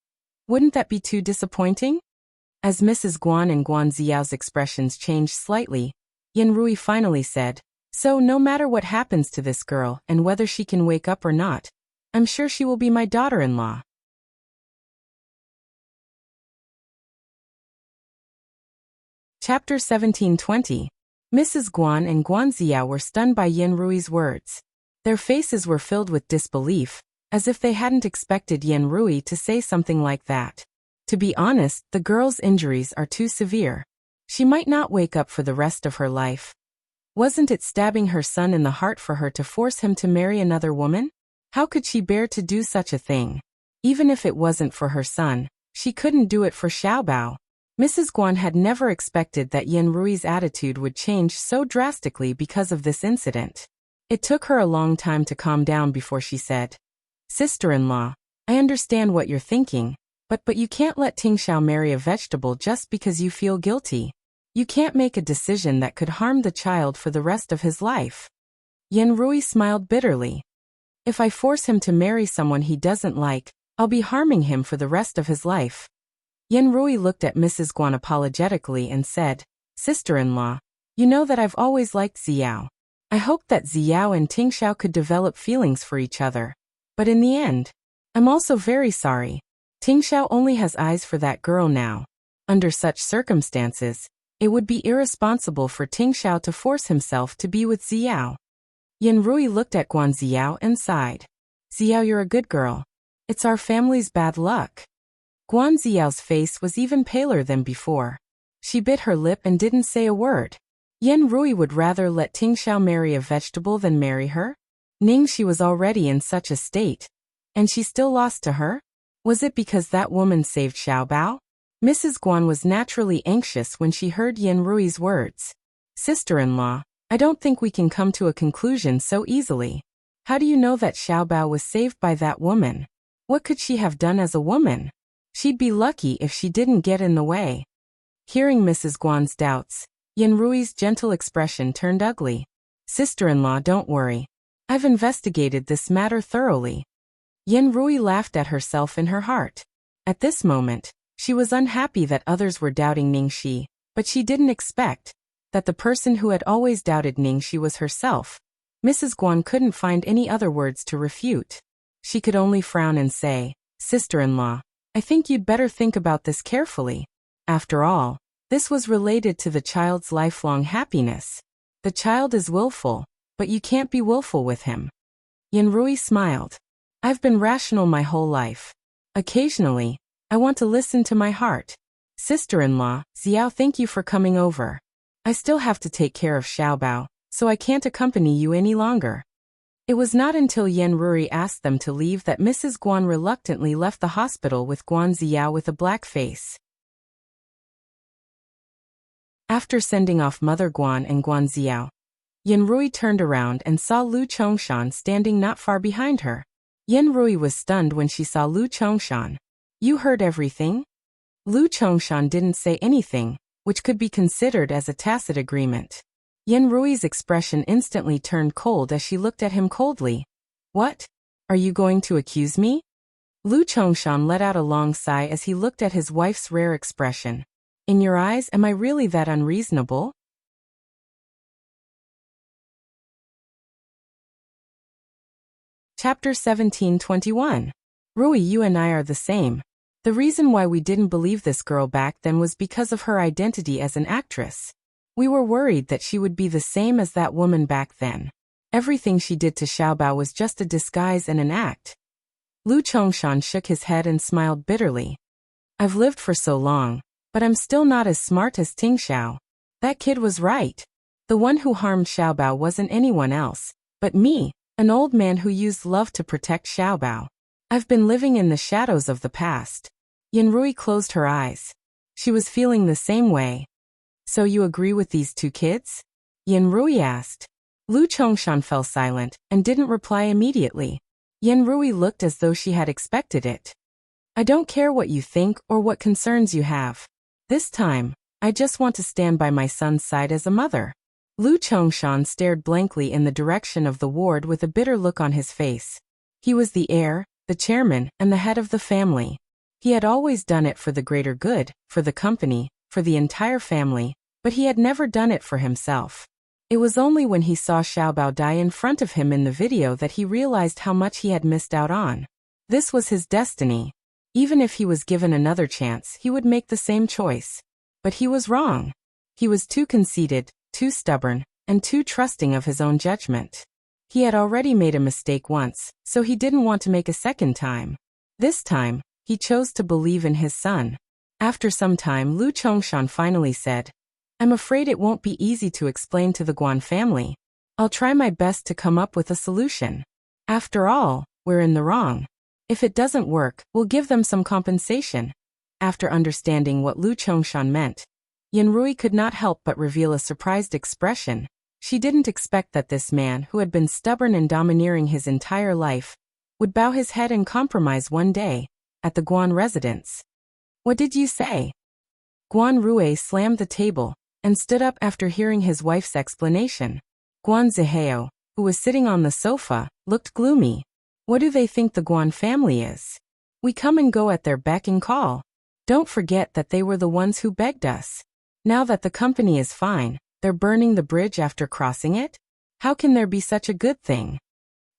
wouldn't that be too disappointing? As Mrs. Guan and Guan Ziao's expressions changed slightly, Yen Rui finally said, So no matter what happens to this girl and whether she can wake up or not, I'm sure she will be my daughter-in-law. Chapter 17-20. Mrs. Guan and Guan Ziao were stunned by Yen Rui's words. Their faces were filled with disbelief, as if they hadn't expected Yen Rui to say something like that. To be honest, the girl's injuries are too severe. She might not wake up for the rest of her life. Wasn't it stabbing her son in the heart for her to force him to marry another woman? How could she bear to do such a thing? Even if it wasn't for her son, she couldn't do it for Xiaobao. Mrs. Guan had never expected that Yen Rui's attitude would change so drastically because of this incident. It took her a long time to calm down before she said, Sister-in-law, I understand what you're thinking, but you can't let Tingxiao marry a vegetable just because you feel guilty. You can't make a decision that could harm the child for the rest of his life. Yen Rui smiled bitterly. If I force him to marry someone he doesn't like, I'll be harming him for the rest of his life. Yen Rui looked at Mrs. Guan apologetically and said, "Sister-in-law, you know that I've always liked Xiao. I hoped that Xiao and Tingxiao could develop feelings for each other. But in the end, I'm also very sorry. Tingxiao only has eyes for that girl now. Under such circumstances, it would be irresponsible for Tingxiao to force himself to be with Xiao." Yen Rui looked at Guan Xiao and sighed. "Xiao, you're a good girl. It's our family's bad luck." Guan Xiao's face was even paler than before. She bit her lip and didn't say a word. Yen Rui would rather let Tingxiao marry a vegetable than marry her? She was already in such a state. And she still lost to her? Was it because that woman saved Xiaobao? Mrs. Guan was naturally anxious when she heard Yen Rui's words. "Sister-in-law, I don't think we can come to a conclusion so easily. How do you know that Xiaobao was saved by that woman? What could she have done as a woman? She'd be lucky if she didn't get in the way." Hearing Mrs. Guan's doubts, Yen Rui's gentle expression turned ugly. "Sister-in-law, don't worry. I've investigated this matter thoroughly." Yen Rui laughed at herself in her heart. At this moment, she was unhappy that others were doubting Ningxi, but she didn't expect that the person who had always doubted Ningxi was herself. Mrs. Guan couldn't find any other words to refute. She could only frown and say, "Sister-in-law, I think you'd better think about this carefully. After all, this was related to the child's lifelong happiness. The child is willful, but you can't be willful with him." Yen Rui smiled. "I've been rational my whole life. Occasionally, I want to listen to my heart. Sister-in-law, Xiao, thank you for coming over. I still have to take care of Xiaobao, so I can't accompany you any longer." It was not until Yen Rui asked them to leave that Mrs. Guan reluctantly left the hospital with Guan Xiao with a black face. After sending off Mother Guan and Guan Xiao, Yen Rui turned around and saw Lu Chongshan standing not far behind her. Yen Rui was stunned when she saw Lu Chongshan. "You heard everything?" Lu Chongshan didn't say anything, which could be considered as a tacit agreement. Yen Rui's expression instantly turned cold as she looked at him coldly. "What? Are you going to accuse me?" Lu Chongshan let out a long sigh as he looked at his wife's rare expression. "In your eyes, am I really that unreasonable?" Chapter 17:21. "Rui, you and I are the same. The reason why we didn't believe this girl back then was because of her identity as an actress. We were worried that she would be the same as that woman back then. Everything she did to Xiaobao was just a disguise and an act." Lu Chongshan shook his head and smiled bitterly. "I've lived for so long, but I'm still not as smart as Tingxiao. That kid was right. The one who harmed Xiaobao wasn't anyone else, but me, an old man who used love to protect Xiaobao. I've been living in the shadows of the past." Yen Rui closed her eyes. She was feeling the same way. "So you agree with these two kids?" Yen Rui asked. Lu Chongshan fell silent and didn't reply immediately. Yen Rui looked as though she had expected it. "I don't care what you think or what concerns you have. This time, I just want to stand by my son's side as a mother." Lu Chongshan stared blankly in the direction of the ward with a bitter look on his face. He was the heir, the chairman, and the head of the family. He had always done it for the greater good, for the company, for the entire family, but he had never done it for himself. It was only when he saw Xiaobao die in front of him in the video that he realized how much he had missed out on. This was his destiny. Even if he was given another chance, he would make the same choice. But he was wrong. He was too conceited, too stubborn, and too trusting of his own judgment. He had already made a mistake once, so he didn't want to make a second time. This time, he chose to believe in his son. After some time, Lu Chongshan finally said, "I'm afraid it won't be easy to explain to the Guan family. I'll try my best to come up with a solution. After all, we're in the wrong. If it doesn't work, we'll give them some compensation." After understanding what Lu Chongshan meant, Yen Rui could not help but reveal a surprised expression. She didn't expect that this man, who had been stubborn and domineering his entire life, would bow his head and compromise one day, at the Guan residence. "What did you say?" Guan Rui slammed the table and stood up after hearing his wife's explanation. Guan Zihao, who was sitting on the sofa, looked gloomy. "What do they think the Guan family is? We come and go at their beck and call. Don't forget that they were the ones who begged us. Now that the company is fine, they're burning the bridge after crossing it? How can there be such a good thing?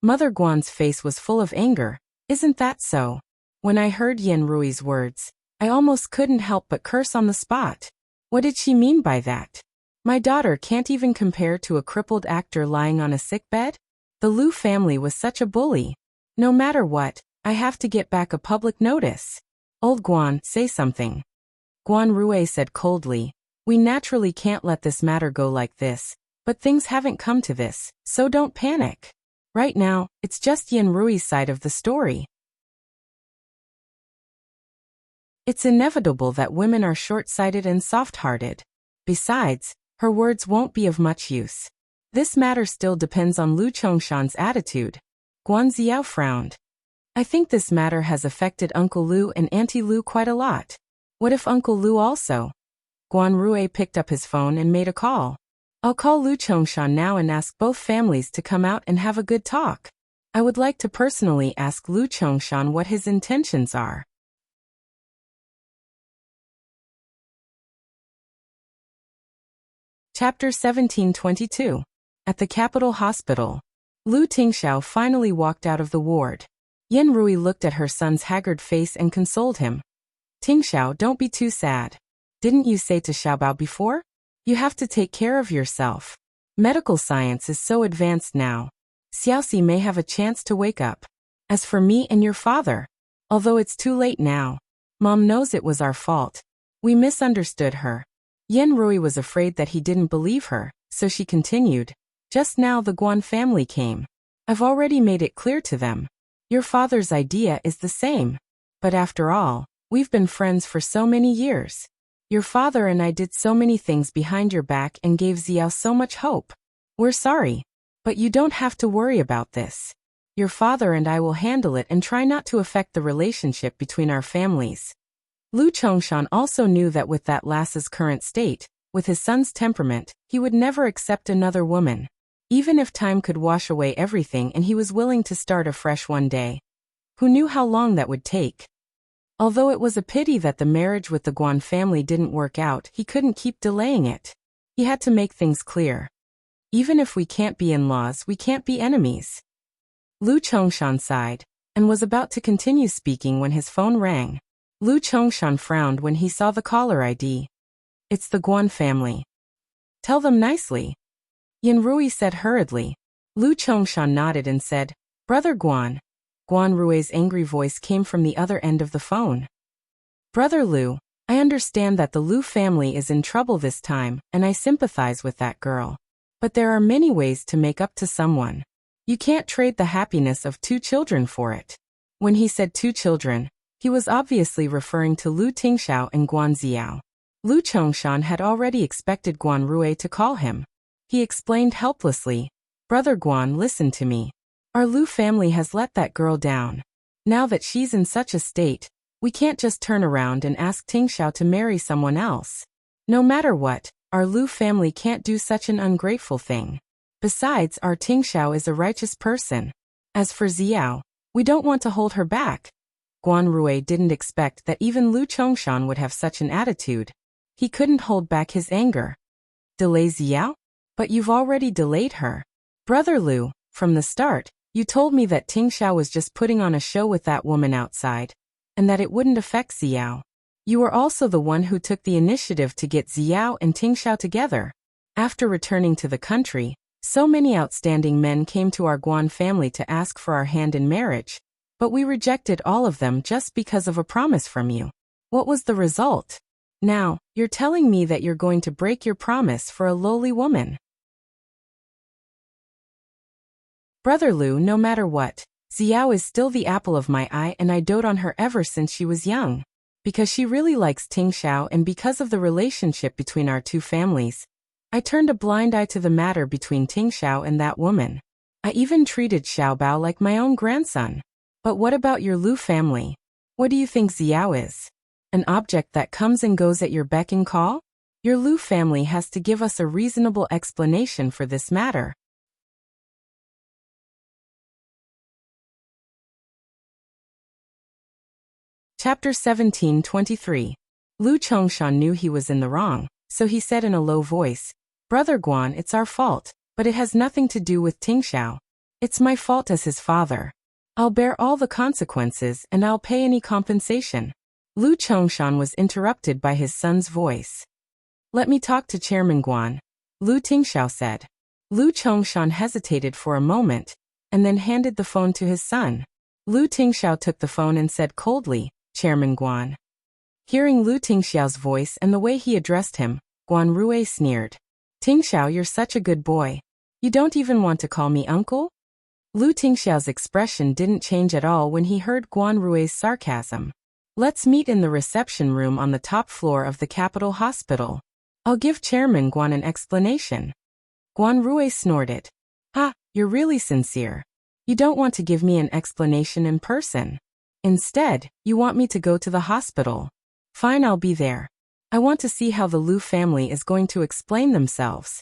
Mother Guan's face was full of anger. Isn't that so? When I heard Yen Rui's words, I almost couldn't help but curse on the spot. What did she mean by that? My daughter can't even compare to a crippled actor lying on a sick bed? The Lu family was such a bully. No matter what, I have to get back a public notice. Old Guan, say something. Guan Rui said coldly, we naturally can't let this matter go like this, but things haven't come to this, so don't panic. Right now, it's just Yen Rui's side of the story. It's inevitable that women are short-sighted and soft-hearted. Besides, her words won't be of much use. This matter still depends on Lu Chongshan's attitude. Guan Xiao frowned. I think this matter has affected Uncle Lu and Auntie Lu quite a lot. What if Uncle Lu also? Guan Rui picked up his phone and made a call. I'll call Lu Chongshan now and ask both families to come out and have a good talk. I would like to personally ask Lu Chongshan what his intentions are. Chapter 1722. At the Capital Hospital. Lu Tingxiao finally walked out of the ward. Yen Rui looked at her son's haggard face and consoled him. Tingxiao, don't be too sad. Didn't you say to Xiaobao before? You have to take care of yourself. Medical science is so advanced now. Xiaoxi may have a chance to wake up. As for me and your father, although it's too late now, Mom knows it was our fault. We misunderstood her. Yen Rui was afraid that he didn't believe her, so she continued. Just now the Guan family came. I've already made it clear to them. Your father's idea is the same. But after all, we've been friends for so many years. Your father and I did so many things behind your back and gave Xiao so much hope. We're sorry. But you don't have to worry about this. Your father and I will handle it and try not to affect the relationship between our families. Lu Chongshan also knew that with that lass's current state, with his son's temperament, he would never accept another woman. Even if time could wash away everything and he was willing to start afresh one day. Who knew how long that would take? Although it was a pity that the marriage with the Guan family didn't work out, he couldn't keep delaying it. He had to make things clear. Even if we can't be in-laws, we can't be enemies. Lu Chongshan sighed, and was about to continue speaking when his phone rang. Lu Chongshan frowned when he saw the caller ID. It's the Guan family. Tell them nicely. Yen Rui said hurriedly. Lu Chongshan nodded and said, Brother Guan. Guan Rui's angry voice came from the other end of the phone. Brother Lu, I understand that the Lu family is in trouble this time, and I sympathize with that girl. But there are many ways to make up to someone. You can't trade the happiness of 2 children for it. When he said 2 children, he was obviously referring to Lu Tingxiao and Guan Xiao. Lu Chongshan had already expected Guan Rui to call him. He explained helplessly, Brother Guan, listen to me. Our Lu family has let that girl down. Now that she's in such a state, we can't just turn around and ask Tingxiao to marry someone else. No matter what, our Lu family can't do such an ungrateful thing. Besides, our Tingxiao is a righteous person. As for Xiao, we don't want to hold her back. Guan Rui didn't expect that even Lu Chongshan would have such an attitude. He couldn't hold back his anger. Delay Xiao? But you've already delayed her. Brother Lu, from the start, you told me that Tingxiao was just putting on a show with that woman outside, and that it wouldn't affect Xiao. You were also the one who took the initiative to get Xiao and Tingxiao together. After returning to the country, so many outstanding men came to our Guan family to ask for our hand in marriage. But we rejected all of them just because of a promise from you. What was the result? Now, you're telling me that you're going to break your promise for a lowly woman. Brother Lu, no matter what, Xiao is still the apple of my eye and I dote on her ever since she was young. Because she really likes Tingxiao and because of the relationship between our 2 families, I turned a blind eye to the matter between Tingxiao and that woman. I even treated Xiaobao like my own grandson. But what about your Lu family? What do you think Xiao is? An object that comes and goes at your beck and call? Your Lu family has to give us a reasonable explanation for this matter. Chapter 17:23. Lu Chongshan knew he was in the wrong, so he said in a low voice, "Brother Guan, it's our fault, but it has nothing to do with Tingxiao. It's my fault as his father. I'll bear all the consequences and I'll pay any compensation." Lu Chongshan was interrupted by his son's voice. "Let me talk to Chairman Guan," Lu Tingxiao said. Lu Chongshan hesitated for a moment, and then handed the phone to his son. Lu Tingxiao took the phone and said coldly, "Chairman Guan." Hearing Lu Tingxiao's voice and the way he addressed him, Guan Rui sneered. "Tingxiao, you're such a good boy. You don't even want to call me uncle?" Lu Tingxiao's expression didn't change at all when he heard Guan Rui's sarcasm. "Let's meet in the reception room on the top floor of the capital hospital. I'll give Chairman Guan an explanation." Guan Rui snorted. "Ah, you're really sincere. You don't want to give me an explanation in person. Instead, you want me to go to the hospital. Fine, I'll be there. I want to see how the Lu family is going to explain themselves."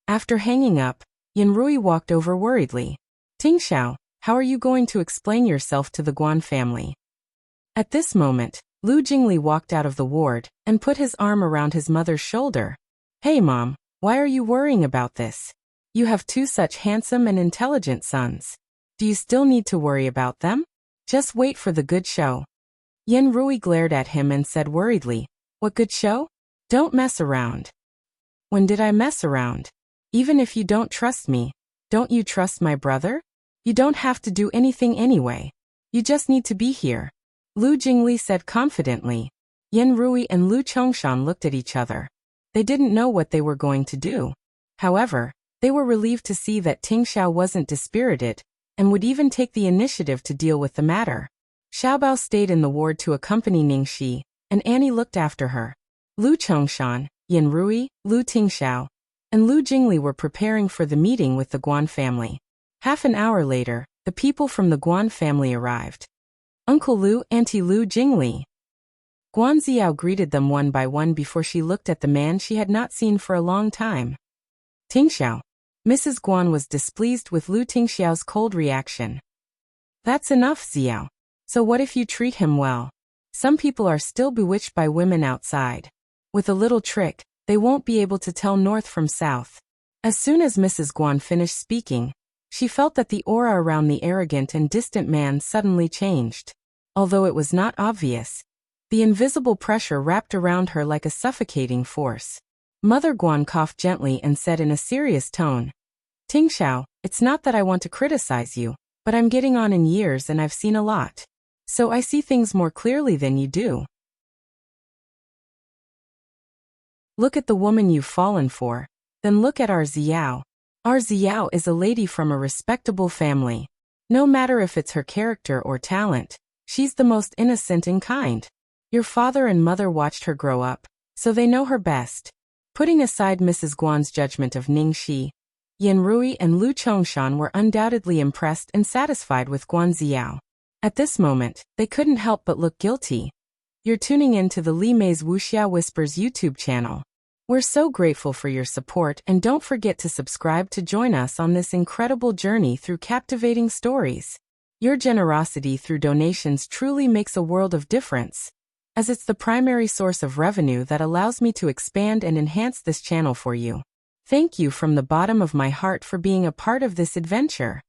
After hanging up, Yan Rui walked over worriedly. "Tingxiao, how are you going to explain yourself to the Guan family?" At this moment, Lu Jingli walked out of the ward and put his arm around his mother's shoulder. "Hey Mom, why are you worrying about this? You have two such handsome and intelligent sons. Do you still need to worry about them? Just wait for the good show." Yan Rui glared at him and said worriedly, "What good show? Don't mess around." "When did I mess around? Even if you don't trust me, don't you trust my brother? You don't have to do anything anyway. You just need to be here," Lu Jingli said confidently. Yan Rui and Lu Chongshan looked at each other. They didn't know what they were going to do. However, they were relieved to see that Tingxiao wasn't dispirited and would even take the initiative to deal with the matter. Xiaobao stayed in the ward to accompany Ningxi, and Annie looked after her. Lu Chongshan, Yan Rui, Lu Tingxiao, and Lu Jingli were preparing for the meeting with the Guan family. Half an hour later, the people from the Guan family arrived. "Uncle Lu, Auntie Lu Jingli." Guan Xiao greeted them one by one before she looked at the man she had not seen for a long time. "Tingxiao." Mrs. Guan was displeased with Lu Tingxiao's cold reaction. "That's enough, Xiao. So what if you treat him well? Some people are still bewitched by women outside. With a little trick, they won't be able to tell north from south." As soon as Mrs. Guan finished speaking, she felt that the aura around the arrogant and distant man suddenly changed. Although it was not obvious, the invisible pressure wrapped around her like a suffocating force. Mother Guan coughed gently and said in a serious tone, "Tingxiao, it's not that I want to criticize you, but I'm getting on in years and I've seen a lot. So I see things more clearly than you do. Look at the woman you've fallen for, then look at our Xiao. Our Xiao is a lady from a respectable family. No matter if it's her character or talent, she's the most innocent and kind. Your father and mother watched her grow up, so they know her best." Putting aside Mrs. Guan's judgment of Ningxi, Yan Rui and Lu Chongshan were undoubtedly impressed and satisfied with Guan Xiao. At this moment, they couldn't help but look guilty. You're tuning in to the Li Mei's Wuxia Whispers YouTube channel. We're so grateful for your support, and don't forget to subscribe to join us on this incredible journey through captivating stories. Your generosity through donations truly makes a world of difference, as it's the primary source of revenue that allows me to expand and enhance this channel for you. Thank you from the bottom of my heart for being a part of this adventure.